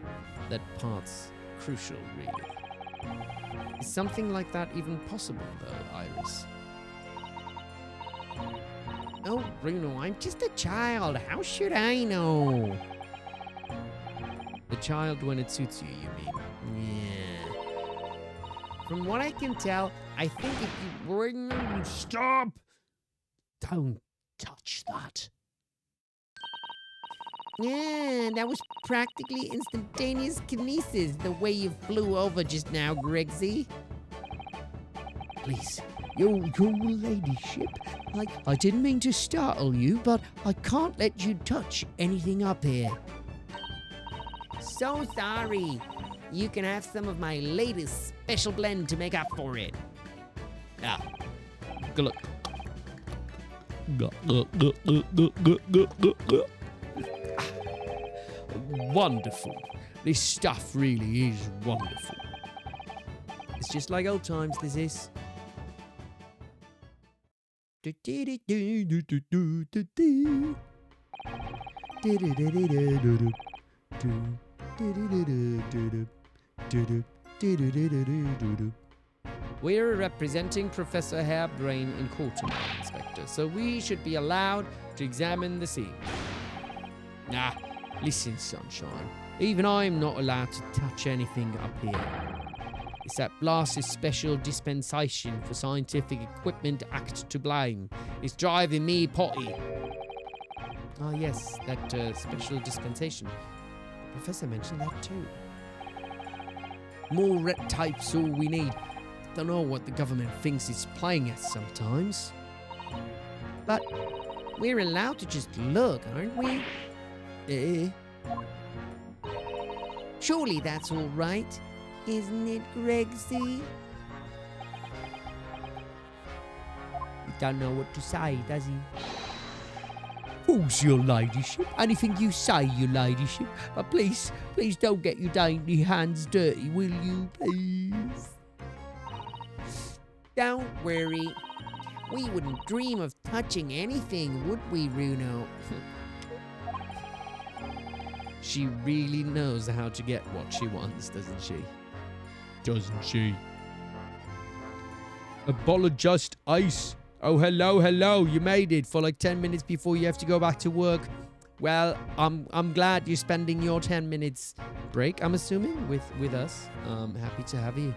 that part's crucial, really. Is something like that even possible, though, Iris? Oh, Bruno, I'm just a child. How should I know? The child when it suits you, you mean? Yeah. From what I can tell, I think if you bring... Stop! Don't touch that. Yeah, that was practically instantaneous kinesis, the way you flew over just now, Gregsy. Please, your ladyship. I didn't mean to startle you, but I can't let you touch anything up here. So sorry. You can have some of my latest special blend to make up for it. Ah, good luck. Wonderful. This stuff really is wonderful. It's just like old times, this is. We're representing Professor Hairbrain in court tonight, Inspector, so we should be allowed to examine the scene. Nah, listen, Sunshine. Even I'm not allowed to touch anything up here. It's that blasted special dispensation for scientific equipment act to blame. It's driving me potty. Ah, yes, that special dispensation. The professor mentioned that too. More red tape's all we need. Don't know what the government thinks it's playing at sometimes. But we're allowed to just look, aren't we? Surely that's all right, isn't it, Gregsy? He don't know what to say, does he? Who's your ladyship? Anything you say, your ladyship. But please don't get your dainty hands dirty, will you, please? Don't worry. We wouldn't dream of touching anything, would we, Runo? She really knows how to get what she wants, doesn't she? Doesn't she? A bottle of just ice. Oh, hello. You made it for like 10 minutes before you have to go back to work. Well, I'm glad you're spending your 10 minutes break, I'm assuming, with us. Happy to have you.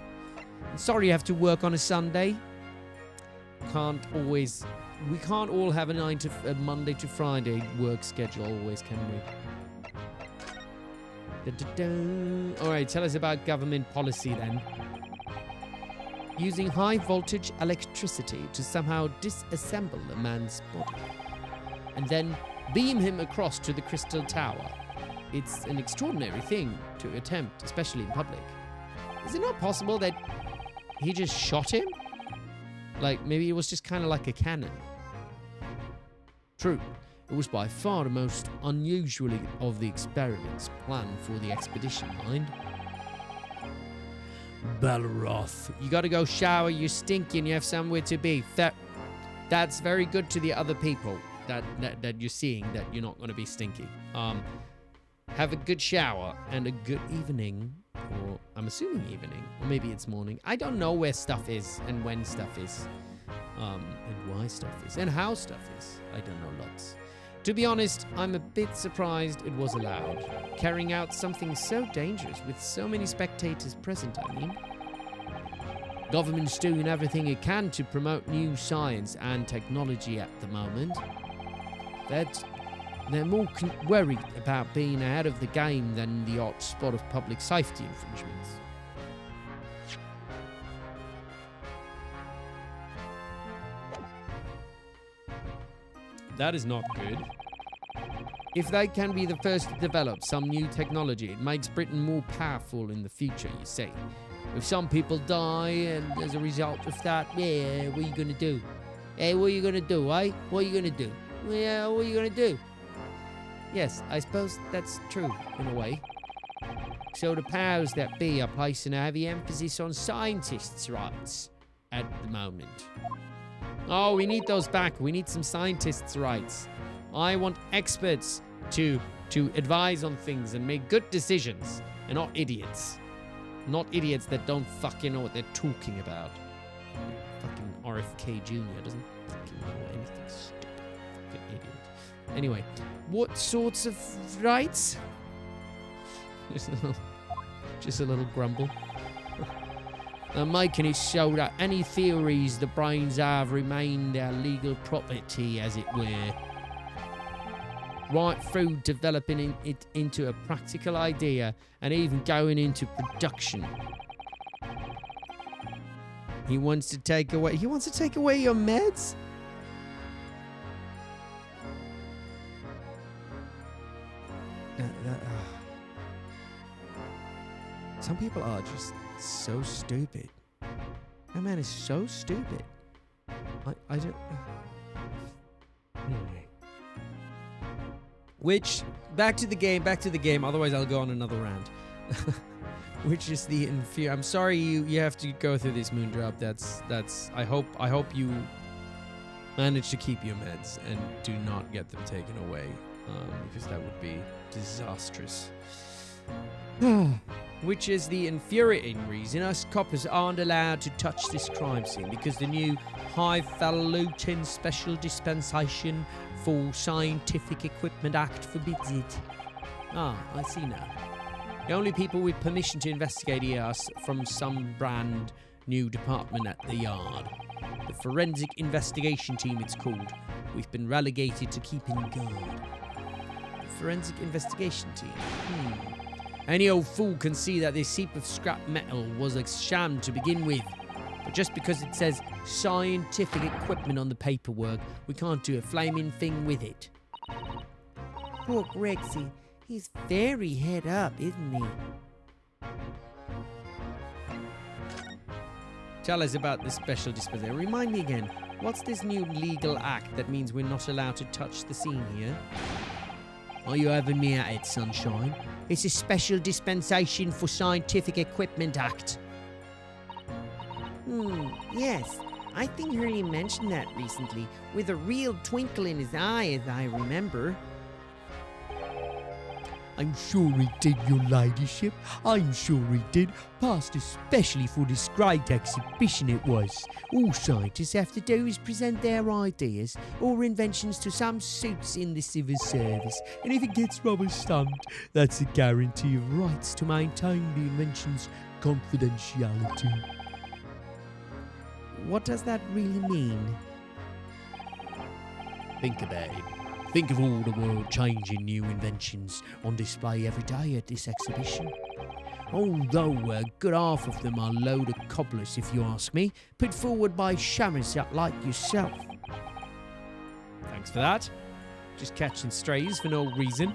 Sorry you have to work on a Sunday. We can't all have a Monday to Friday work schedule always, can we? Alright, tell us about government policy then. Using high voltage electricity to somehow disassemble a man's body and then beam him across to the Crystal Tower. It's an extraordinary thing to attempt, especially in public. Is it not possible that he just shot him? Like, maybe it was just kind of like a cannon. True. It was by far the most unusual of the experiments planned for the expedition, mind. Balroth, you gotta go shower, you're stinking, you have somewhere to be. That's very good to the other people that you're seeing that you're not gonna be stinky. Have a good shower and a good evening, or I'm assuming evening, or maybe it's morning. I don't know where stuff is and when stuff is, and why stuff is, and how stuff is. I don't know lots. To be honest, I'm a bit surprised it was allowed. Carrying out something so dangerous with so many spectators present, I mean. Government's doing everything it can to promote new science and technology at the moment. They're more worried about being ahead of the game than the odd spot of public safety infringements. That is not good. If they can be the first to develop some new technology, it makes Britain more powerful in the future, you see. If some people die and as a result of that, yeah, what are you gonna do? Hey, what are you gonna do, eh? What are you gonna do? Yeah, what are you gonna do? Yes, I suppose that's true, in a way. So the powers that be are placing a heavy emphasis on scientists' rights at the moment. Oh, we need those back. We need some scientists' rights. I want experts to advise on things and make good decisions, and not idiots. Not idiots that don't fucking know what they're talking about. Fucking RFK Jr. doesn't fucking know anything stupid. Fucking idiot. Anyway, what sorts of rights? Just a little grumble. Making it so that any theories the brains have remain their legal property, as it were. Right through developing it into a practical idea and even going into production. He wants to take away your meds? Some people are just so stupid. That man is so stupid. I don't... Anyway. Which, back to the game, otherwise I'll go on another rant. Which is the inferior... I'm sorry you have to go through this, Moondrop. That's... I hope you manage to keep your meds and do not get them taken away. Because that would be disastrous. which is the infuriating reason us coppers aren't allowed to touch this crime scene because the new Highfalutin Special Dispensation for Scientific Equipment Act forbids it. Ah, I see now. The only people with permission to investigate are us from some brand new department at the yard. The Forensic Investigation Team it's called. We've been relegated to keeping guard. Forensic Investigation Team? Any old fool can see that this heap of scrap metal was a sham to begin with. But just because it says scientific equipment on the paperwork, we can't do a flaming thing with it. Poor Grexy. He's very head up, isn't he? Tell us about this special dispensation. Remind me again, what's this new legal act that means we're not allowed to touch the scene here? Are you having me at it, Sunshine? It's a Special Dispensation for Scientific Equipment Act. Yes. I think Hurley mentioned that recently, with a real twinkle in his eye, as I remember. I'm sure he did, your ladyship. I'm sure he did. Passed especially for this great exhibition it was. All scientists have to do is present their ideas or inventions to some suits in the civil service. And if it gets rubber stamped, that's a guarantee of rights to maintain the invention's confidentiality. What does that really mean? Think about it. Think of all the world-changing new inventions on display every day at this exhibition. Although a good half of them are a load of cobblers, if you ask me, put forward by shammers like yourself. Thanks for that. Just catching strays for no reason.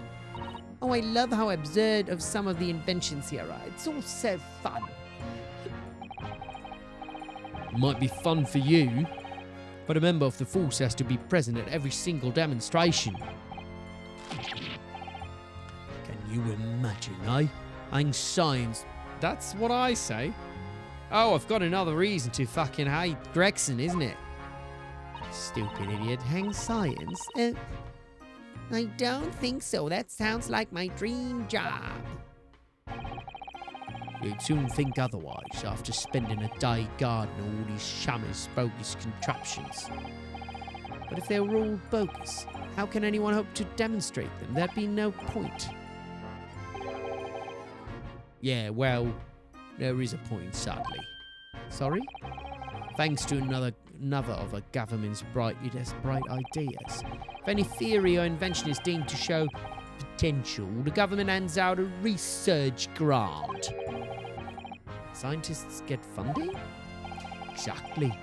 Oh, I love how absurd of some of the inventions here are. It's all so fun. Might be fun for you, but a member of the force has to be present at every single demonstration. Can you imagine, eh? And science. That's what I say. Oh, I've got another reason to fucking hate Gregson, isn't it? Stupid idiot. Hang science? I don't think so. That sounds like my dream job. You'd soon think otherwise after spending a day guarding all these shammers' bogus contraptions. But if they were all bogus, how can anyone hope to demonstrate them? There'd be no point. Yeah, well, there is a point, sadly. Sorry? Thanks to another of a government's brightest ideas. If any theory or invention is deemed to show potential, the government hands out a research grant. Scientists get funding? Exactly.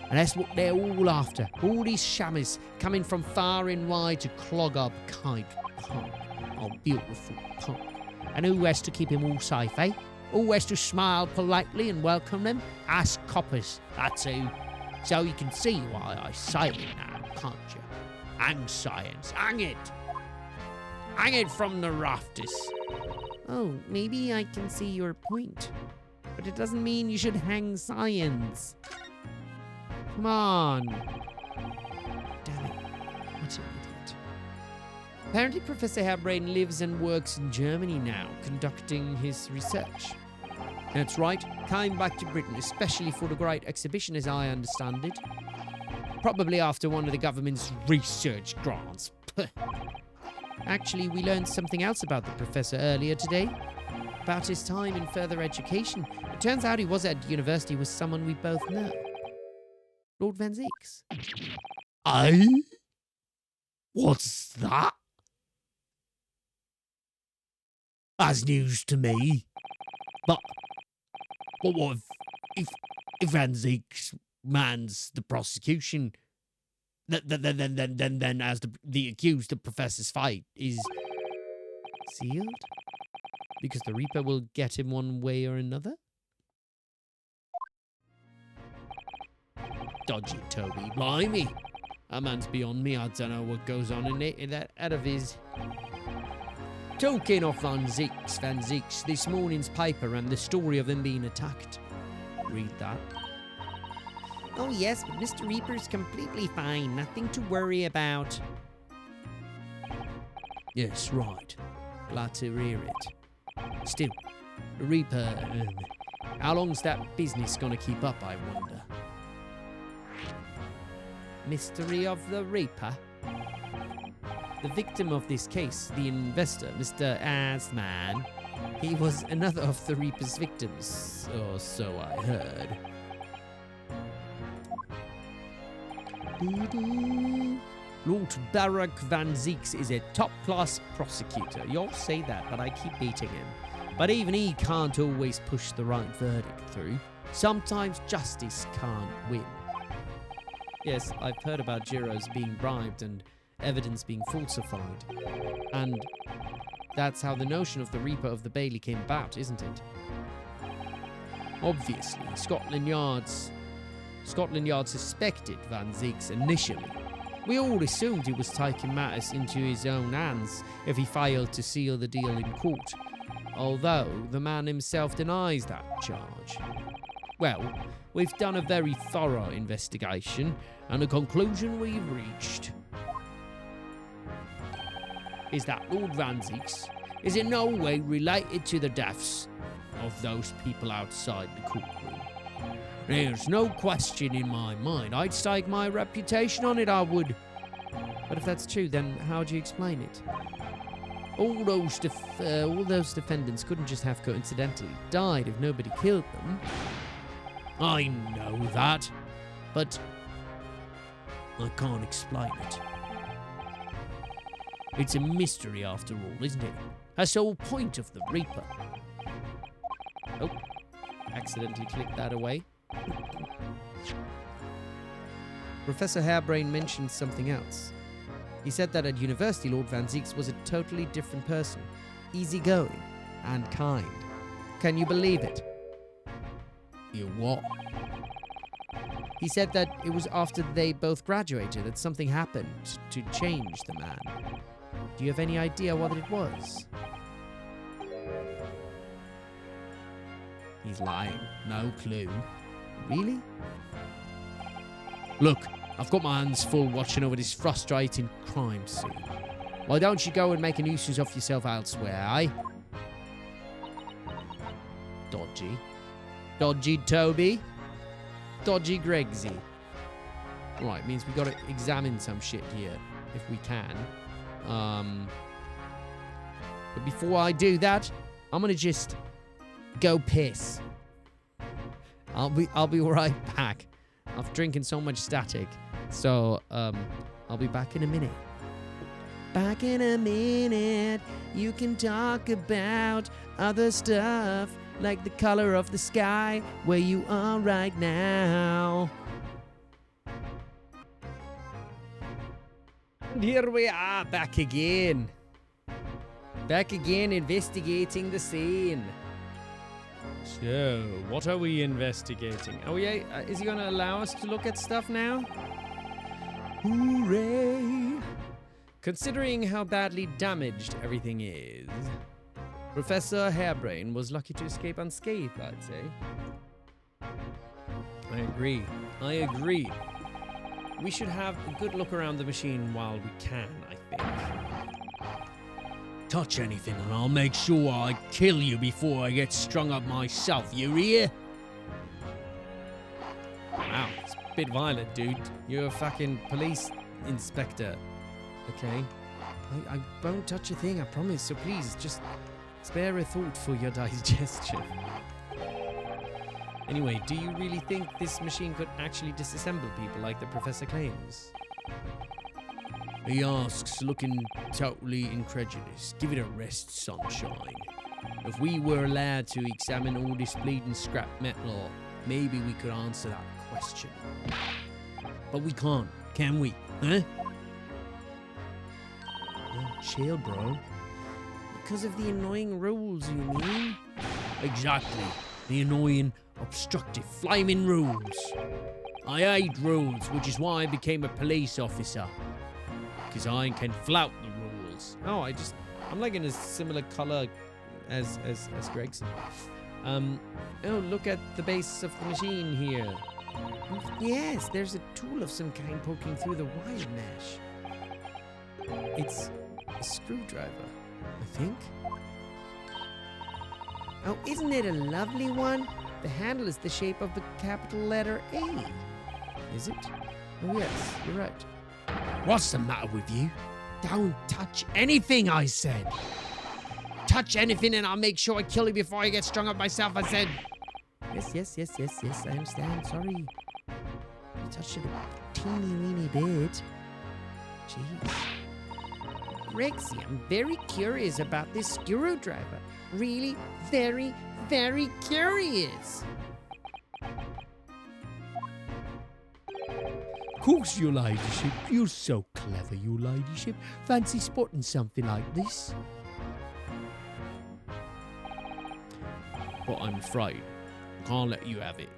And that's what they're all after. All these shammers coming from far and wide to clog up Kite Park, our beautiful park. And who has to keep him all safe, eh? Who has to smile politely and welcome them? Us coppers, that's who. So you can see why I say it now, can't you? Hang science, hang it! Hang it from the rafters! Oh, maybe I can see your point. But it doesn't mean you should hang science. Come on. Damn it. What an idiot. Apparently Professor Harebrain lives and works in Germany now, conducting his research. That's right, came back to Britain, especially for the great exhibition as I understand it. Probably after one of the government's research grants. Actually, we learned something else about the professor earlier today. About his time in further education. It turns out he was at university with someone we both know. Lord Van Zeeks. Eh? What's that? That's news to me. But what if Van Zeeks mans the prosecution? Then as the accused, the professor's fate is sealed? Because the Reaper will get him one way or another? Dodgy Toby, blimey. That man's beyond me. I don't know what goes on in that out of his. Talking of Van Zeeks, this morning's paper and the story of them being attacked. Read that. Oh yes, but Mr. Reaper's completely fine. Nothing to worry about. Yes, right. Glad to hear it. Still, The Reaper, how long's that business gonna keep up, I wonder? Mystery of the Reaper. The victim of this case, the investor, Mr. Assman, he was another of the Reaper's victims, or so I heard. Lord Barok Van Zeeks is a top-class prosecutor. You all say that, but I keep beating him. But even he can't always push the right verdict through. Sometimes justice can't win. Yes, I've heard about Jiros being bribed and evidence being falsified. And that's how the notion of the Reaper of the Bailey came about, isn't it? Obviously, Scotland Yard suspected Van Zeeks initially. We all assumed he was taking matters into his own hands if he failed to seal the deal in court, although the man himself denies that charge. Well, we've done a very thorough investigation, and the conclusion we've reached is that Lord Van Zeeks is in no way related to the deaths of those people outside the courtroom. There's no question in my mind. I'd stake my reputation on it, I would. But if that's true, then how do you explain it? All those defendants couldn't just have coincidentally died if nobody killed them. I know that, but I can't explain it. It's a mystery after all, isn't it? That's the whole point of the Reaper. Oh, accidentally clicked that away. Professor Hairbrain mentioned something else. He said that at university, Lord Van Zeeks was a totally different person, easygoing and kind. Can you believe it? You what? He said that it was after they both graduated that something happened to change the man. Do you have any idea what it was? He's lying. No clue. Really? Look, I've got my hands full watching over this frustrating crime scene. Why don't you go and make a nuisance of yourself elsewhere, eh? Dodgy. Dodgy Toby. Dodgy Gregsy. Right, means we gotta examine some shit here, if we can. But before I do that, I'm gonna just go piss. I'll be right back. I've drinking so much static. So, I'll be back in a minute. Back in a minute, you can talk about other stuff, like the color of the sky, where you are right now. And here we are, back again. Back again, investigating the scene. So, what are we investigating? Are we? Is he going to allow us to look at stuff now? Hooray! Considering how badly damaged everything is, Professor Hairbrain was lucky to escape unscathed, I'd say. I agree. We should have a good look around the machine while we can, I think. Touch anything and I'll make sure I kill you before I get strung up myself, you hear? Wow, it's a bit violent, dude. You're a fucking police inspector. Okay? I won't touch a thing, I promise. So please, just spare a thought for your digestion. Anyway, do you really think this machine could actually disassemble people like the professor claims? He asks, looking totally incredulous. Give it a rest, sunshine. If we were allowed to examine all this bleeding scrap metal, maybe we could answer that question. But we can't, can we? Huh? Chill, bro. Because of the annoying rules, you mean? Exactly. The annoying, obstructive, flaming rules. I hate rules, which is why I became a police officer. Because I can flout the rules. Oh, I'm like in a similar color as Gregson. Oh, look at the base of the machine here. Yes, there's a tool of some kind poking through the wire mesh. It's a screwdriver, I think. Oh, isn't it a lovely one? The handle is the shape of the capital letter A. Is it? Oh yes, you're right. What's the matter with you? Don't touch anything, I said. Touch anything and I'll make sure I kill you before I get strung up myself, I said. Yes, I understand. Sorry. You touched it a teeny weeny bit. Jeez. Rexy, I'm very curious about this screwdriver. Really, very, very curious. Of course, your ladyship. You're so clever, your ladyship. Fancy spotting something like this? But I'm afraid I can't let you have it.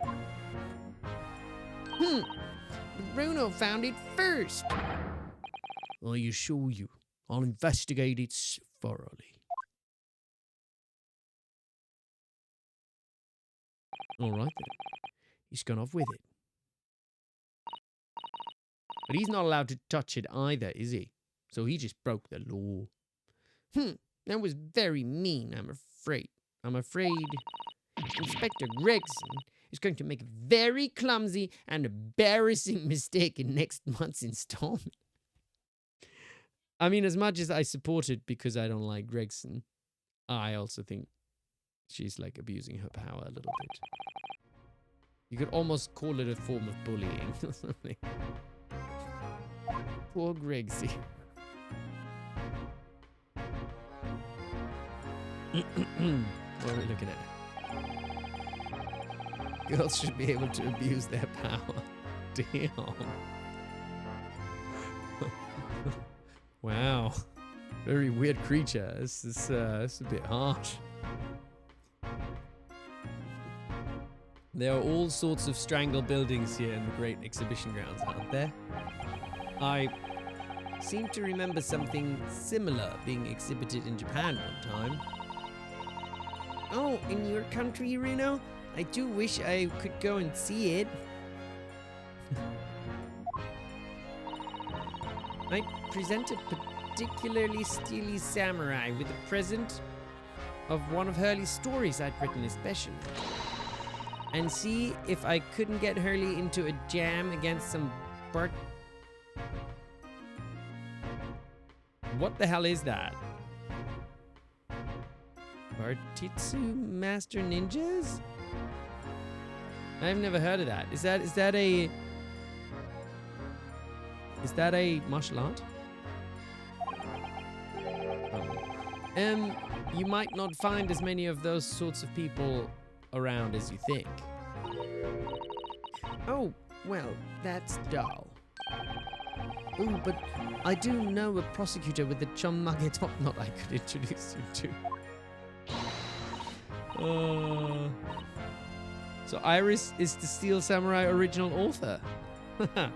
Bruno found it first. I assure you, I'll investigate it thoroughly. All right then. He's gone off with it. But he's not allowed to touch it either, is he? So he just broke the law. That was very mean, I'm afraid. I'm afraid Inspector Gregson is going to make a very clumsy and embarrassing mistake in next month's installment. I mean, as much as I support it because I don't like Gregson, I also think she's like abusing her power a little bit. You could almost call it a form of bullying or something. Poor Gregsy. What are we looking at? Girls should be able to abuse their power. Damn. Wow. Very weird creature. This is a bit harsh. There are all sorts of strangle buildings here in the Great Exhibition Grounds, aren't there? I seem to remember something similar being exhibited in Japan one time. Oh, in your country, Reno? I do wish I could go and see it. I present a particularly steely samurai with a present of one of Hurley's stories I'd written especially. And see if I couldn't get Hurley into a jam against some What the hell is that? Bartitsu Master Ninjas? I've never heard of that. Is that a martial art? You might not find as many of those sorts of people around as you think. Oh, well, that's dull. Ooh, but I do know a prosecutor with the chum-muggy top knot I could introduce you to. So Iris is the Steel Samurai original author. The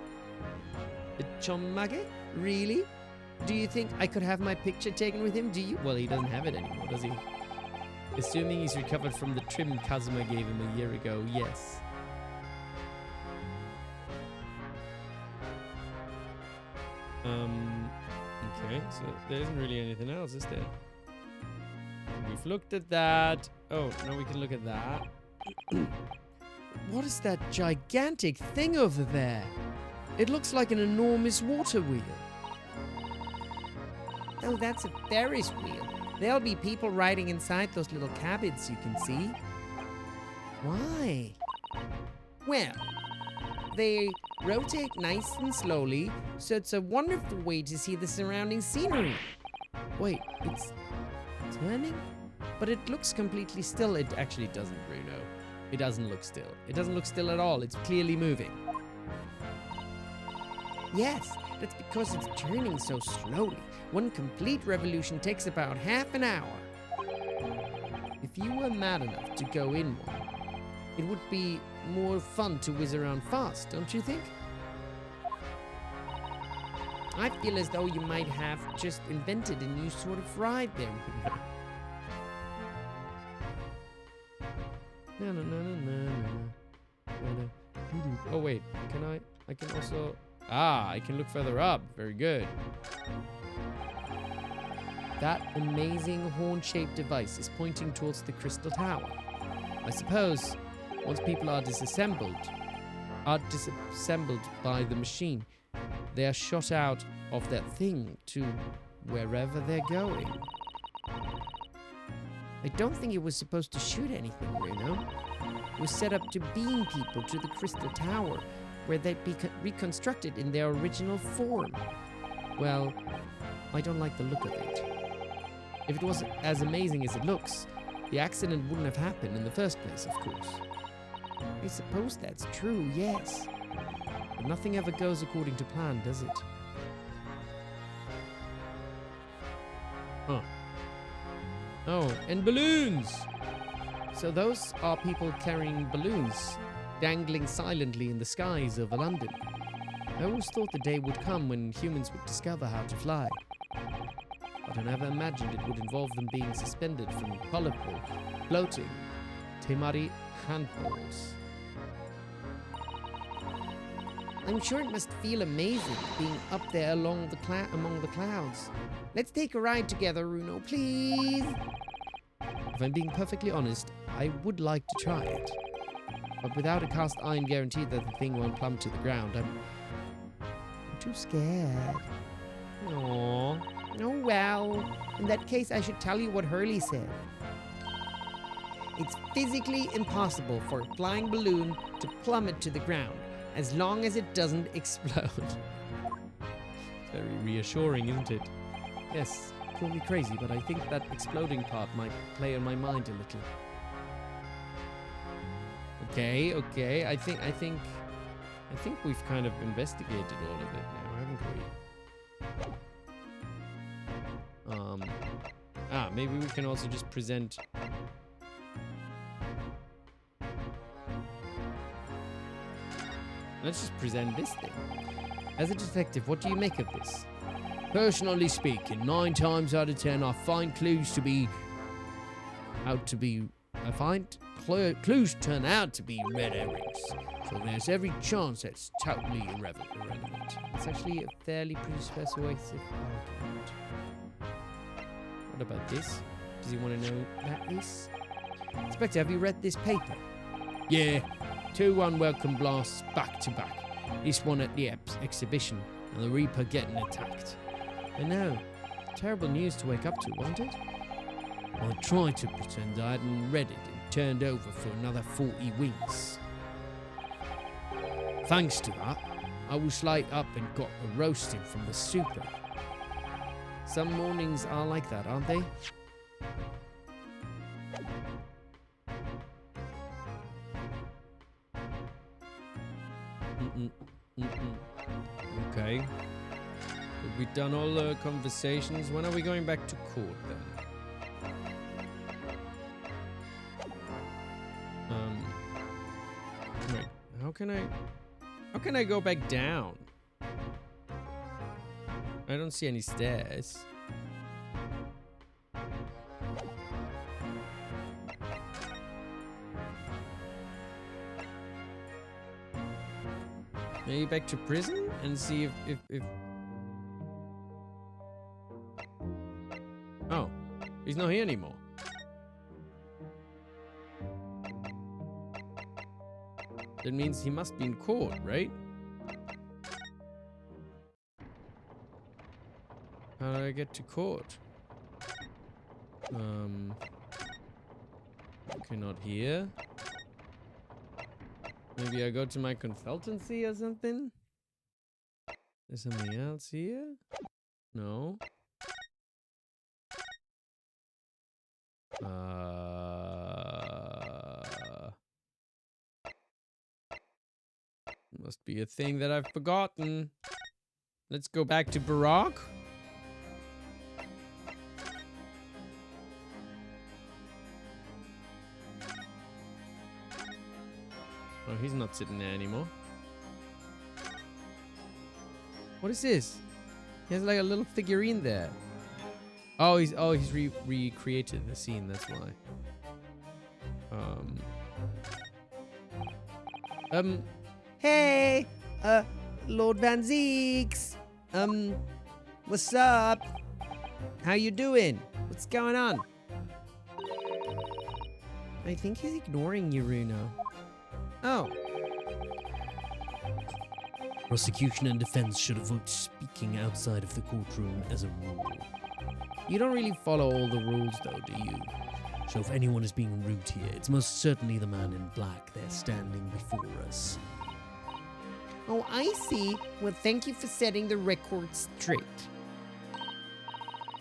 chum-muggy? Really? Do you think I could have my picture taken with him? Do you? Well, he doesn't have it anymore, does he? Assuming he's recovered from the trim Kazuma gave him a year ago, yes. Okay, so there isn't really anything else, is there? We've looked at that. Oh, now we can look at that. What is that gigantic thing over there? It looks like an enormous water wheel. Oh, that's a Ferris wheel. There'll be people riding inside those little cabins you can see. Why? Well, they rotate nice and slowly, so it's a wonderful way to see the surrounding scenery. Wait, it's turning? But it looks completely still. It actually doesn't, Bruno. It doesn't look still. It doesn't look still at all. It's clearly moving. Yes, that's because it's turning so slowly. One complete revolution takes about half an hour. If you were mad enough to go in one, it would be more fun to whiz around fast, don't you think? I feel as though you might have just invented a new sort of ride there. Oh wait, can I can also... I can look further up. Very good. That amazing horn-shaped device is pointing towards the crystal tower. I suppose once people are disassembled by the machine, they are shot out of that thing to wherever they're going. I don't think it was supposed to shoot anything, Ryuno. It was set up to beam people to the crystal tower, where they'd be reconstructed in their original form. Well, I don't like the look of it. If it was as amazing as it looks, the accident wouldn't have happened in the first place, of course. I suppose that's true, yes. But nothing ever goes according to plan, does it? Huh. Oh, and balloons! So those are people carrying balloons, dangling silently in the skies over London. I always thought the day would come when humans would discover how to fly. But I never imagined it would involve them being suspended from colorful, floating, temari handballs. I'm sure it must feel amazing being up there among the clouds. Let's take a ride together, Ryuno, please. If I'm being perfectly honest, I would like to try it. But without a cast iron guarantee that the thing won't plummet to the ground, I'm too scared. Aww. Oh well, in that case I should tell you what Hurley said. It's physically impossible for a flying balloon to plummet to the ground as long as it doesn't explode. It's very reassuring, isn't it? Yes, call me crazy, but I think that exploding part might play on my mind a little. Okay. I think we've kind of investigated all of it now, haven't we? Maybe we can also just present. Let's just present this thing. As a detective, what do you make of this? Personally speaking, 9 times out of 10, I find clues turn out to be red herrings. So there's every chance that's totally irrelevant. It's actually a fairly persuasive argument. What about this? Does he want to know about this? Inspector, have you read this paper? Yeah, 2 unwelcome blasts back to back. This one at the exhibition, and the Reaper getting attacked. I know. Terrible news to wake up to, wasn't it? I tried to pretend I hadn't read it and turned over for another 40 winks. Thanks to that, I was late up and got a roasting from the super. Some mornings are like that, aren't they? Okay. We've done all the conversations. When are we going back to court then? Wait, how can I go back down? I don't see any stairs. Maybe back to prison and see if Oh, he's not here anymore. That means he must be in court, right? How do I get to court? Okay, not here. Maybe I go to my consultancy or something? There's something else here? No. Must be a thing that I've forgotten. Let's go back to Barok. Oh, he's not sitting there anymore. What is this? He has like a little figurine there. Oh, he's recreated the scene. That's why. Hey, Lord Van Zeeks. What's up? How you doing? What's going on? I think he's ignoring you, Runo. Oh. Prosecution and defense should avoid speaking outside of the courtroom as a rule. You don't really follow all the rules, though, do you? So if anyone is being rude here, it's most certainly the man in black there standing before us. Oh, I see. Well, thank you for setting the record straight.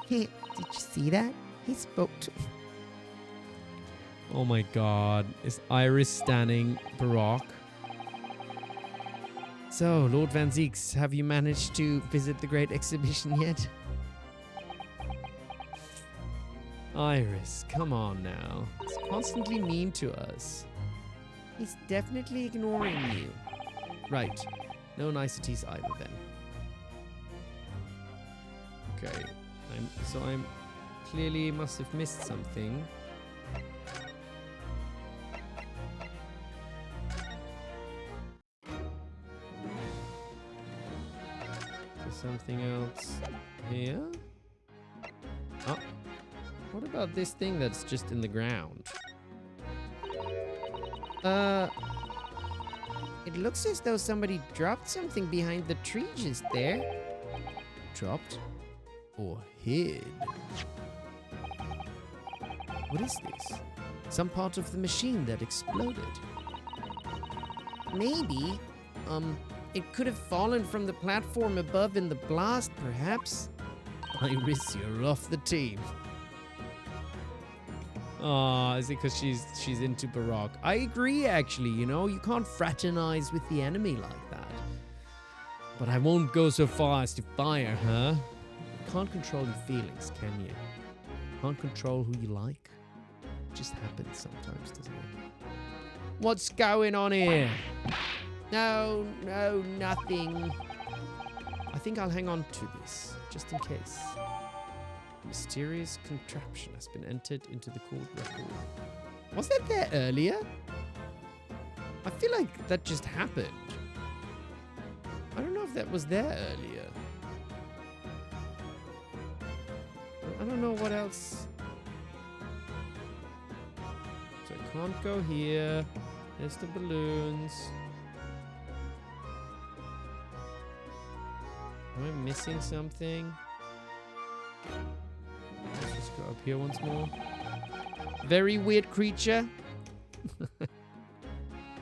Did you see that? He spoke to... Oh my god. Is Iris standing Barok? So, Lord Van Zeeks, have you managed to visit the Great Exhibition yet? Iris, come on now. He's constantly mean to us. He's definitely ignoring you. Right. No niceties either then. Okay. I'm clearly must have missed something. Is there something else here? Oh. What about this thing that's just in the ground? It looks as though somebody dropped something behind the tree just there. Dropped? Or hid? What is this? Some part of the machine that exploded. Maybe. It could have fallen from the platform above in the blast, perhaps. Iris, you're off the team. Oh, is it because she's into Barok? I agree, actually, you know? You can't fraternize with the enemy like that. But I won't go so far as to fire her. You can't control your feelings, can you? Can't control who you like. It just happens sometimes, doesn't it? What's going on here? No, nothing. I think I'll hang on to this, just in case. Mysterious contraption has been entered into the court record. Was that there earlier? I feel like that just happened. I don't know if that was there earlier. I don't know what else. So I can't go here. There's the balloons. Am I missing something? Let's just go up here once more. Very weird creature.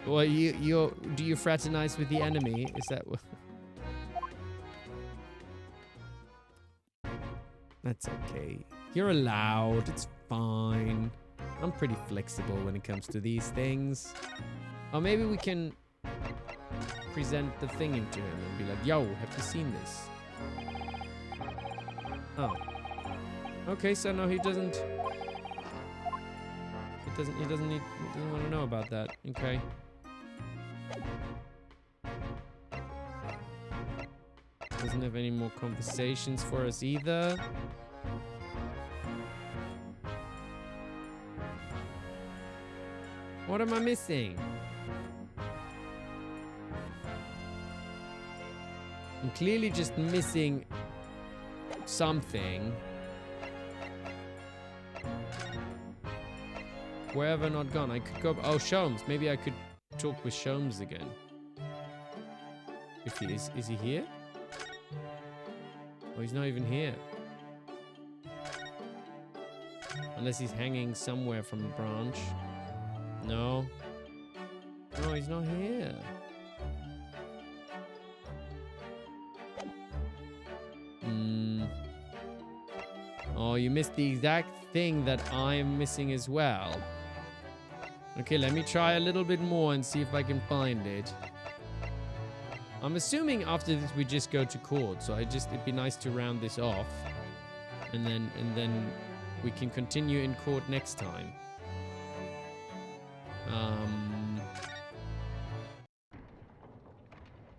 Well, do you fraternize with the enemy? Is that what? That's okay. You're allowed. It's fine. I'm pretty flexible when it comes to these things. Or maybe we can present the thing into him and be like, yo, have you seen this? Oh. Okay, so no, he doesn't want to know about that. Okay. Doesn't have any more conversations for us either. What am I missing? I'm clearly just missing something. Where have I not gone? I could go... Oh, Sholmes. Maybe I could talk with Sholmes again. If he is... Is he here? Oh, he's not even here. Unless he's hanging somewhere from a branch. No. No, he's not here. Oh, you missed the exact thing that I'm missing as well. Okay, let me try a little bit more and see if I can find it. I'm assuming after this we just go to court, so it'd be nice to round this off. And then we can continue in court next time.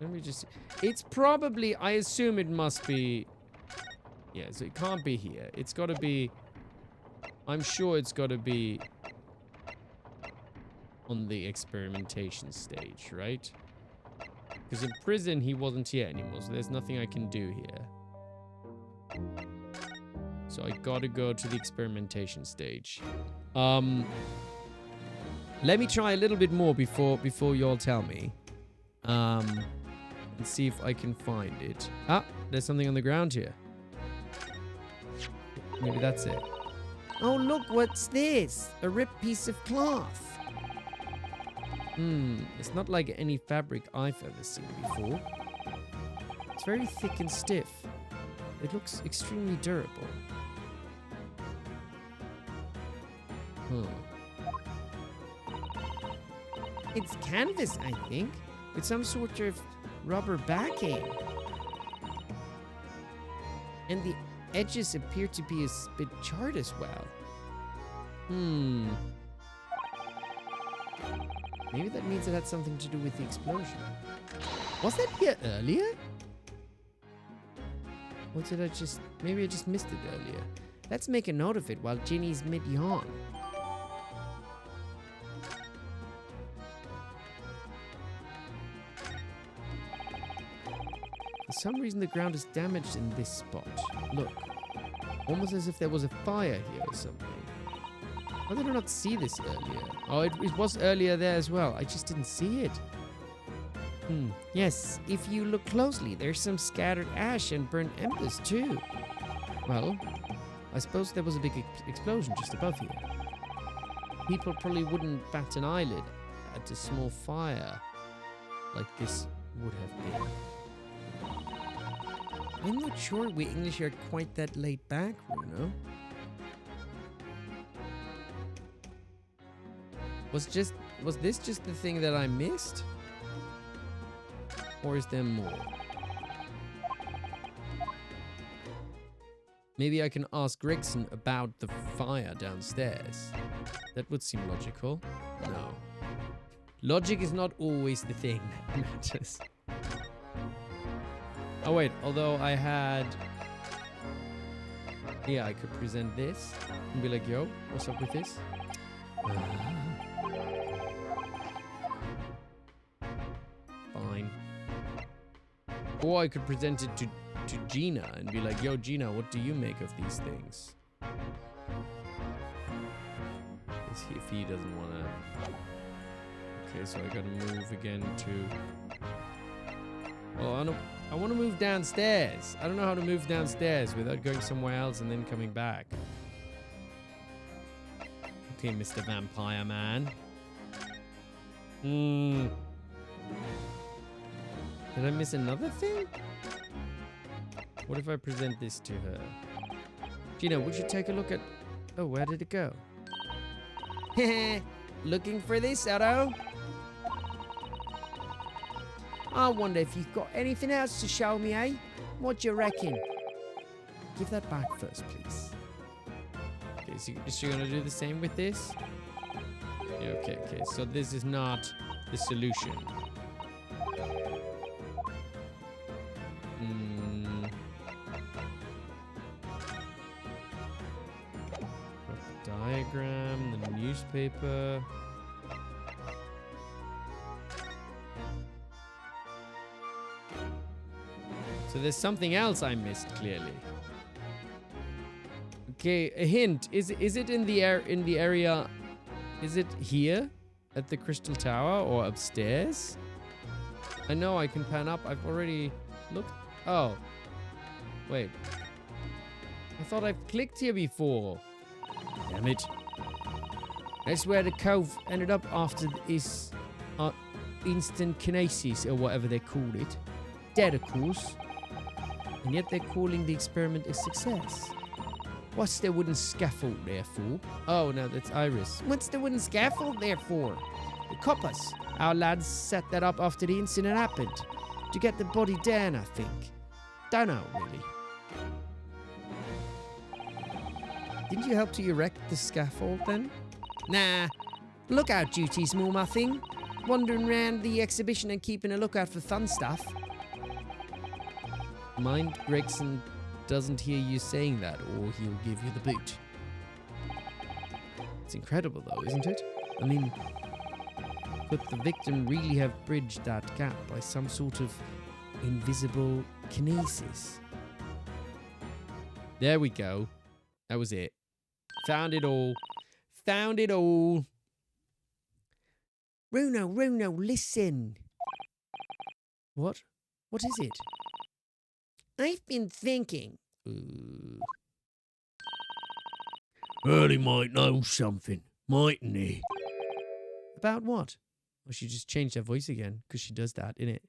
Let me just... It's probably... I assume it must be... Yeah, so it can't be here. It's got to be... I'm sure it's got to be... on the experimentation stage, right? Because in prison, he wasn't here anymore, so there's nothing I can do here. So I gotta go to the experimentation stage. Let me try a little bit more before y'all tell me. And see if I can find it. Ah, there's something on the ground here. Maybe that's it. Oh, look, what's this? A ripped piece of cloth. It's not like any fabric I've ever seen before. It's very thick and stiff. It looks extremely durable. It's canvas, I think, with some sort of rubber backing. And the edges appear to be a bit charred as well. Maybe that means it had something to do with the explosion. Was that here earlier? Or did I just... Maybe I just missed it earlier. Let's make a note of it while Ginny's mid-yawn. For some reason the ground is damaged in this spot. Look. Almost as if there was a fire here or something. Why did I not see this earlier? Oh, it was earlier there as well. I just didn't see it. Yes, if you look closely, there's some scattered ash and burnt embers too. Well, I suppose there was a big explosion just above here. People probably wouldn't bat an eyelid at a small fire like this would have been. I'm not sure we English are quite that laid back, Ryuno. Was this just the thing that I missed? Or is there more? Maybe I can ask Gregson about the fire downstairs. That would seem logical. No. Logic is not always the thing that matters. Oh wait, although I had... Yeah, I could present this and be like, yo, what's up with this? Fine. Or I could present it to Gina and be like, yo, Gina, what do you make of these things? If he doesn't want to... Okay, so I gotta move again to... Well, I want to move downstairs. I don't know how to move downstairs without going somewhere else and then coming back. Okay, Mr. Vampire Man. Did I miss another thing? What if I present this to her? Gina, would you take a look at... Oh, where did it go? Looking for this, Otto? I wonder if you've got anything else to show me, eh? What do you reckon? Give that back first, please. Okay, so is she gonna do the same with this? Yeah, okay. So this is not the solution. Diagram, the newspaper. So there's something else I missed clearly. Okay, a hint. Is it in the area? Is it here at the Crystal Tower or upstairs? I know I can pan up. I've already looked. Oh, wait. I thought I've clicked here before. Damn it. That's where the cove ended up after this instant kinesis or whatever they called it. Dead, of course. And yet they're calling the experiment a success. What's the wooden scaffold there for? Oh, no, that's Iris. What's the wooden scaffold there for? The coppers. Our lads set that up after the incident happened. To get the body down, I think. Don't know, really. Didn't you help to erect the scaffold then? Nah. Lookout duty's more my thing. Wandering around the exhibition and keeping a lookout for fun stuff. Mind Gregson doesn't hear you saying that, or he'll give you the boot. It's incredible, though, isn't it? I mean, could the victim really have bridged that gap by some sort of invisible kinesis? There we go. That was it. Found it all. Found it all. Runo, listen. What? What is it? I've been thinking. Well, he might know something, mightn't he? About what? Well, she just changed her voice again, because she does that, innit?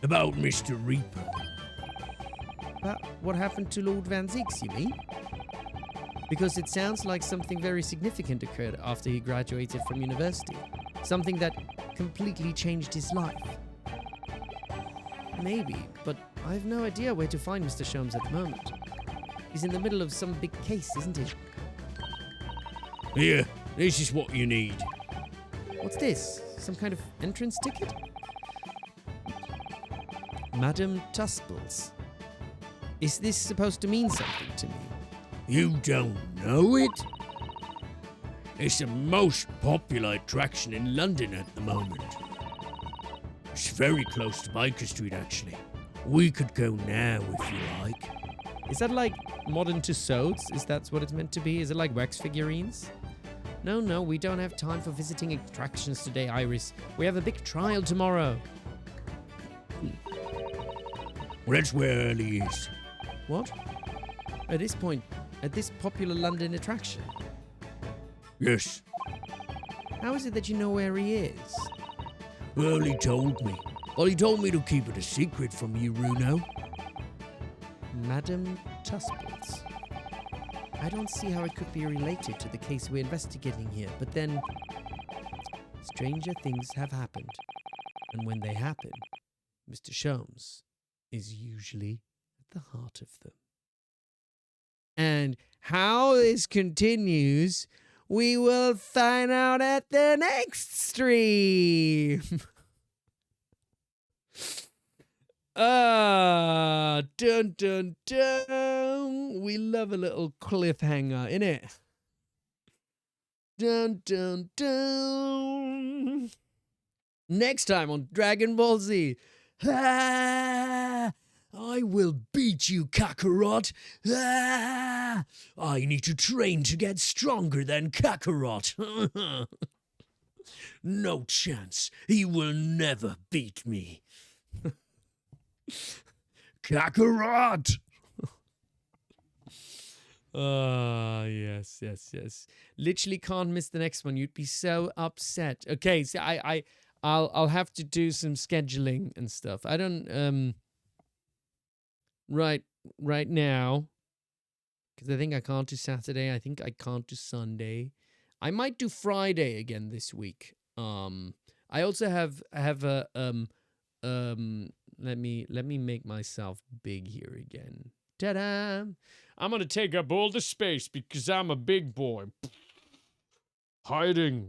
About Mr. Reaper. About what happened to Lord Van Zix, you mean? Because it sounds like something very significant occurred after he graduated from university. Something that completely changed his life. Maybe, but I have no idea where to find Mr. Sholmes at the moment. He's in the middle of some big case, isn't he? Here, this is what you need. What's this? Some kind of entrance ticket? Madame Tusples. Is this supposed to mean something to me? You don't know it? It's the most popular attraction in London at the moment. It's very close to Baker Street, actually. We could go now if you like. Is that like modern Tussauds? Is that what it's meant to be? Is it like wax figurines? No, we don't have time for visiting attractions today, Iris. We have a big trial tomorrow. Well, that's where Early is. What? At this point, at this popular London attraction? Yes. How is it that you know where he is? Early told me. Well, he told me to keep it a secret from you, Runo. Madame Tusples. I don't see how it could be related to the case we're investigating here, but then stranger things have happened. And when they happen, Mr. Sholmes is usually at the heart of them. And how this continues, we will find out at the next stream. Dun dun dun. We love a little cliffhanger, innit? Dun dun dun. Next time on Dragon Ball Z. Ah, I will beat you, Kakarot. Ah, I need to train to get stronger than Kakarot. No chance. He will never beat me. Kakarot! Yes. Literally can't miss the next one. You'd be so upset. Okay, so I'll have to do some scheduling and stuff. I don't right now, because I think I can't do Saturday. I think I can't do Sunday. I might do Friday again this week. I also have a let me make myself big here again. Ta-da! I'm gonna take up all the space because I'm a big boy. Hiding.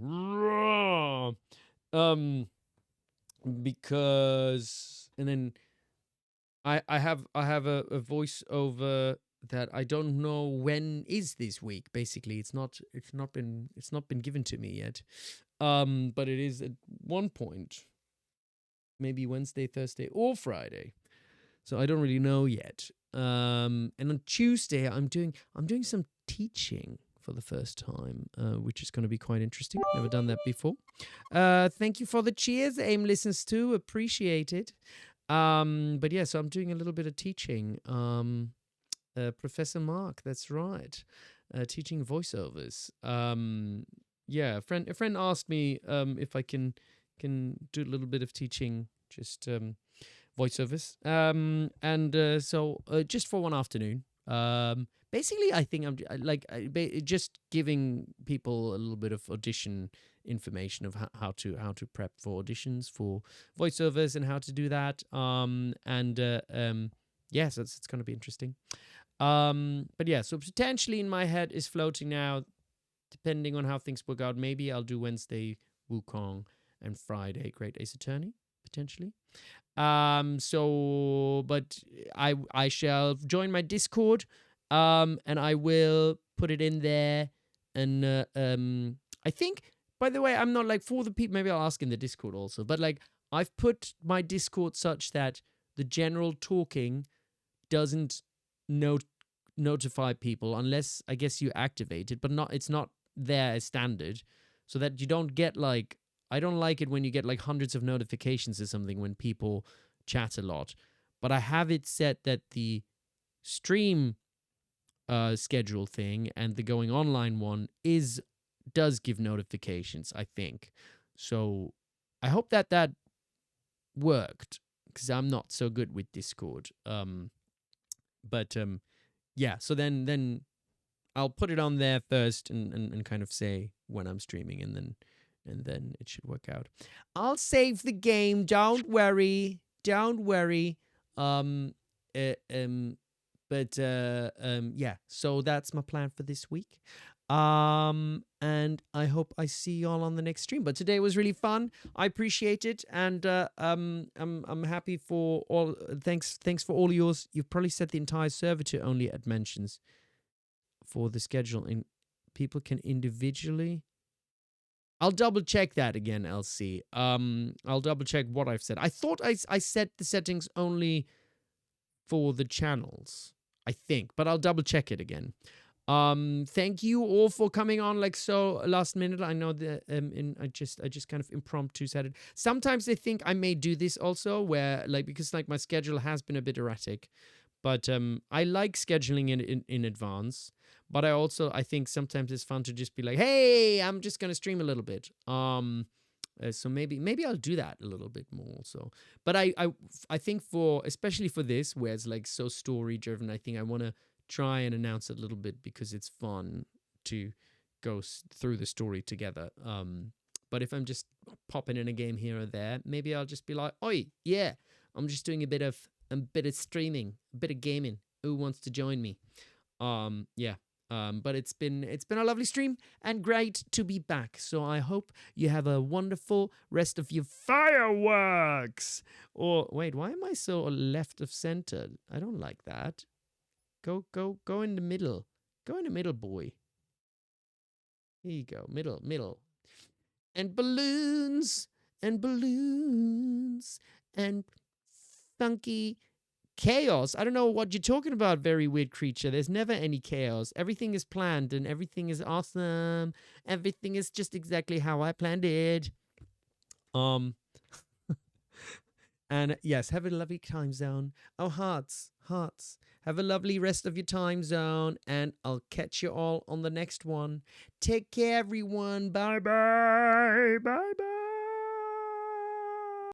Because and then I have a voiceover that I don't know when is this week. Basically, it's not been given to me yet. But it is at one point, maybe Wednesday, Thursday, or Friday. So I don't really know yet. And on Tuesday, I'm doing some teaching for the first time, which is going to be quite interesting. Never done that before. Thank you for the cheers, AIM listens too. Appreciate it. But yeah, so I'm doing a little bit of teaching. Professor Mark, that's right. Teaching voiceovers. Yeah, a friend asked me if I can do a little bit of teaching, just voiceovers. So just for one afternoon. Basically, I think I'm just giving people a little bit of audition information of how to prep for auditions for voiceovers and how to do that. Yeah, so it's going to be interesting. But yeah, so potentially in my head is floating now, depending on how things work out. Maybe I'll do Wednesday Wukong and Friday Great Ace Attorney, potentially. But I shall join my Discord, and I will put it in there. And I think, by the way, I'm not like for the people. Maybe I'll ask in the Discord also. But like I've put my Discord such that the general talking doesn't notify people unless I guess you activate it, but it's not there as standard, so that you don't get like, I don't like it when you get like hundreds of notifications or something when people chat a lot. But I have it set that the stream schedule thing and the going online one does give notifications, I think. So I hope that worked, because I'm not so good with Discord. Yeah, so then I'll put it on there first and kind of say when I'm streaming, and then it should work out. I'll save the game. Don't worry. Yeah. So that's my plan for this week. And I hope I see y'all on the next stream. But today was really fun. I appreciate it, and I'm happy for all. Thanks for all yours. You've probably set the entire server to only add mentions for the schedule, and people can individually. I'll double check that again, LC. I'll double check what I've said. I thought I set the settings only for the channels, I think, but I'll double check it again. Thank you all for coming on like so last minute. I know that I just kind of impromptu said it. Sometimes I think I may do this also, where like, because like my schedule has been a bit erratic, but I like scheduling it in advance. But I think sometimes it's fun to just be like, hey, I'm just gonna stream a little bit. So maybe I'll do that a little bit more. So, but I think especially for this, where it's like so story driven, I think I want to try and announce it a little bit, because it's fun to go through the story together. But if I'm just popping in a game here or there, maybe I'll just be like, oi, yeah, I'm just doing a bit of streaming, a bit of gaming. Who wants to join me? Yeah. But it's been a lovely stream and great to be back. So I hope you have a wonderful rest of your fireworks. Or wait, why am I so left of center? I don't like that. Go in the middle. Go in the middle, boy. Here you go, middle. And balloons and funky chaos. I don't know what you're talking about, very weird creature. There's never any chaos. Everything is planned and everything is awesome. Everything is just exactly how I planned it. And yes, have a lovely time zone. Oh, hearts. Have a lovely rest of your time zone, and I'll catch you all on the next one. Take care, everyone. Bye.